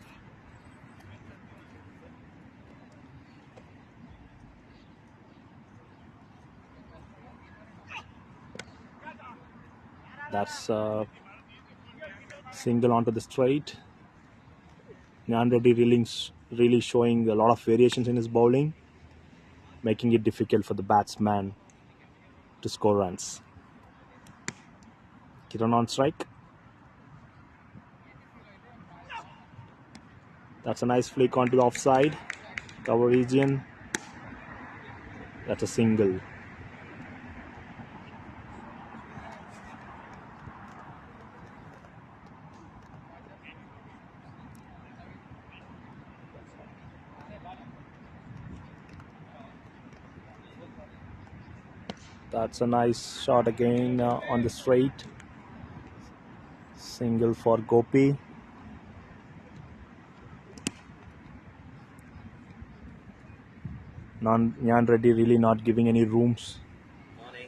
That's a single onto the straight. Nyan Reddy really showing a lot of variations in his bowling, making it difficult for the batsman to score runs. Kiran on strike. That's a nice flick onto the offside cover region. That's a single. That's a nice shot again on the straight. Single for Gopi. Nyan Reddy really not giving any rooms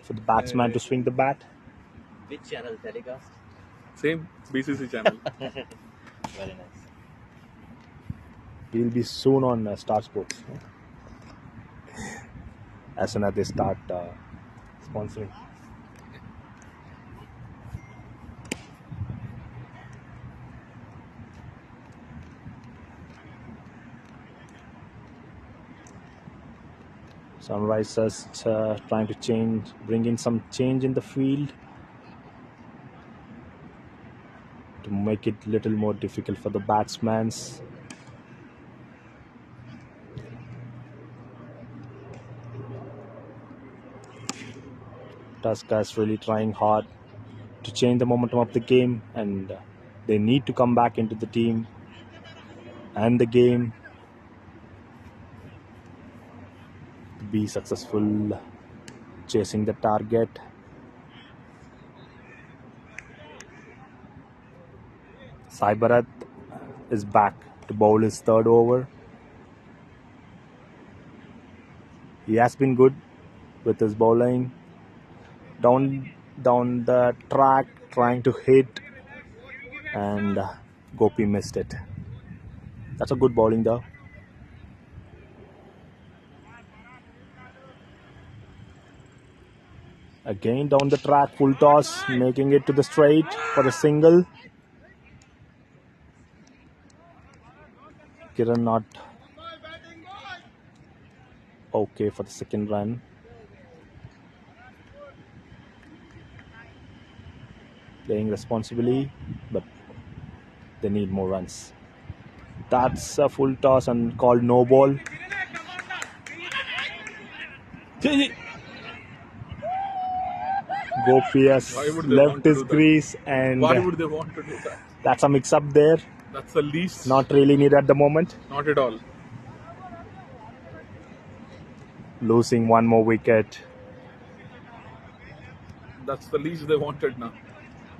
for the batsman to swing the bat. Which channel telecast? Same BCC channel. Very nice. We'll be soon on Star Sports as soon as they start sponsoring. Sunrisers trying to bring in some change in the field to make it a little more difficult for the batsmen. Tuskers really trying hard to change the momentum of the game, and they need to come back into the team and the game to be successful chasing the target. Bharat is back to bowl his third over. He has been good with his bowling. Down the track, trying to hit, and Gopi missed it. That's a good bowling though. Again down the track, full toss, making it to the straight for a single. Kiran not okay for the second run. Playing responsibly, but they need more runs. That's a full toss and called no ball. Gopi has left his crease, and why would they want to do that? That's a mix-up there. That's the least. Not really needed at the moment. Not at all. Losing one more wicket. That's the least they wanted now.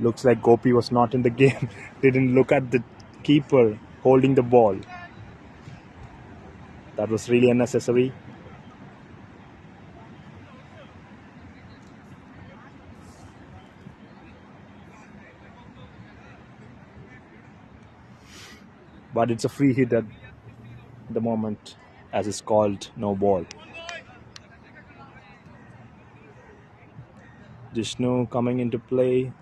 Looks like Gopi was not in the game. Didn't look at the keeper holding the ball. That was really unnecessary. But it's a free hit at the moment, as it's called no ball. Vishnu coming into play.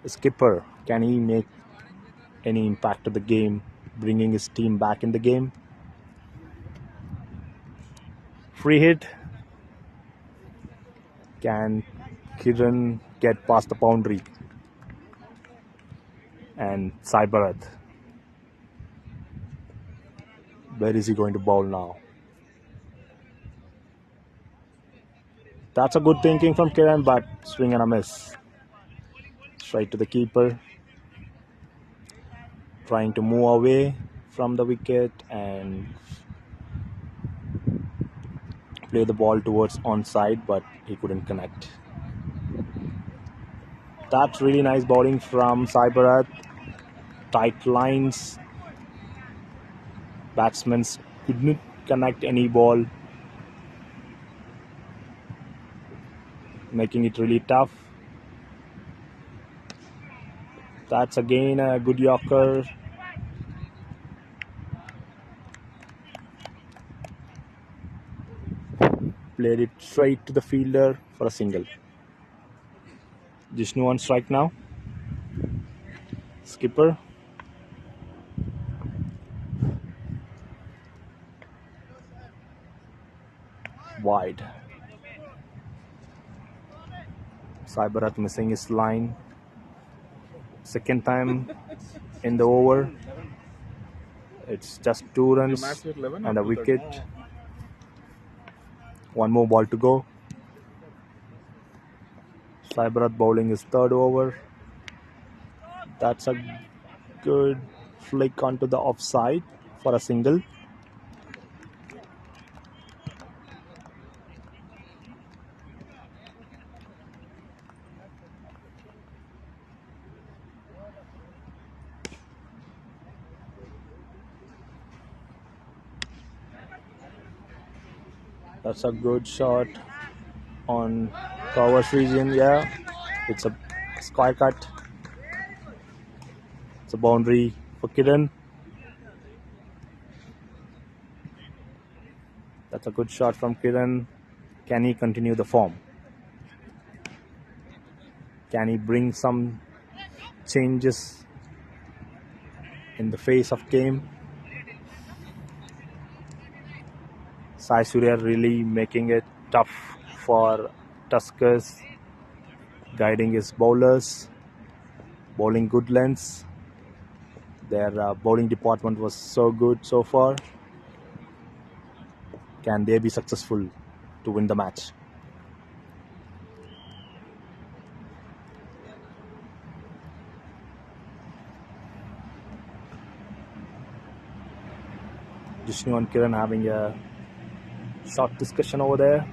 Skipper, can he make any impact to the game bringing his team back in the game. Free hit. Can Kiran get past the boundary? And Sai Bharat. Where is he going to bowl now? That's a good thinking from Kiran, but swing and a miss. Straight to the keeper. Trying to move away from the wicket and play the ball towards onside, but he couldn't connect. That's really nice bowling from Sai Bharat. Tight lines. Batsmen couldn't connect any ball, making it really tough. That's again a good Yorker. Played it straight to the fielder for a single. Jishnu on strike now. Skipper. Wide. Sai Bharat missing his line. Second time in the over. It's just 2 runs and a wicket. One more ball to go. Sai Bharat bowling his third over. That's a good flick onto the offside for a single. That's a good shot on covers region. Yeah, it's a square cut. It's a boundary for Kiran. That's a good shot from Kiran. Can he continue the form? Can he bring some changes in the face of game? Sai Surya really making it tough for Tuskers, guiding his bowlers, bowling good lengths. Their bowling department was so good so far. Can they be successful to win the match? Jishnu and Kiran having a short discussion over there.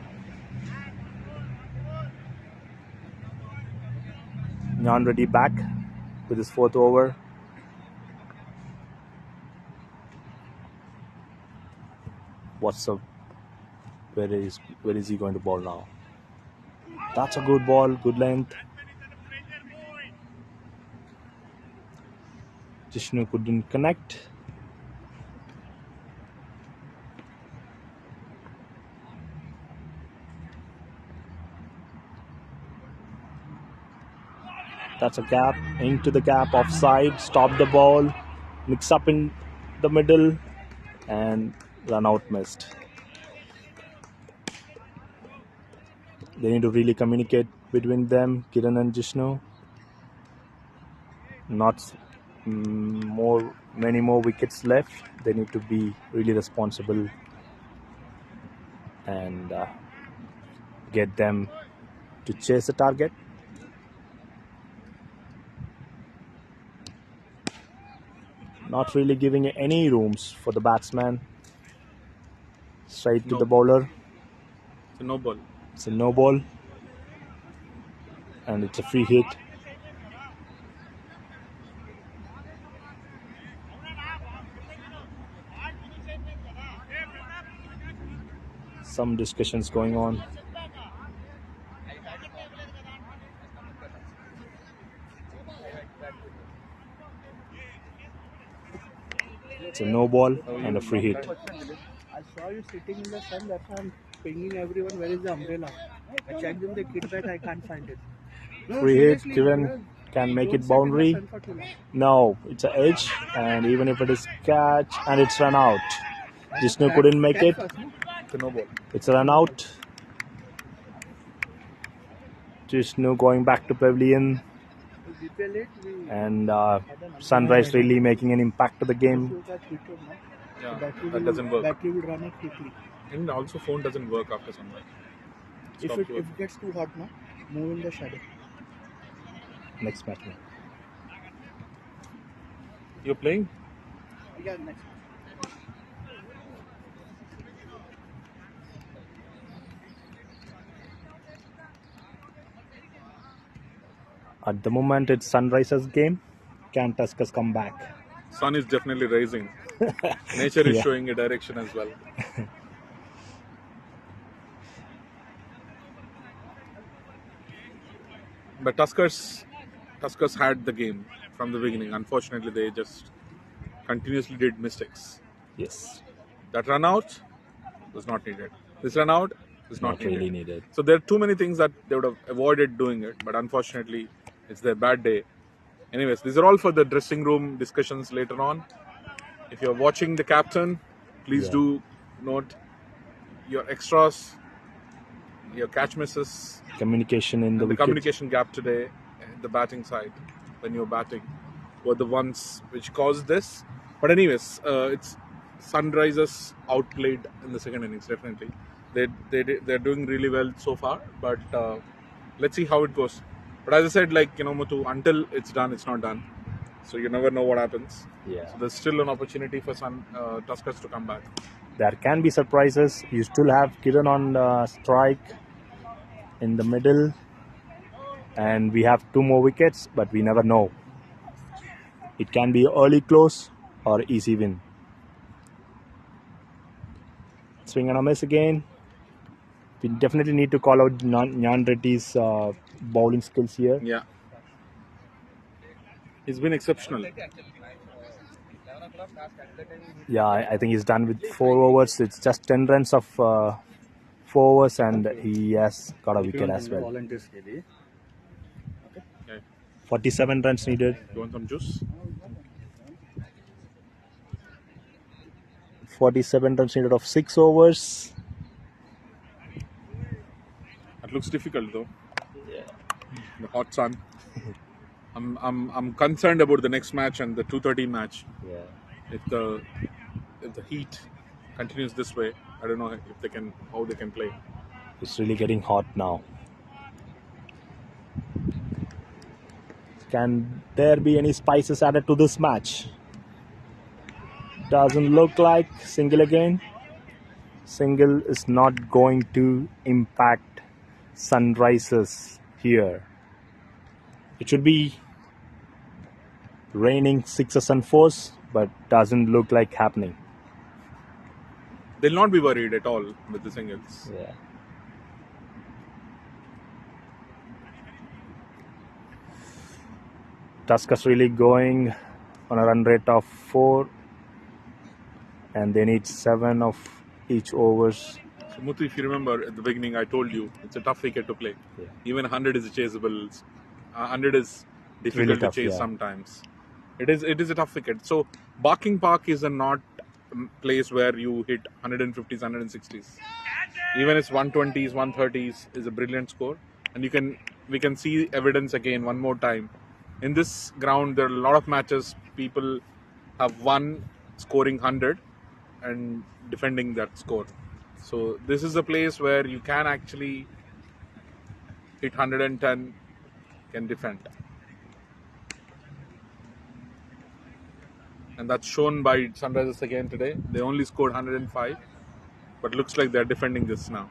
Nyan Reddy back with his fourth over. What's up? Where is he going to bowl now? That's a good ball, good length. Jishnu couldn't connect. That's a gap, into the gap, offside, stop the ball, mix up in the middle, and run out missed. They need to really communicate between them, Kiran and Jishnu. Not many more wickets left. They need to be really responsible and get them to chase the target. Not really giving any rooms for the batsman. Straight to the bowler. It's a no ball. It's a no ball. And it's a free hit. Some discussions going on. It's a no ball and a free hit. I saw you sitting in the sun, that's why I'm pinging everyone, where is the umbrella? I checked in the kit bag, I can't find it. Free hit, Kiran can make Don't it sit in the boundary. sun for too long. No, it's an edge, and even if it is catch, and it's run out. Jishnu couldn't make Catch it. first, no? It's a no ball. It's a run out. Jishnu going back to pavilion, If we play late, we and Sunrise really making an impact to the game. you catch wicket, no? Yeah, Battery that will- doesn't work. Battery will run out quickly. And also phone doesn't work after sunrise. If Stops it working. gets too hot, no, move in the shadow. Next match. You're playing? Yeah, next. At the moment, it's Sunrisers game. Can Tuskers come back? Sun is definitely rising. Nature is Yeah. showing a direction as well. But Tuskers had the game from the beginning. Unfortunately, they just continuously did mistakes. Yes, That run out was not needed. This run out is not needed. really needed. So there are too many things that they would have avoided doing it, but unfortunately, it's their bad day. Anyways, these are all for the dressing room discussions later on. If you're watching the captain, please Yeah. do note your extras, your catch misses, Communication in the and the wicket. communication gap today, the batting side when you're batting, were the ones which caused this. But anyways, it's Sunrisers outplayed in the second innings. Definitely, they're doing really well so far. But let's see how it goes. But as I said, like Muthu, until it's done, it's not done. So you never know what happens. Yeah. So there's still an opportunity for Tuskers to come back. There can be surprises. You still have Kiran on strike in the middle, and we have 2 more wickets, but we never know. It can be early close or easy win. Swing and a miss again. We definitely need to call out Nyan Reddy's bowling skills here. Yeah. He's been exceptional. Yeah, I think he's done with 4 overs. It's just 10 runs of 4 overs, and he has got a wicket as well. Okay. 47 runs needed. You want some juice? 47 runs needed of 6 overs. That looks difficult though. Yeah. The hot sun. I'm concerned about the next match and the 2:30 match. Yeah. If the heat continues this way, I don't know if how they can play. It's really getting hot now. Can there be any spices added to this match? Doesn't look like. Single again. Single is not going to impact Sunrisers here. It should be raining 6s and 4s, but doesn't look like happening. They'll not be worried at all with the singles. Yeah. Tuskers really going on a run rate of 4, and they need 7 of each overs. So Muthu, if you remember at the beginning, I told you it's a tough wicket to play. Yeah. Even 100 is chaseable. 100 is difficult Really tough, to chase yeah. sometimes. It is a tough wicket. So Barking Park is a not place where you hit 150s, 160s. Even it's 120s, 130s is a brilliant score, and we can see evidence again one more time. In this ground, there are a lot of matches people have won scoring 100 and defending that score. So this is a place where you can actually hit 110, can defend. And that's shown by Sunrisers again today. They only scored 105, but looks like they're defending this now.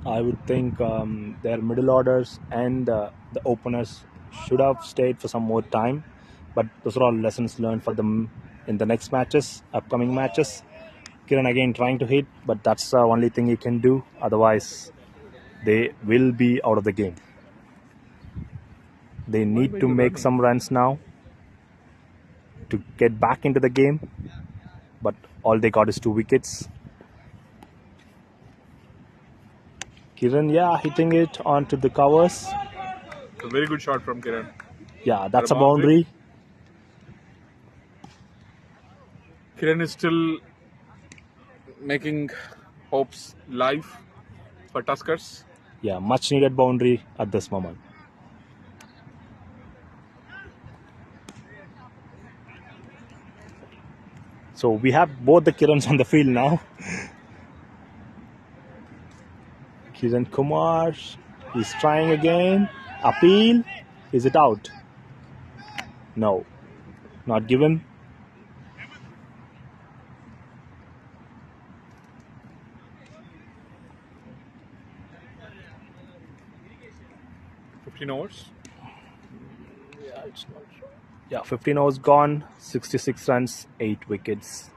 I would think their middle orders and the openers should have stayed for some more time, but those are all lessons learned for them in the next matches, upcoming matches. Kiran again trying to hit, but that's the only thing he can do. Otherwise, they will be out of the game. They need to make some runs now to get back into the game, but all they got is 2 wickets. Kiran, hitting it onto the covers. A very good shot from Kiran. Yeah, that's a A boundary. boundary. Kiran is still making hopes live for Tuskers. Yeah, much needed boundary at this moment. So we have both the Kirans on the field now. Kiran Kumar, he's trying again. Appeal. Is it out? No, not given. $15. Yeah, 15 overs gone, 66 runs, 8 wickets.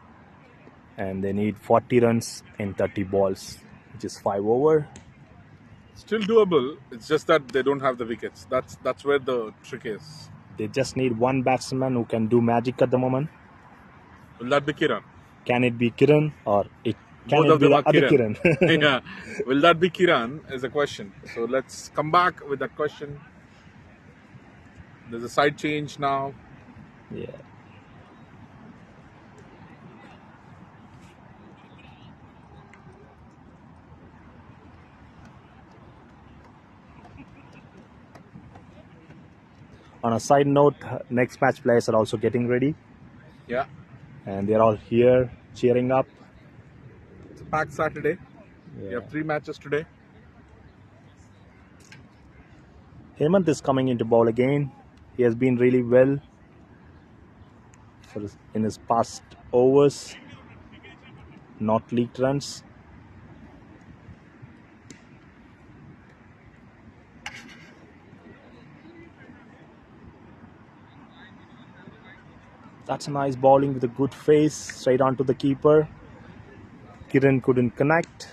And they need 40 runs in 30 balls, which is 5 over. Still doable. It's just that they don't have the wickets. That's where the trick is. They just need one batsman who can do magic at the moment. Will that be Kiran? Can it be Kiran or can Both it of be them the are other Kiran. Kiran? Yeah. Will that be Kiran is a question. So let's come back with that question. There's a side change now. Yeah. On a side note, next match players are also getting ready. Yeah. And they're all here cheering up. It's a packed Saturday. Yeah. We have 3 matches today. Hemant is coming into ball again. He has been really well in his past overs. Not leaked runs. That's a nice bowling with a good face, straight onto the keeper. Kiran couldn't connect.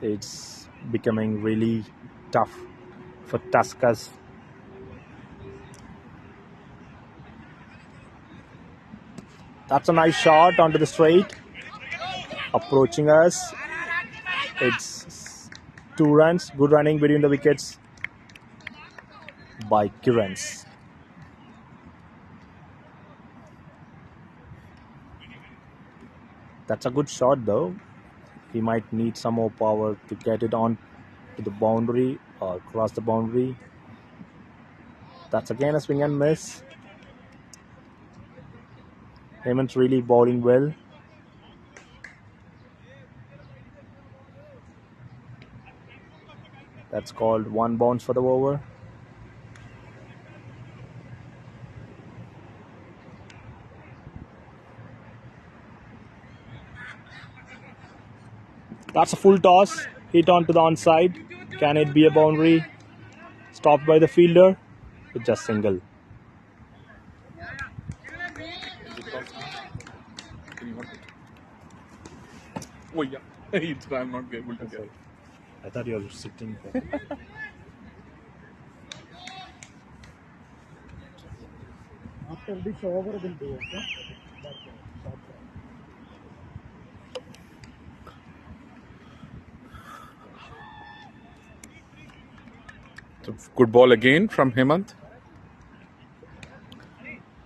It's becoming really tough for Tuskers. That's a nice shot onto the straight. Approaching us. It's 2 runs. Good running between the wickets by Kirans. That's a good shot though. He might need some more power to get it on to the boundary or cross the boundary. That's again a swing and miss. Hemant's really bowling well. That's called 1 bounce for the over. That's a full toss. Hit onto the onside. Can it be a boundary? Stopped by the fielder. It's just single. Oh yeah. I'm not able to get it. I thought you were sitting. After this over, we'll do it. Yeah? It's a good ball again from Hemant.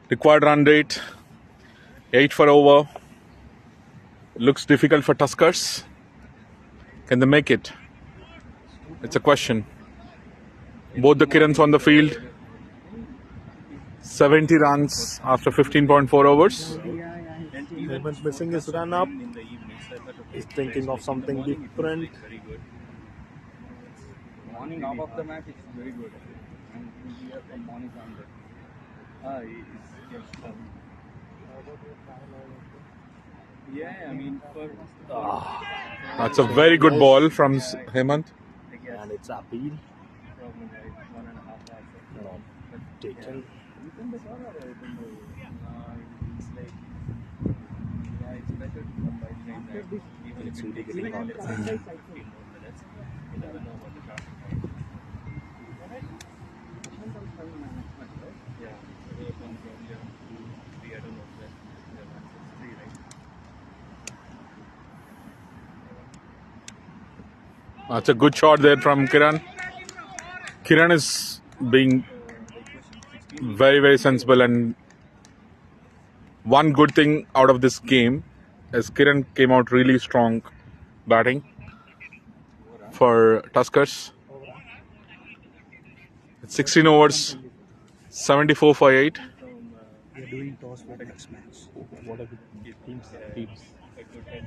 Required run rate 8 for over. Looks difficult for Tuskers. Can they make it? It's a question. Both the Kirans on the field. 70 runs after 15.4 overs. Hemant missing his run up. He's thinking of something different. Morning half of the match is very good, and we'll be here from morning onward. It's just yeah, I mean for That's a very good ball from Hemant. And it's appeal. probably like 1.5 hours. Not taken. It's like it's better to come by train right? Even if it takes like 15 more minutes, you never know what the traffic is. Yeah, away from here to 3, I don't know where it's 3, right? That's a good shot there from Kiran. Kiran is being very, very sensible, and one good thing out of this game is Kiran came out really strong batting for Tuskers. It's 16 overs, 74 for 8. We are doing toss for next match. What are the teams? A good head.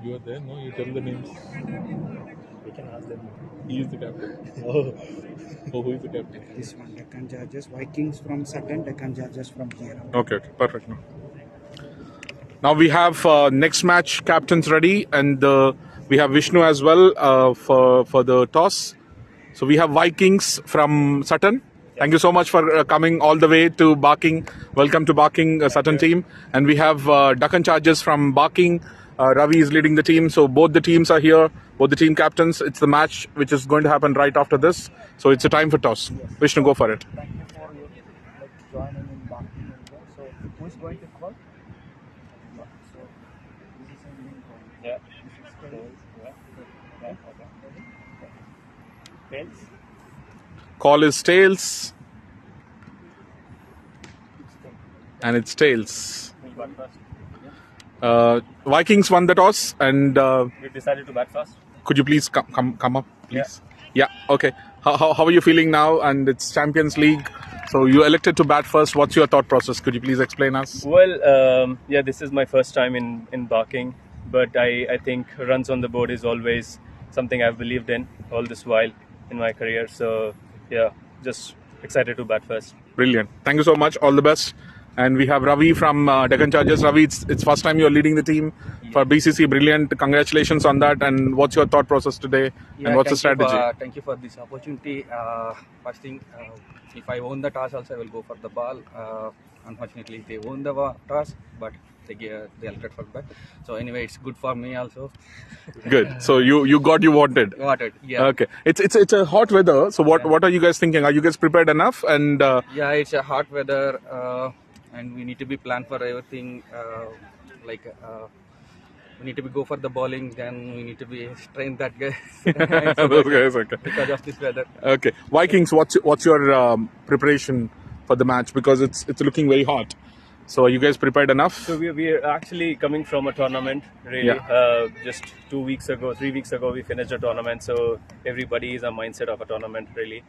You are there, no? You tell the names. We can ask them. He is the captain. Oh, Oh, who is the captain? this one, Deccan Chargers, Vikings from Sutton, Deccan Chargers from here. Okay, perfect. Now we have next match captains ready, and we have Vishnu as well for the toss. So we have Vikings from Sutton. Thank you so much for coming all the way to Barking. Welcome to Barking, Sutton team. And we have Deccan Chargers from Barking. Ravi is leading the team. So both the teams are here, both the team captains. It's the match which is going to happen right after this. So it's a time for toss. Vishnu, go for it. Thank you for your joining in Barking as well. So, who is going to call? So, this is a main call. Yeah. This is Tails. Call is tails. And it's tails. Who'll bat first? Vikings won the toss, and You decided to bat first? could you please come up, please? Yeah. Okay. How are you feeling now? And it's Champions League, so you elected to bat first. What's your thought process? Could you please explain us? Well, yeah, this is my first time in Barking, but I think runs on the board is always something I've believed in all this while in my career. So yeah, just excited to bat first. Brilliant. Thank you so much. All the best. And we have Ravi from Deccan Chargers. Ravi, it's first time you're leading the team for BCC. Brilliant. Congratulations on that. And what's your thought process today? And what's the strategy? Thank you for this opportunity. First thing, if I won the toss also, I will go for the ball. Unfortunately, they won the toss, but they elected for that. So anyway, it's good for me also. Good. So you got you wanted. Wanted, yeah. Okay. It's a hot weather. So what are you guys thinking? Are you guys prepared enough? And Yeah, it's a hot weather, and we need to be planned for everything. We need to be go for the bowling. Then we need to be train that guy. those guys, okay. Because of this weather. Okay. Vikings, what's your preparation for the match? Because it's looking very hot. So are you guys prepared enough? So we're actually coming from a tournament, really. Yeah. Just 3 weeks ago, we finished a tournament. So everybody is a mindset of a tournament, really.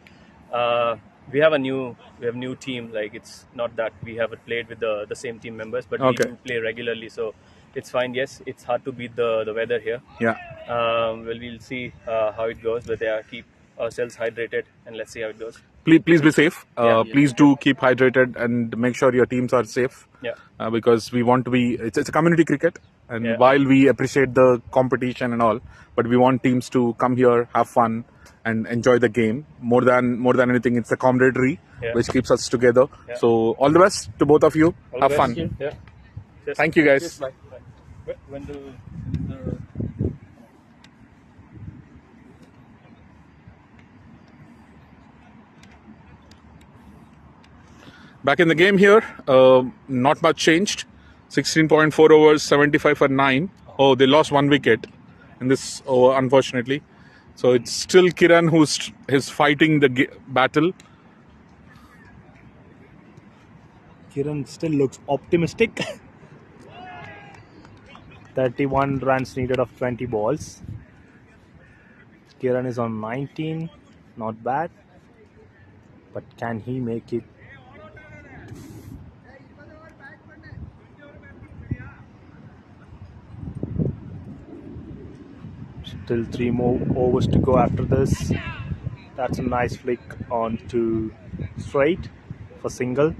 We have new team. Like, it's not that we haven't played with the same team members, but we do play regularly. So it's fine. Yes, it's hard to beat the weather here. Yeah. Well, we'll see how it goes. But yeah, keep ourselves hydrated and let's see how it goes. Please be safe. Please do keep hydrated and make sure your teams are safe. Yeah. Because we want to be. It's a community cricket, and while we appreciate the competition and all, but we want teams to come here, have fun, and enjoy the game more than anything. It's the camaraderie which keeps us together. So all the best to both of you. Have fun. Yeah. Thank you, guys. Bye. When the Back in the game here, not much changed. 16.4 overs, 75 for 9. Oh, they lost 1 wicket in this over, unfortunately. So it's still Kiran who's fighting the battle. Kiran still looks optimistic. 31 runs needed of 20 balls. Kiran is on 19, not bad. But can he make it? Still 3 more overs to go after this. That's a nice flick on to straight for single.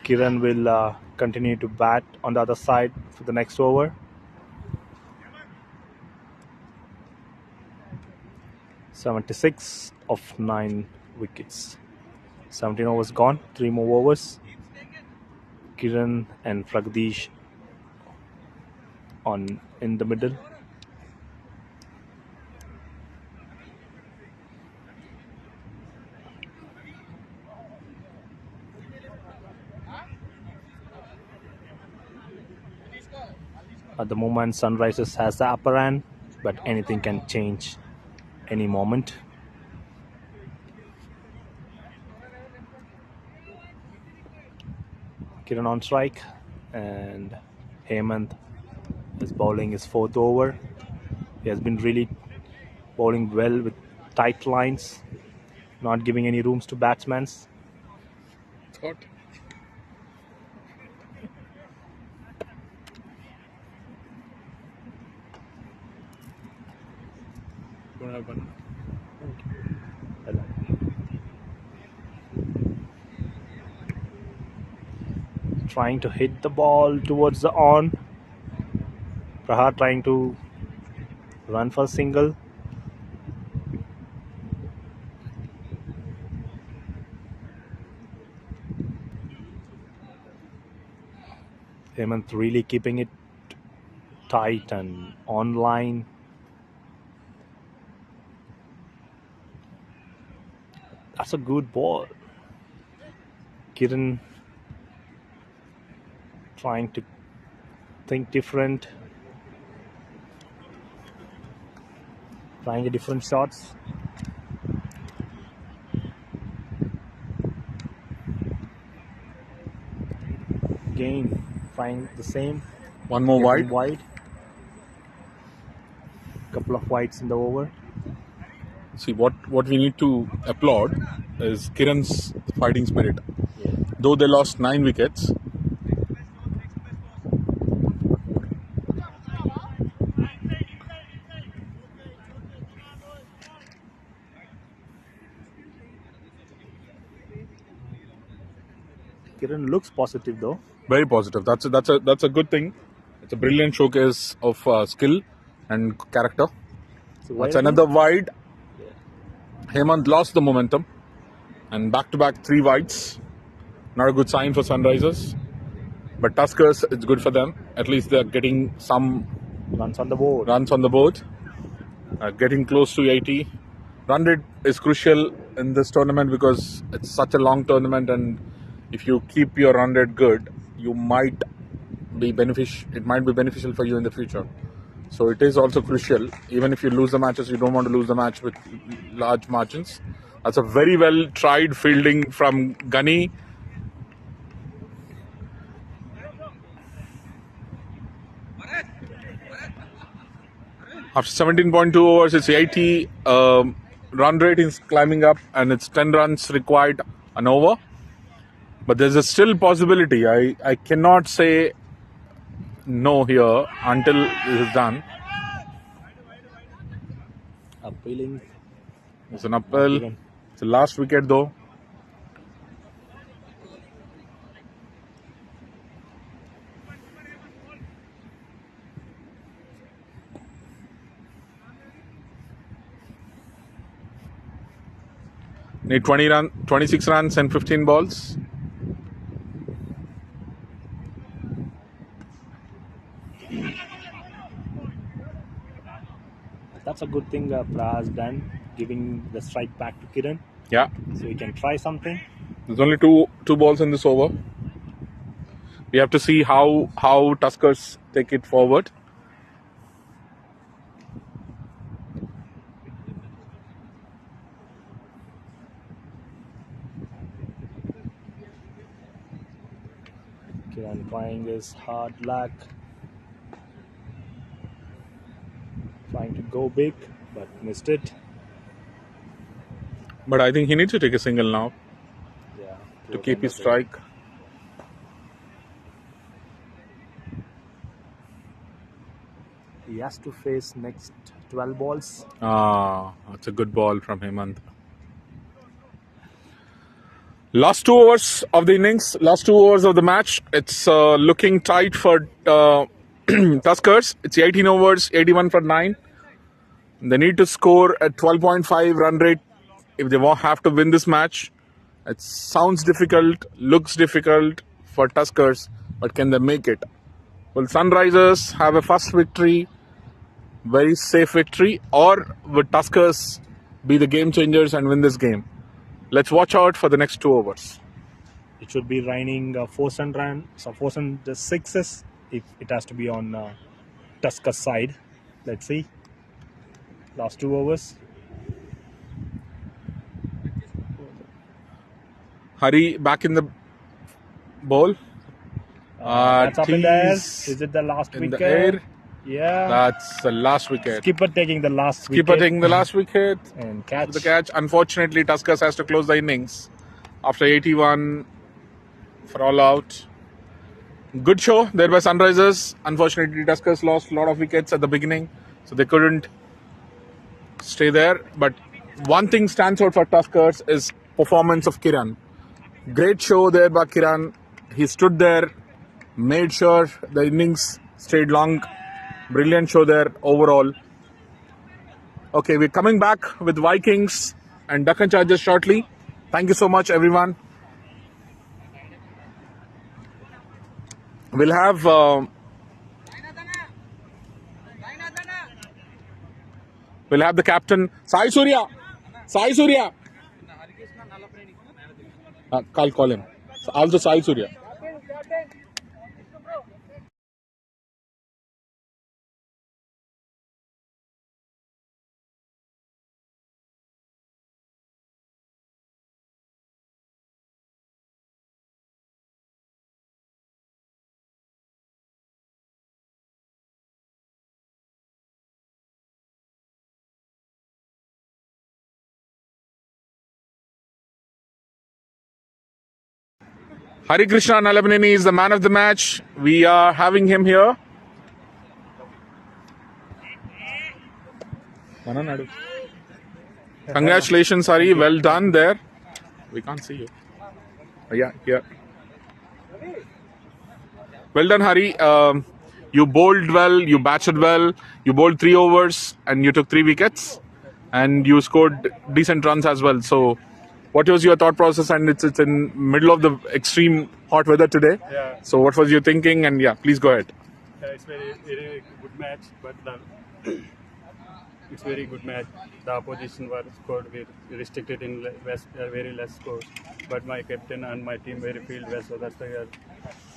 Kiran will continue to bat on the other side for the next over. .76 of 9 wickets. 17 overs gone. 3 more overs. Kiran and Pragdish in the middle. At the moment, Sunrisers has the upper hand, but anything can change any moment. Kiran on strike, and Hemant is bowling his 4th over. He has been really bowling well with tight lines, not giving any rooms to batsmen. Thought. Don't have one. Trying to hit the ball towards the on. Bharat trying to run for a single. Hemant really keeping it tight and online. That's a good ball. Kiran trying to think different, trying different shots. Again, trying the same. One more wide. Couple of wides in the over. See, what we need to applaud is Kiran's fighting spirit. Yeah. Though they lost 9 wickets, Kiran looks positive though. very positive. That's a good thing. It's a brilliant showcase of skill and character. So That's another wide. Hemant lost the momentum, and back-to-back 3 wides. Not a good sign for Sunrisers, but Tuskers, it's good for them. At least they're getting some runs on the board. Getting close to 80. Run rate is crucial in this tournament because it's such a long tournament, and if you keep your run rate good, you might be beneficial. It might be beneficial for you in the future. So it is also crucial. Even if you lose the matches, you don't want to lose the match with large margins. That's a very well tried fielding from Gunny. After 17.2 overs, it's 80. Run rate is climbing up, and it's 10 runs required an over. But there's a still possibility. I cannot say no here until this is done. Appealing. It's an uphill. It's the last wicket though. Need 26 runs and 15 balls. That's a good thing Pra has done, giving the strike back to Kiran. Yeah. So he can try something. There's only two balls in this over. We have to see how Tuskers take it forward. Kiran trying his hard luck. Trying to go big, but missed it. But I think he needs to take a single now. Yeah. To keep his strike. He has to face next 12 balls. That's a good ball from Hemant. Last 2 overs of the innings, last 2 overs of the match. It's looking tight for Tuskers. It's 18 overs, 81 for 9. They need to score at 12.5 run rate if they have to win this match. It sounds difficult, looks difficult for Tuskers, but can they make it? Will Sunrisers have a first victory, very safe victory, or will Tuskers be the game changers and win this game? Let's watch out for the next 2 overs. It should be raining 4 and 6s if it has to be on Tuskers side. Let's see. Last 2 overs. Hari back in the bowl. That's up in the air. Tees Is it the last in wicket? the air. Yeah. That's the last wicket. Skipper taking the last wicket. Skipper taking the last wicket. And catch. The catch. Unfortunately, Tuskers has to close the innings after 81 for all out. Good show there by Sunrisers. Unfortunately, Tuskers lost a lot of wickets at the beginning, so they couldn't stay there. But one thing stands out for Tuskers is performance of Kiran. Great show there by Kiran. He stood there, made sure the innings stayed long. Brilliant show there overall. Okay, we're coming back with Vikings and Deccan Chargers shortly. Thank you so much, everyone. We'll have the captain Sai Surya. Sai Surya. Call him. Also Sai Surya. Hari Krishna Nalabaneni is the man of the match. We are having him here. Congratulations, Hari. Well done there. We can't see you. Yeah, here. Well done, Hari. You bowled well, you batted well, you bowled 3 overs and you took 3 wickets and you scored decent runs as well. So, what was your thought process? And it's in middle of the extreme hot weather today. Yeah. So, what was your thinking? And yeah, please go ahead. It's very good match, but it's very good match. The opposition were scored with restricted in very less scores, but my captain and my team very field well, so that's why we are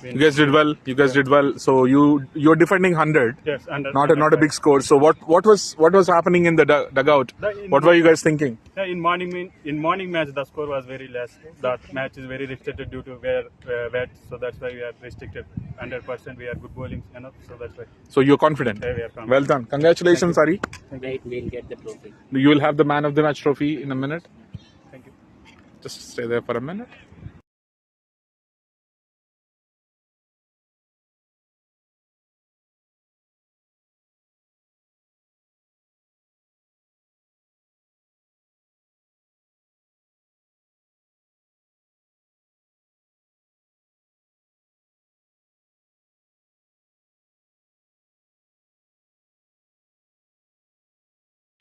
winning. You guys did well. You guys did well. So you're defending 100. Yes, not a big score. So what was happening in the dugout? What were you guys thinking? In morning match the score was very less. That match is very restricted due to wet, so that's why we are restricted 100%. We are good bowling enough, so that's why. So you're confident. Yeah, we are confident. Well done. Congratulations, Hari. Right, we'll get the trophy. You will have the man of the match trophy in a minute. Thank you. Just stay there for a minute.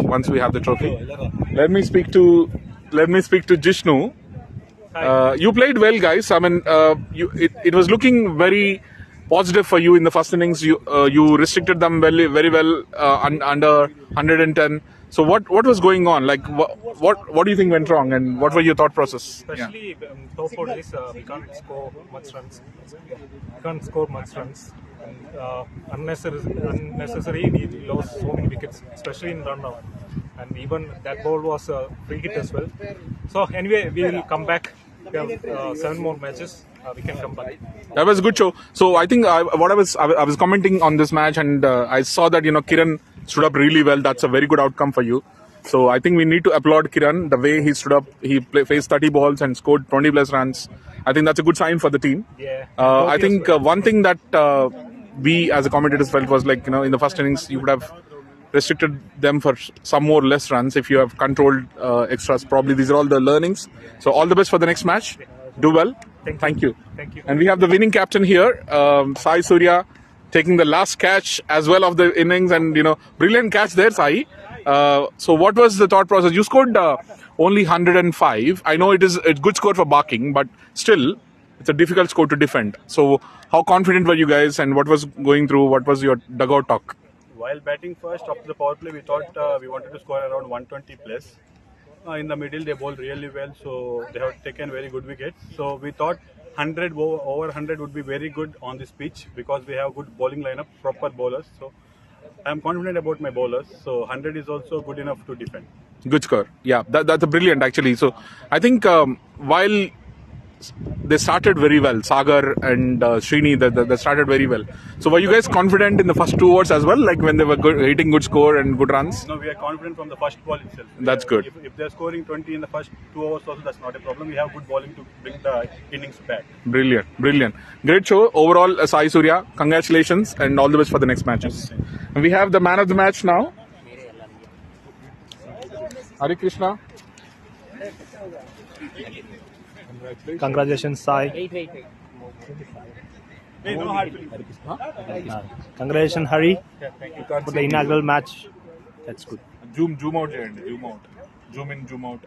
Once we have the trophy, let me speak to Jishnu. You played well, guys. I mean, it was looking very positive for you in the first innings. You restricted them very well under 110. So what was going on? Like what do you think went wrong, and what were your thought process? Especially top orders, we can't score much runs. We can't score much runs. And unnecessary, we lost so many wickets, especially in run out. And even that ball was a free hit as well. So anyway, we will come back. We have 7 more matches. We can come back. That was a good show. So I think I was commenting on this match, and I saw that Kiran stood up really well. That's a very good outcome for you. So I think we need to applaud Kiran the way he stood up. He faced 30 balls and scored 20 plus runs. I think that's a good sign for the team. Yeah. I think one thing that we as a commentators felt was like in the first innings you would have restricted them for some more less runs if you have controlled extras. Probably these are all the learnings. So all the best for the next match. Do well. Thank you. Thank you. And we have the winning captain here, Sai Surya, taking the last catch as well of the innings, and brilliant catch there, Sai. So what was the thought process? You scored only 105. I know it's a good score for Barking, but still it's a difficult score to defend. So how confident were you guys, and what was going through? What was your dugout talk? While batting first after the power play, we thought we wanted to score around 120 plus. In the middle, they bowled really well, so they have taken very good wickets. So we thought over 100 would be very good on this pitch because we have good bowling lineup, proper bowlers. So I'm confident about my bowlers. So 100 is also good enough to defend. Good score. Yeah, that's a brilliant actually. So I think while they started very well, Sagar and Srini, they started very well. So were you guys confident in the first 2 overs as well, like when they were hitting good score and good runs? No, we are confident from the first ball itself. That's good. If they're scoring 20 in the first 2 overs also, that's not a problem. We have good bowling to bring the innings back. Brilliant, brilliant. Great show. Overall, Sai Surya, congratulations and all the best for the next matches. And we have the man of the match now. Hare Krishna. Congratulations, Sai. Wait. Congratulations, Hari, for the inaugural match. That's good. Zoom out, zoom out. Zoom in, zoom out.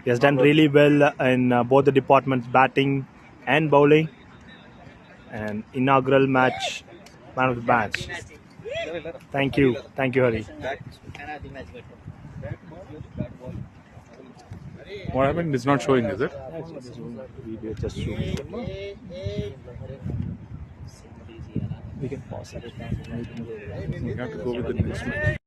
He has done really well in both the departments, batting and bowling. And inaugural match, man of the match. Thank you, Hari. What happened? It's not showing, is it? Video just show. We can pause it. We have to go with the next match.